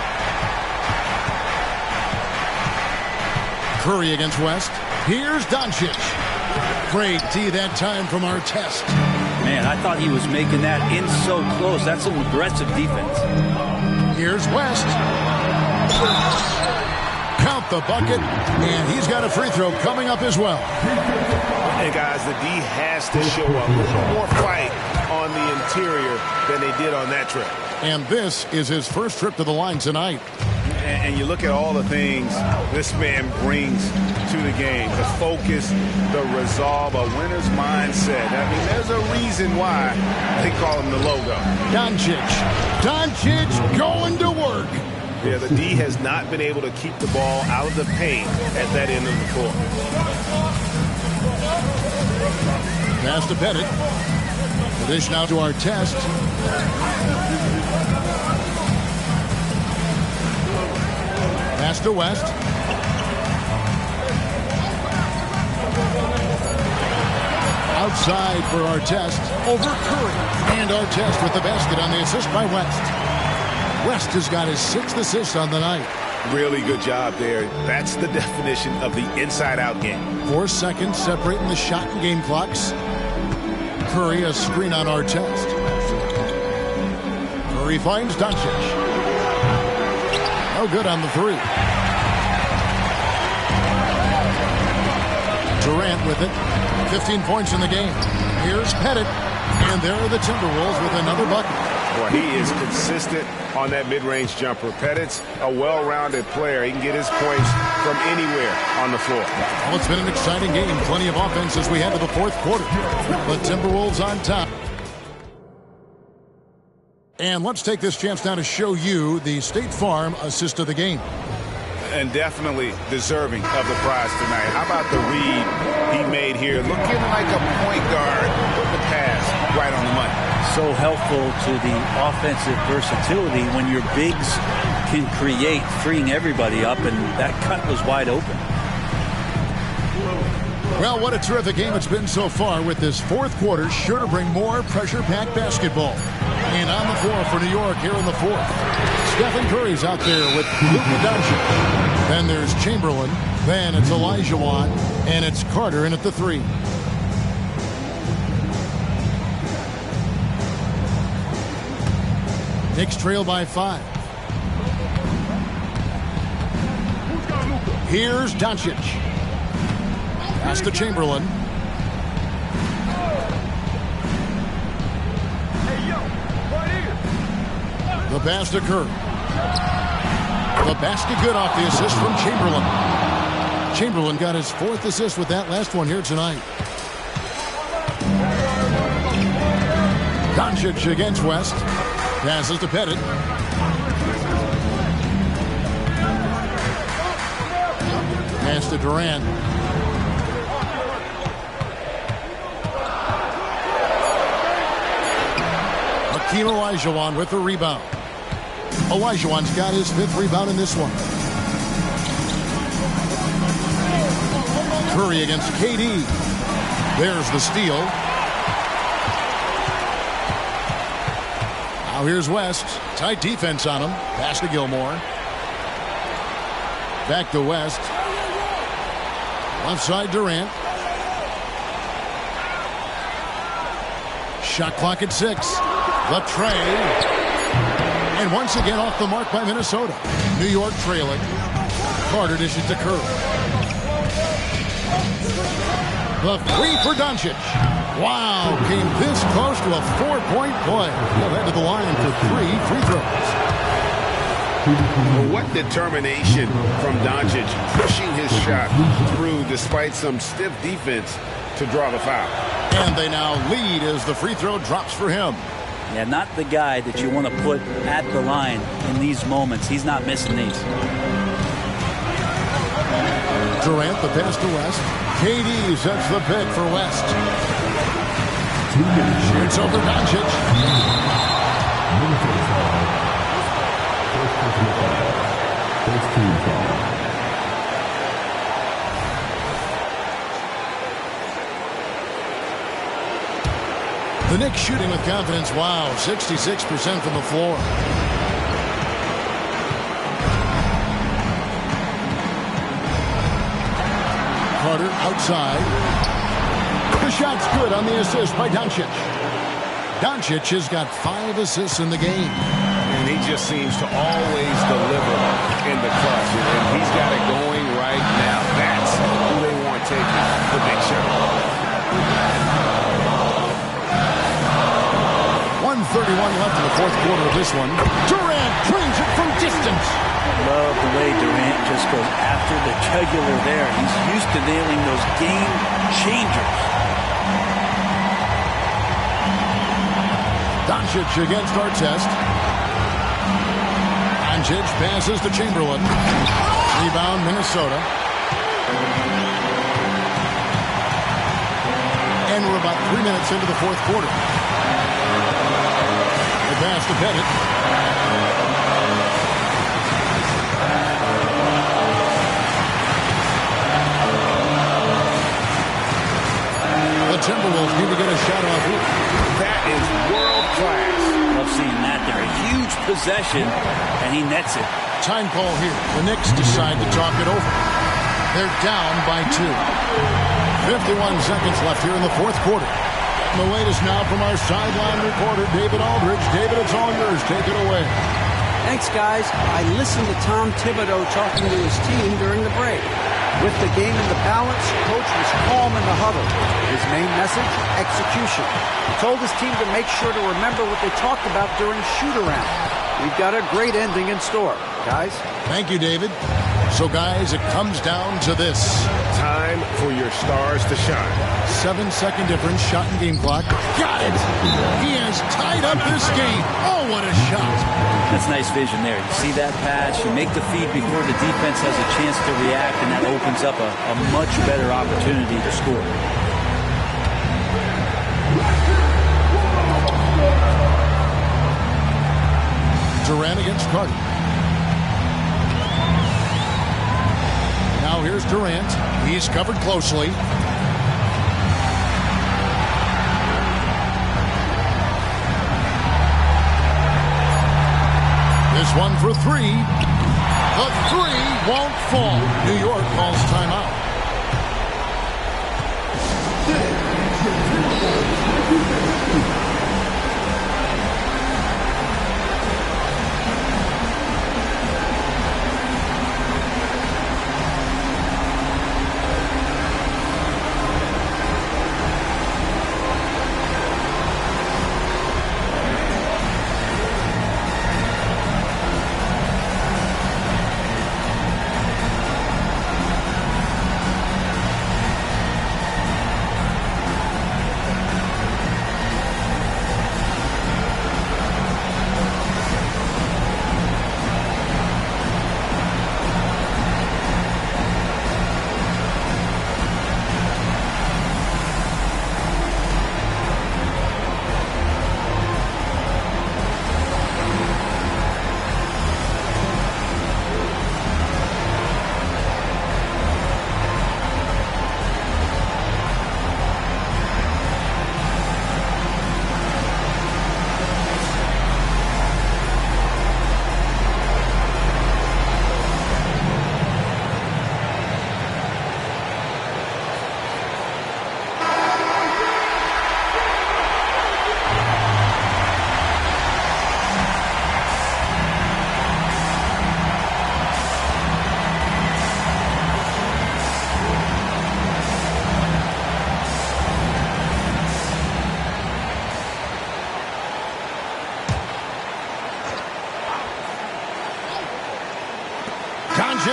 Curry against West. Here's Doncic. Great D that time from Artest. Man, I thought he was making that in so close. That's some aggressive defense. Here's West. Count the bucket, and he's got a free throw coming up as well. Hey, guys, the D has to show a little more fight on the interior than they did on that trip. And this is his first trip to the line tonight. And you look at all the things this man brings to the game. The focus, the resolve, a winner's mindset. I mean, there's a reason why they call him the logo. Doncic going to work. Yeah, the D has not been able to keep the ball out of the paint at that end of the floor. Pass to Pettit. The dish now to Artest. Pass to West. Outside for Artest. Over Curry. And Artest with the basket on the assist by West. West has got his 6th assist on the night. Really good job there. That's the definition of the inside-out game. 4 seconds separating the shot and game clocks. Curry, a screen on Artest. Curry finds Doncic. No good on the three. Durant with it. 15 points in the game. Here's Pettit. And there are the Timberwolves with another bucket. Boy, he is consistent on that mid-range jumper. Pettit's a well-rounded player. He can get his points from anywhere on the floor. Well, it's been an exciting game. Plenty of offense as we head to the fourth quarter. The Timberwolves on top. And let's take this chance now to show you the State Farm assist of the game. And definitely deserving of the prize tonight. How about the read he made here? Looking like a point guard with the pass right on the money. So helpful to the offensive versatility when your bigs can create, freeing everybody up, and that cut was wide open. Well, what a terrific game it's been so far, with this fourth quarter sure to bring more pressure-packed basketball. And on the floor for New York here in the fourth. Stephen Curry's out there with Luka Doncic. Then there's Chamberlain. Then it's Olajuwon. And it's Carter in at the three. Knicks trail by 5. Here's Doncic. Pass to Chamberlain. The pass to Curry. The basket good off the assist from Chamberlain. Chamberlain got his 4th assist with that last one here tonight. Doncic against West. Passes to Pettit. Pass to Durant. Hakeem Olajuwon with the rebound. Olajuwon's got his 5th rebound in this one. Curry against KD. There's the steal. Now here's West. Tight defense on him. Pass to Gilmore. Back to West. Left side Durant. Shot clock at 6. The tray. And once again off the mark by Minnesota. New York trailing. Carter dishes to Curry. The three for Doncic. Wow, came this close to a 4-point play. He'll head to the line for 3 free throws. Well, what determination from Doncic, pushing his shot through despite some stiff defense to draw the foul. And they now lead as the free throw drops for him. Yeah, not the guy that you want to put at the line in these moments. He's not missing these. Durant, the pass to West. KD sets the pick for West. Shoots over Doncic. The Knicks shooting with confidence. Wow, 66% from the floor. Carter outside. The shot's good on the assist by Doncic. Doncic has got 5 assists in the game. And he just seems to always deliver in the clutch. And he's got it going right now. That's who they want taking the big shot. 1:31 left in the fourth quarter of this one. Durant drains it from distance. Love the way Durant just goes after the jugular there. He's used to nailing those game changers. Doncic against Artest. Doncic passes to Chamberlain. Rebound Minnesota. And we're about 3 minutes into the fourth quarter. The pass to Pettit. The Timberwolves need to get a shot off here. That is world class. Love seeing that there. A huge possession, and he nets it. Time call here. The Knicks decide to talk it over. They're down by 2. 51 seconds left here in the fourth quarter. The latest now from our sideline reporter, David Aldridge. David, it's all yours. Take it away. Thanks, guys. I listened to Tom Thibodeau talking to his team during the break. With the game in the balance, Coach was calm in the huddle. His main message, execution. He told his team to make sure to remember what they talked about during shoot-around. We've got a great ending in store, guys. Thank you, David. So, guys, it comes down to this. Time for your stars to shine. 7-second difference, shot and game clock. Got it! He has tied up this game. Oh, what a shot. That's nice vision there. You see that pass, you make the feed before the defense has a chance to react, and that opens up a much better opportunity to score. Durant against Carter. Now here's Durant. He's covered closely. This one for 3. The 3 won't fall. New York calls timeout.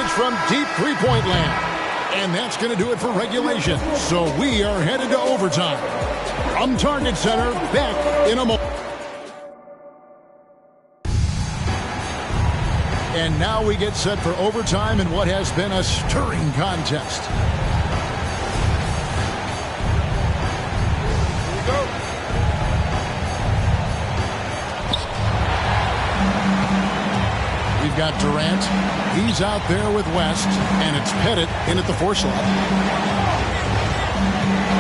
Doncic from deep three-point land. And that's going to do it for regulation. So we are headed to overtime. From Target Center, back in a moment. And now we get set for overtime in what has been a stirring contest. Here we go. We've got Durant. He's out there with West, and it's Pettit in at the 4 slot.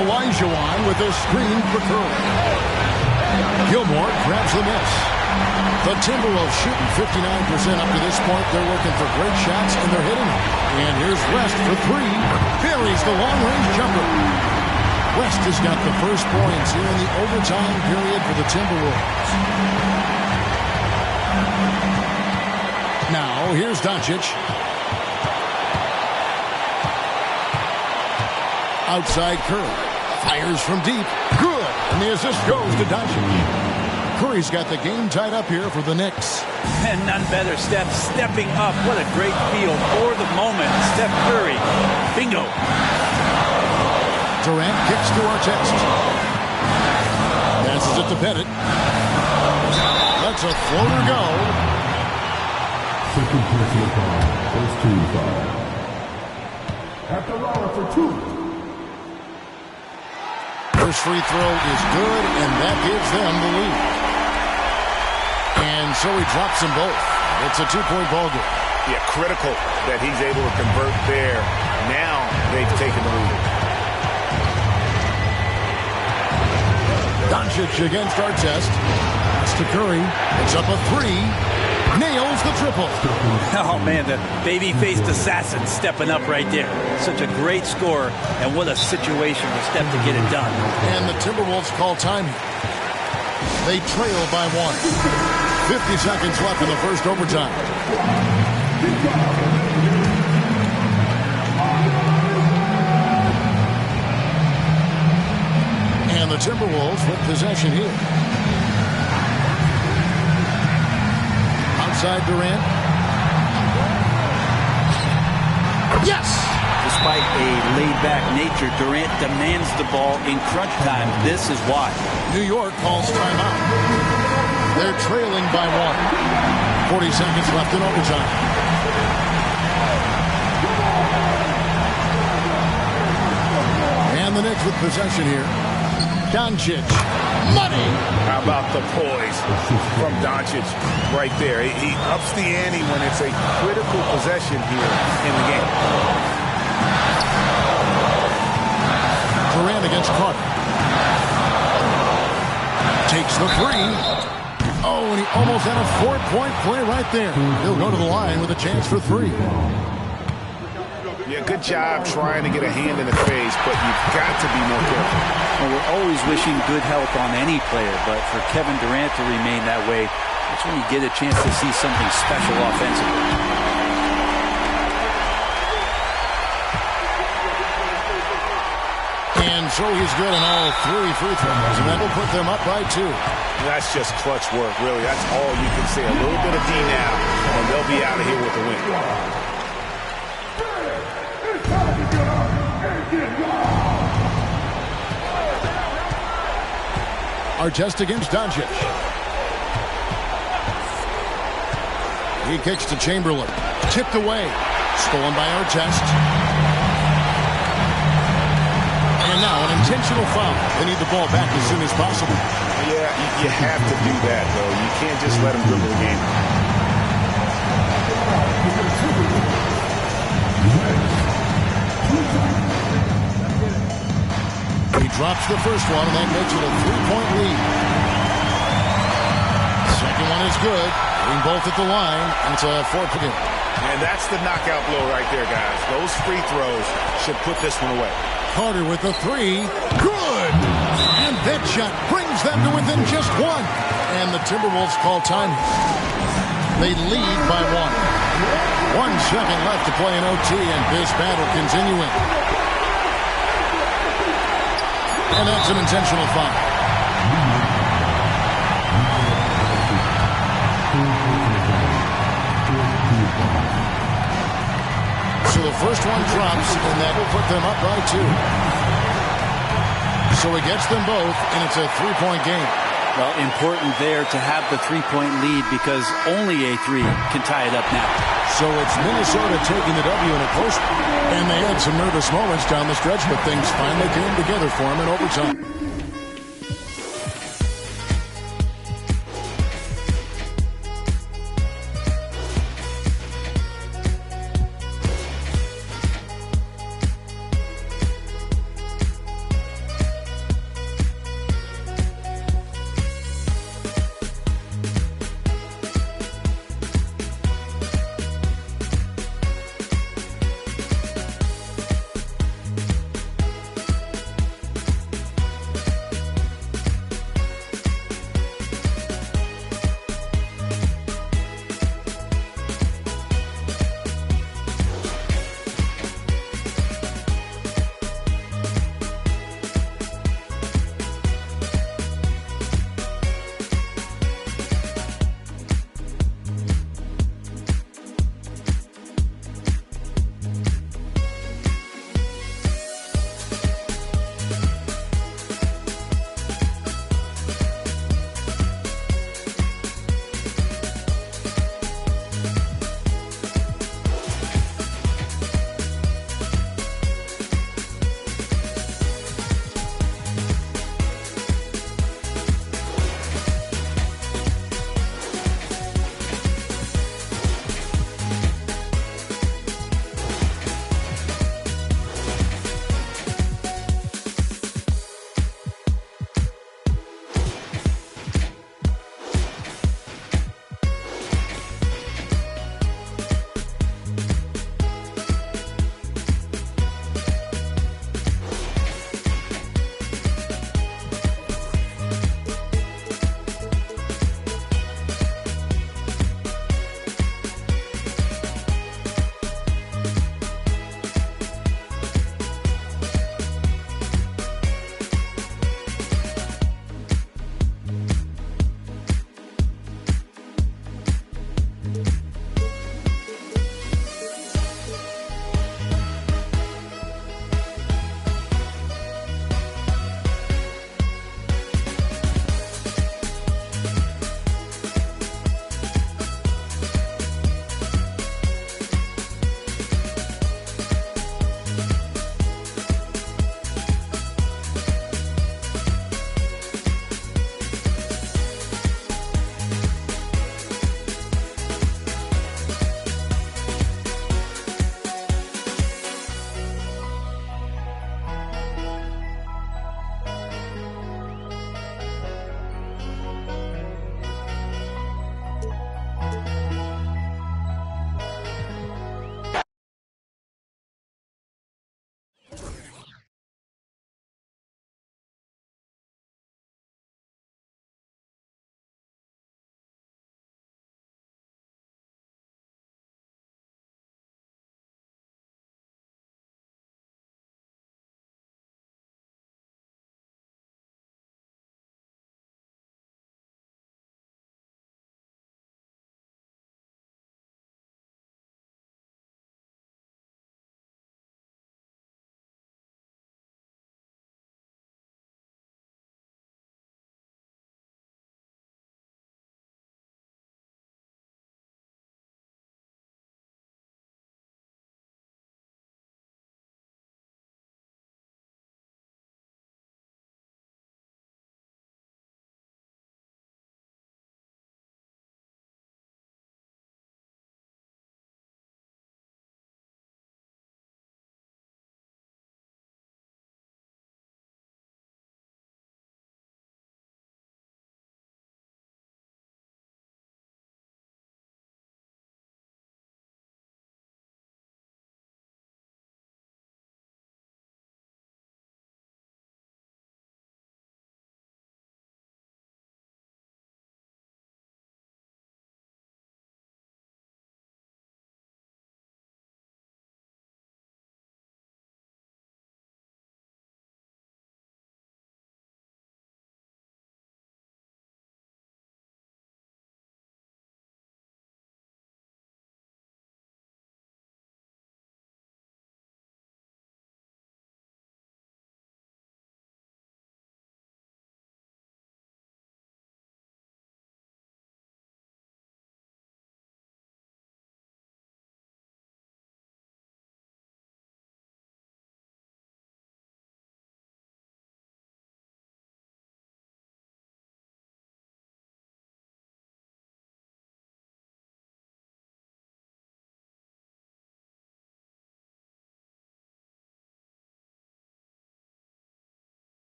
Olajuwon with a screen for Curry. Gilmore grabs the miss. The Timberwolves shooting 59% up to this point. They're looking for great shots, and they're hitting them. And here's West for 3. Buries the long-range jumper. West has got the first points here in the overtime period for the Timberwolves. Now, here's Doncic. Outside Curry. Fires from deep. Good. And the assist goes to Doncic. Curry's got the game tied up here for the Knicks. And none better. Steph stepping up. What a great feel for the moment. Steph Curry. Bingo. Durant kicks to Artest. Passes it to Pettit. Lets a floater go. Second personal foul. First team foul. At the line for 2. First free throw is good, and that gives them the lead. And so he drops them both. It's a 2-point ball game. Yeah, critical that he's able to convert there. Now they've taken the lead. Doncic against Artest. It's to Curry. It's up a 3. Nails the triple. Oh, man, the baby-faced assassin stepping up right there. Such a great score, and what a situation for Steph to get it done. And the Timberwolves call time. They trail by 1. 50 seconds left in the first overtime. And the Timberwolves with possession here. Outside Durant. Yes! Despite a laid-back nature, Durant demands the ball in crunch time. This is why. New York calls timeout. They're trailing by 1. 40 seconds left in overtime. And the Knicks with possession here. Doncic. Money! How about the poise from Doncic right there? He ups the ante when it's a critical possession here in the game. Durant against Carter. Takes the 3. Oh, and he almost had a 4-point play right there. He'll go to the line with a chance for 3. Yeah, good job trying to get a hand in the face, but you've got to be more careful. Well, we're always wishing good health on any player, but for Kevin Durant to remain that way, that's when you get a chance to see something special offensively. And so he's good on all 3 free throws, and that will put them up by 2. That's just clutch work, really. That's all you can say. A little bit of D now, and they'll be out of here with the win. Artest against Doncic. He kicks to Chamberlain. Tipped away. Stolen by Artest. And now an intentional foul. They need the ball back as soon as possible. Yeah, you have to do that, though. You can't just let them dribble the game. He drops the first one, and that makes it a 3-point lead. Second one is good. Hitting both at the line, and it's a 4-point. And that's the knockout blow right there, guys. Those free throws should put this one away. Carter with the 3. Good! And that shot brings them to within just 1. And the Timberwolves call time. They lead by 1. 1 second left to play in OT, and this battle continuing. And that's an intentional foul. the first one drops, and that will put them up by 2. So it gets them both, and it's a 3-point game. Well, important there to have the 3-point lead because only a 3 can tie it up now. So it's Minnesota taking the W in a close, and they had some nervous moments down the stretch, but things finally came together for them in overtime.